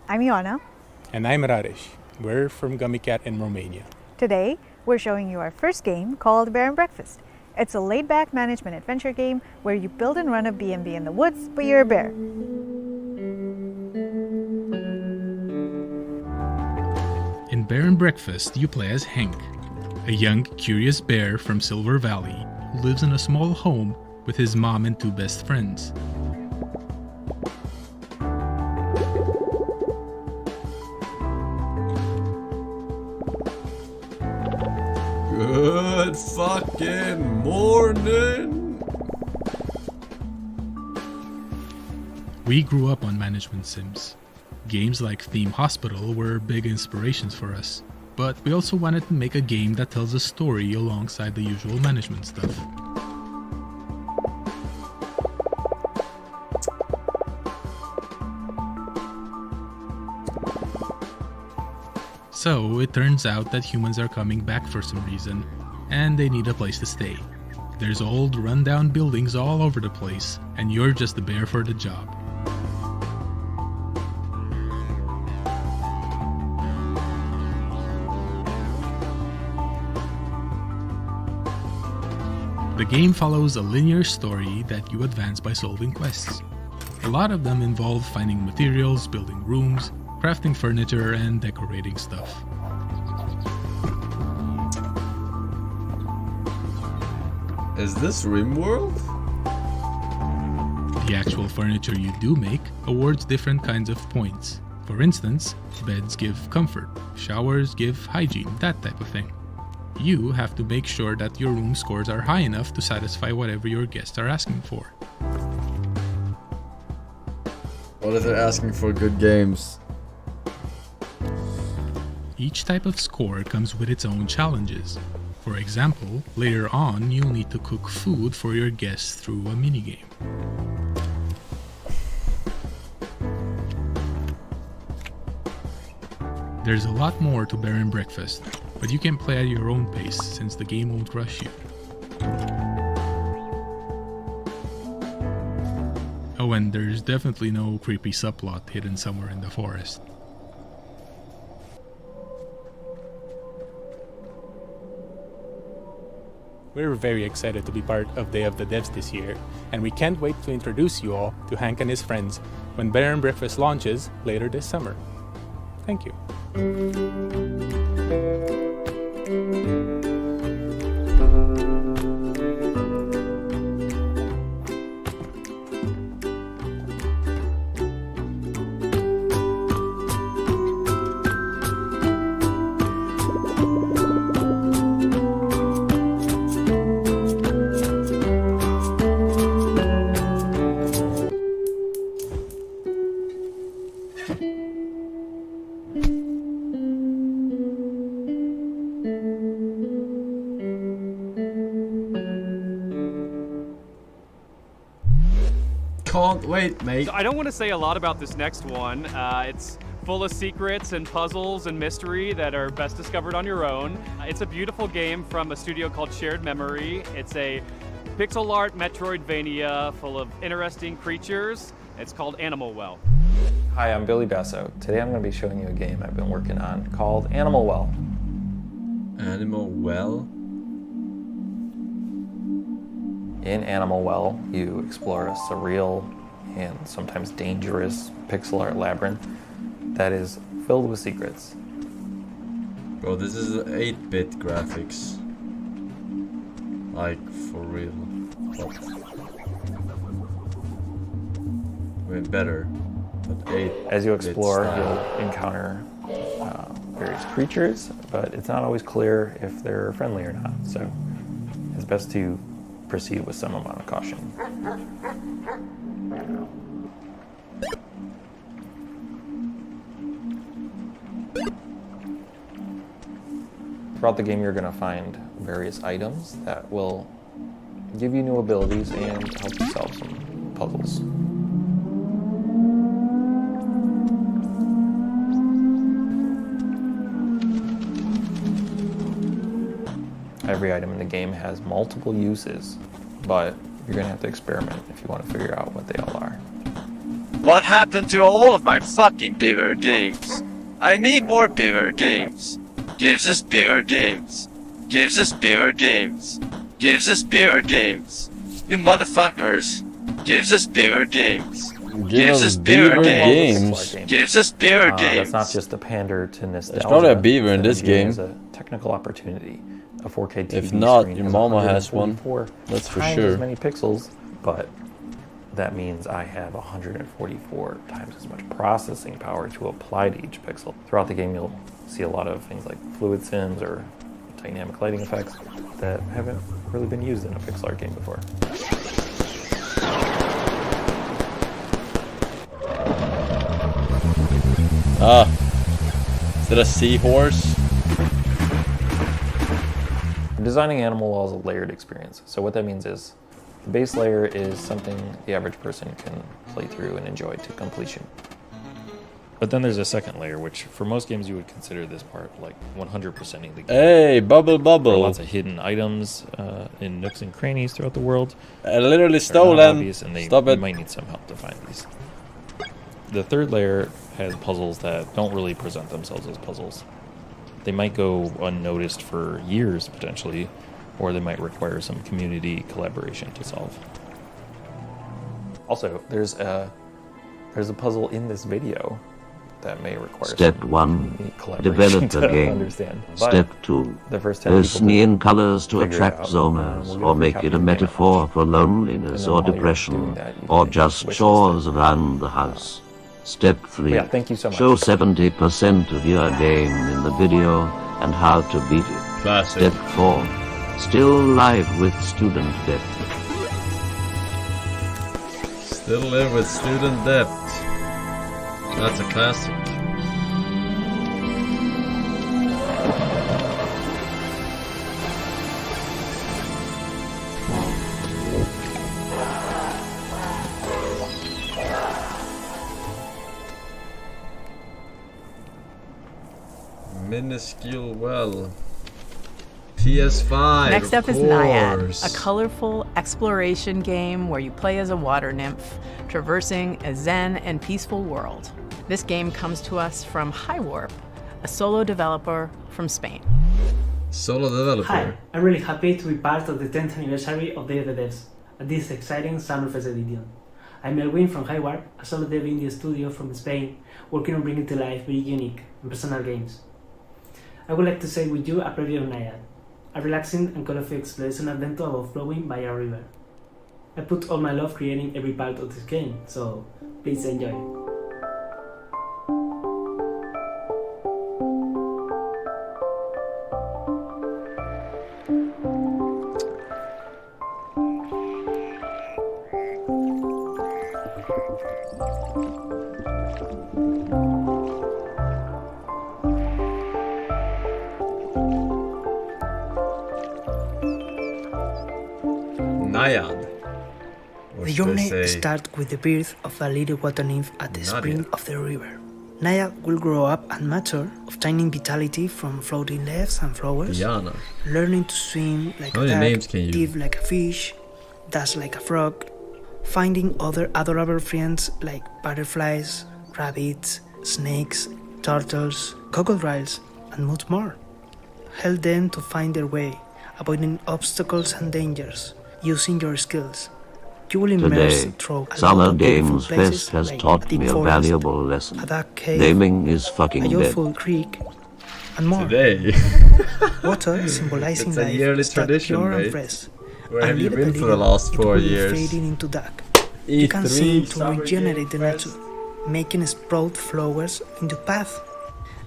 I'm Ioana. And I'm Radesh. We're from Gummy Cat in Romania. Today, we're showing you our first game called Bear and Breakfast. It's a laid-back management adventure game where you build and run a B&B in the woods, but you're a bear. In Bear and Breakfast, you play as Hank, a young, curious bear from Silver Valley who lives in a small home with his mom and 2 best friends. Good fucking morning! We grew up on management sims. Games like Theme Hospital were big inspirations for us, but we also wanted to make a game that tells a story alongside the usual management stuff. So it turns out that humans are coming back for some reason, and they need a place to stay. There's old rundown buildings all over the place, and you're just the bear for the job. The game follows a linear story that you advance by solving quests. A lot of them involve finding materials, building rooms, crafting furniture, and decorating stuff. Is this RimWorld? The actual furniture you do make awards different kinds of points. For instance, beds give comfort, showers give hygiene, that type of thing. You have to make sure that your room scores are high enough to satisfy whatever your guests are asking for. What if they're asking for good games? Each type of score comes with its own challenges. For example, later on you'll need to cook food for your guests through a minigame. There's a lot more to Bear and Breakfast, but you can play at your own pace since the game won't rush you. Oh, and there's definitely no creepy subplot hidden somewhere in the forest. We're very excited to be part of Day of the Devs this year, and we can't wait to introduce you all to Hank and his friends when Bear and Breakfast launches later this summer. Thank you. Don't wait, mate. So I don't want to say a lot about this next one. It's full of secrets and puzzles and mystery that are best discovered on your own. It's a beautiful game from a studio called Shared Memory. It's a pixel art Metroidvania full of interesting creatures. It's called Animal Well. Hi, I'm Billy Basso. Today I'm going to be showing you a game I've been working on called Animal Well. Animal Well? In Animal Well, you explore a surreal and sometimes dangerous pixel art labyrinth that is filled with secrets. Bro, this is 8-bit graphics. Like, for real. But, I mean, better. But 8 As you explore, style. you'll encounter various creatures, but it's not always clear if they're friendly or not. So it's best to proceed with some amount of caution. Throughout the game, you're going to find various items that will give you new abilities and help you solve some puzzles. Every item in the game has multiple uses, but you're going to have to experiment if you want to figure out what they all are. What happened to all of my fucking bigger games? I need more bigger games. Gives us bigger games. Gives us bigger games. Gives us bigger games. You motherfuckers. Gives us bigger games. Gives us bigger games. Gives us bigger games. That's not just a pander to nostalgia. There's probably a beaver in this game. It's a technical opportunity. A 4K TV If not, screen your has mama has one. 144 That's for times sure. as many pixels, but that means I have 144 times as much processing power to apply to each pixel. Throughout the game, you'll see a lot of things like fluid sims or dynamic lighting effects that haven't really been used in a pixel art game before. Is that a seahorse? Designing Animal Well is a layered experience. So what that means is the base layer is something the average person can play through and enjoy to completion. But then there's a second layer, which for most games you would consider this part like 100%ing the game. Hey, bubble. There are lots of hidden items in nooks and crannies throughout the world. Literally They're stolen. not obvious, and Stop you it. might need some help to find these. The third layer has puzzles that don't really present themselves as puzzles. They might go unnoticed for years, potentially, or they might require some community collaboration to solve. Also, there's a puzzle in this video that may require Step some 1. collaboration Develop the to game. understand. But Step 2. the first 10 Use people to neon colors to figure it attract out. zoners, We'll or go make through it a copying metaphor for loneliness then or while you're depression, doing that, you or can just wish chores around the house. Step 3. Yeah, thank you so much. Show 70% of your game in the video and how to beat it. Classic. Step 4. Still live with student debt. Still live with student debt. That's a classic. Minuscule well. PS5. Next up of is Naiad, course. a colorful exploration game where you play as a water nymph, traversing a zen and peaceful world. This game comes to us from Highwarp, a solo developer from Spain. Solo developer. Hi, I'm really happy to be part of the 10th anniversary of Day of the Devs at this exciting Summerfest edition. I'm Elwin from Highwarp, a solo dev indie studio from Spain, working on bringing to life very unique and personal games. I would like to share with you a preview of Naiad, a relaxing and colorful exploration adventure about flowing by a river. I put all my love creating every part of this game, so please enjoy. Naiad. The journey starts with the birth of a little water nymph at the spring of the river. Naya will grow up and mature, obtaining vitality from floating leaves and flowers, Diana. learning to swim like How a many names duck, can you- give like a fish, dance like a frog, finding other adorable friends like butterflies, rabbits, snakes, turtles, crocodiles, and much more. Help them to find their way, avoiding obstacles and dangers, using your skills. You will immerse Today, through a Summer lot of beautiful Games places Fest has like taught a deep me a forest, valuable lesson. a dark cave, Naming is fucking a dead. joyful creek, and more. Today. Water symbolizing It's a life yearly is that tradition, pure and mate. fresh. Where And have you little by been for the little, last it 4 will be years? fading into dark. You can E3, sing to Summer regenerate the Games nature, making sprout flowers into path.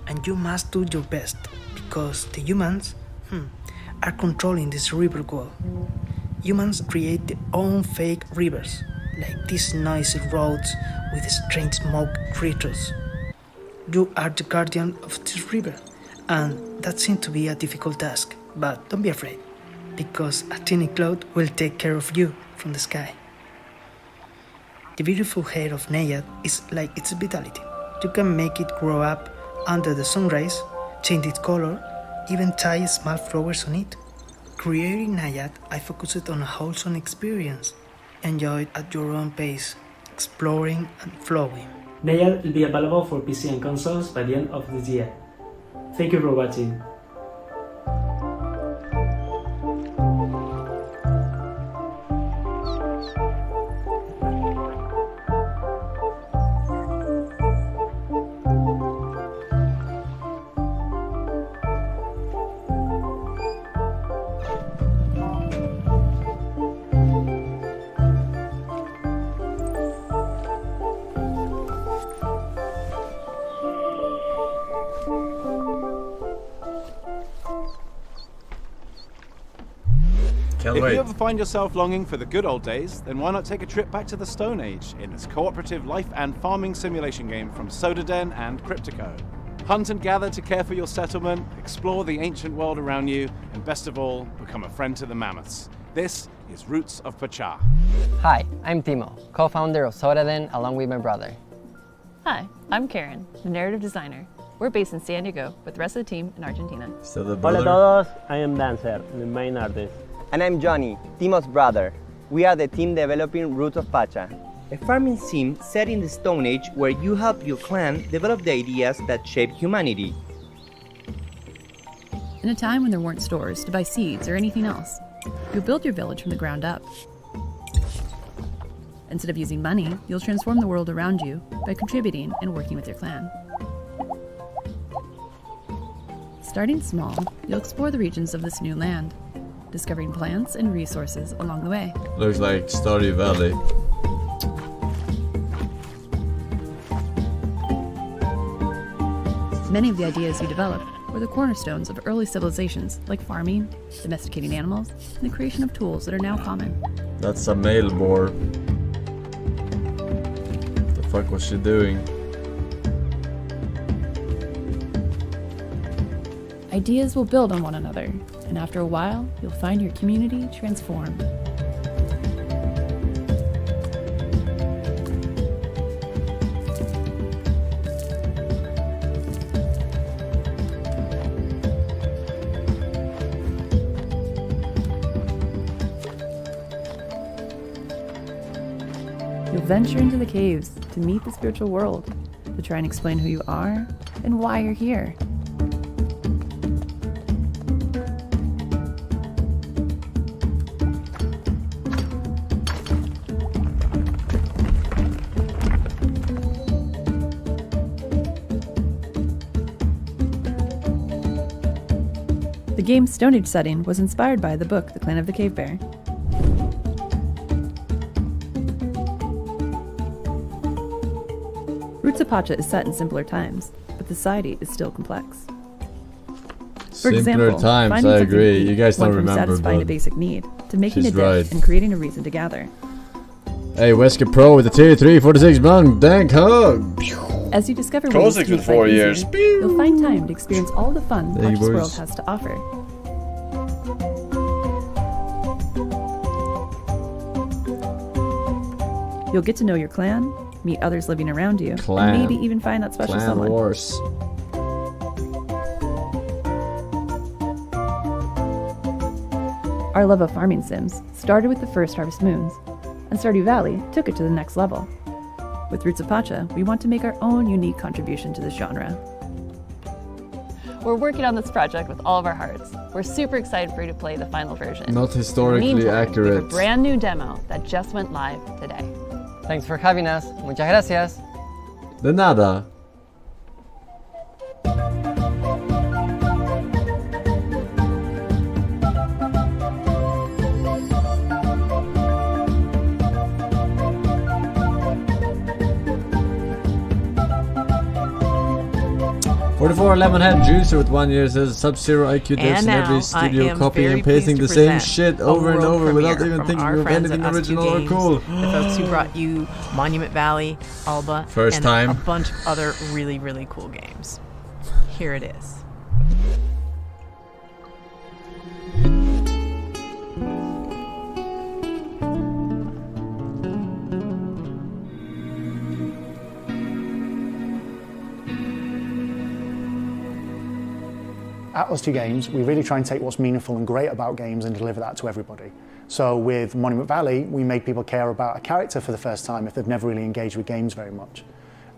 And you must do your best, because the humans are controlling this river wall. Humans create their own fake rivers, like these noisy roads with strange smoke creatures. You are the guardian of this river, and that seems to be a difficult task, but don't be afraid, because a tiny cloud will take care of you from the sky. The beautiful hair of Nayad is like its vitality. You can make it grow up under the sun rays, change its color, even tie small flowers on it. Creating Nayad, I focused on a wholesome experience. Enjoy it at your own pace, exploring and flowing. Nayad will be available for PC and consoles by the end of this year. Thank you for watching. If you ever find yourself longing for the good old days, then why not take a trip back to the Stone Age in this cooperative life and farming simulation game from Sodaden and Cryptico. Hunt and gather to care for your settlement, explore the ancient world around you, and best of all, become a friend to the mammoths. This is Roots of Pachá. Hi, I'm Timo, co-founder of Sodaden along with my brother. Hi, I'm Karen, the narrative designer. We're based in San Diego with the rest of the team in Argentina. Hola a todos, I am Dancer, the main artist. And I'm Johnny, Timo's brother. We are the team developing Roots of Pachá, a farming sim set in the Stone Age where you help your clan develop the ideas that shape humanity. In a time when there weren't stores to buy seeds or anything else, you'll build your village from the ground up. Instead of using money, you'll transform the world around you by contributing and working with your clan. Starting small, you'll explore the regions of this new land, discovering plants and resources along the way. Looks like Stardew Valley. Many of the ideas you develop were the cornerstones of early civilizations like farming, domesticating animals, and the creation of tools that are now common. That's a male boar. The fuck was she doing? Ideas will build on one another, and after a while, you'll find your community transformed. You'll venture into the caves to meet the spiritual world, to try and explain who you are and why you're here. The game's Stone Age setting was inspired by the book The Clan of the Cave Bear. Roots of Pachá is set in simpler times, but the society is still complex. For Simpler example, times, finding I something to agree. eat You guys went don't from remember, satisfying but a basic need to making a she's dish right. and creating a reason to gather. Hey, Wesker Pro with the tier 3 46 man, dank hug. As you discover Close ways it to for make 4 life years. easier, you'll find time to experience all the fun There you Pachá's boys. world has to offer. You'll get to know your clan, meet others living around you, Clan. and maybe even find that special Clan someone. Wars. Our love of farming sims started with the first Harvest Moons, and Stardew Valley took it to the next level. With Roots of Pacha, we want to make our own unique contribution to this genre. We're working on this project with all of our hearts. We're super excited for you to play the final version. Not historically In the meantime, We have accurate. a brand new demo that just went live today. Thanks for having us. Muchas gracias. De nada. "44 Lemonhead Juicer with 1 year says Sub-Zero IQ And devs in every now, studio I am copying very and pasting the pleased to same present shit over a and world over without premiere even from thinking our of friends anything at Us2 original or Games, cool." The folks who brought you Monument Valley, Alba, First and time. a bunch of other really, really cool games. Here it is. At Us2 Games, we really try and take what's meaningful and great about games and deliver that to everybody. So with Monument Valley, we made people care about a character for the first time if they've never really engaged with games very much.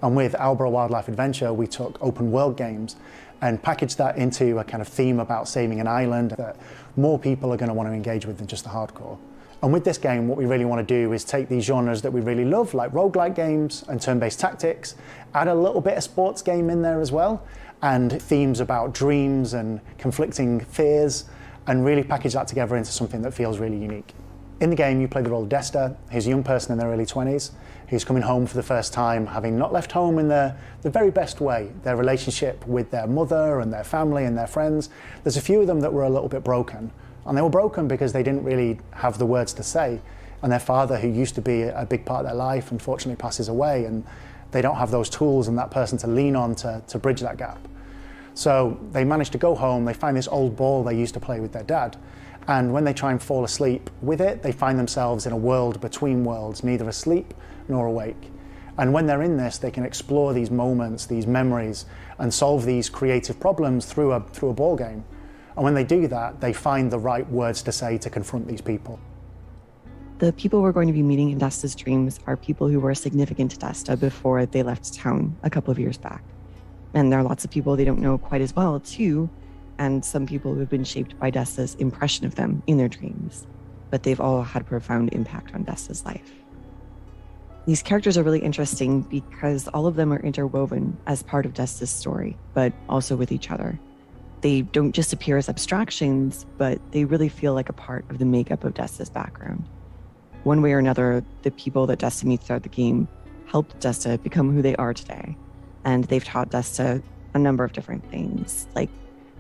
And with Alba Wildlife Adventure, we took open world games and packaged that into a kind of theme about saving an island that more people are going to want to engage with than just the hardcore. And with this game, what we really want to do is take these genres that we really love, like roguelike games and turn-based tactics, add a little bit of sports game in there as well, and themes about dreams and conflicting fears, and really package that together into something that feels really unique. In the game, you play the role of Desta, who's a young person in their early 20s, who's coming home for the first time, having not left home in the very best way. Their relationship with their mother and their family and their friends, there's a few of them that were a little bit broken. And they were broken because they didn't really have the words to say. And their father, who used to be a big part of their life, unfortunately passes away, and they don't have those tools and that person to lean on to bridge that gap. So they manage to go home, they find this old ball they used to play with their dad, and when they try and fall asleep with it, they find themselves in a world between worlds, neither asleep nor awake. And when they're in this, they can explore these moments, these memories, and solve these creative problems through a ball game. And when they do that, they find the right words to say to confront these people. The people we're going to be meeting in Desta's dreams are people who were significant to Desta before they left town a couple of years back. And there are lots of people they don't know quite as well, too, and some people who have been shaped by Desta's impression of them in their dreams. But they've all had a profound impact on Desta's life. These characters are really interesting because all of them are interwoven as part of Desta's story, but also with each other. They don't just appear as abstractions, but they really feel like a part of the makeup of Desta's background. One way or another, the people that Desta meets throughout the game helped Desta become who they are today. And they've taught Desta a number of different things, like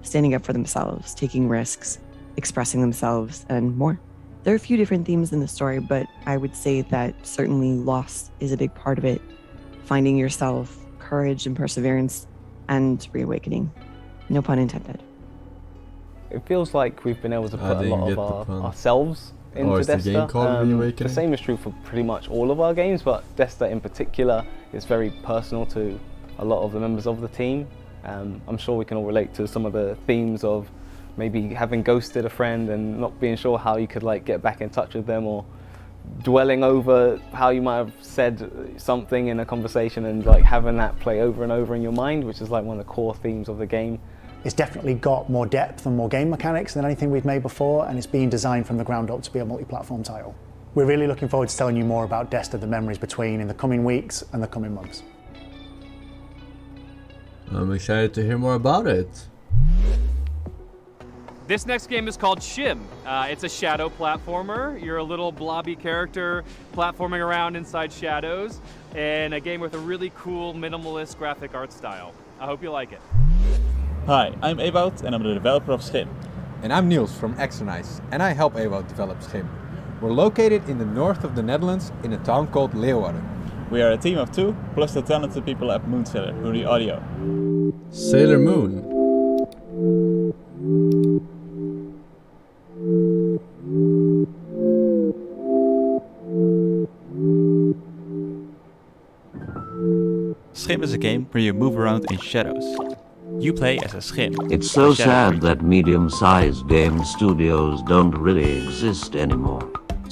standing up for themselves, taking risks, expressing themselves, and more. There are a few different themes in the story, but I would say that certainly loss is a big part of it. Finding yourself, courage and perseverance, and reawakening. No pun intended. It feels like we've been able to put a lot of ourselves into Or is the game Desta. called Reawakening? The same is true for pretty much all of our games, but Desta in particular is very personal to a lot of the members of the team. I'm sure we can all relate to some of the themes of maybe having ghosted a friend and not being sure how you could like get back in touch with them, or dwelling over how you might have said something in a conversation and like having that play over and over in your mind, which is like one of the core themes of the game. It's definitely got more depth and more game mechanics than anything we've made before, and it's being designed from the ground up to be a multi-platform title. We're really looking forward to telling you more about Desta, the memories between, in the coming weeks and the coming months. I'm excited to hear more about it. This next game is called Shim. It's a shadow platformer. You're a little blobby character platforming around inside shadows, and a game with a really cool minimalist graphic art style. I hope you like it. Hi, I'm Ewout and I'm the developer of Schim. And I'm Niels from Exernice, and I help Ewout develop Schim. We're located in the north of the Netherlands in a town called Leeuwarden. We are a team of 2, plus the talented people at Moonsailor who do audio. Sailor Moon. game where you move around in shadows. You play as a schim. It's so sad that medium-sized game studios don't really exist anymore.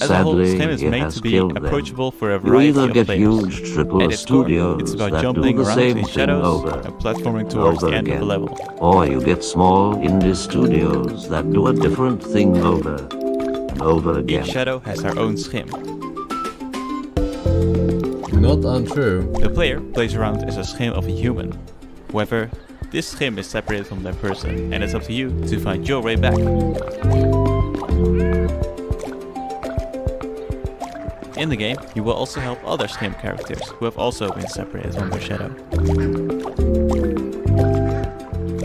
As a whole, Sadly, schim is it made has to be killed them. approachable for a You variety either of get players. huge AAA At its core, studios it's about that do jumping the around same in thing shadows over and platforming and towards over the end again. of the level. Or you get small indie studios that do a different thing over and over again. Each shadow has their own schim. Not untrue. The player plays around as a schim of a human. However, this schim is separated from their person, and it's up to you to find your way back. In the game, you will also help other schim characters who have also been separated from their shadow.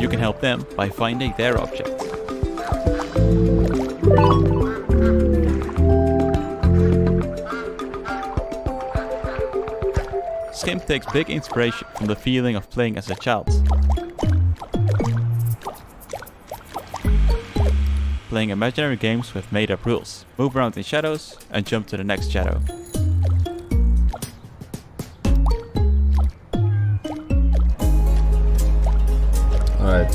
You can help them by finding their object. Schim takes big inspiration from the feeling of playing as a child. Playing imaginary games with made-up rules. Move around in shadows and jump to the next shadow. Alright,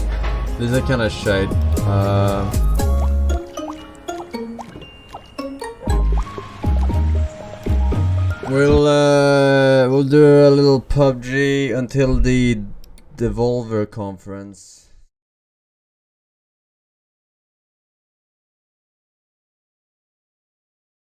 this is kind of shade. We'll do a little PUBG until the Devolver conference.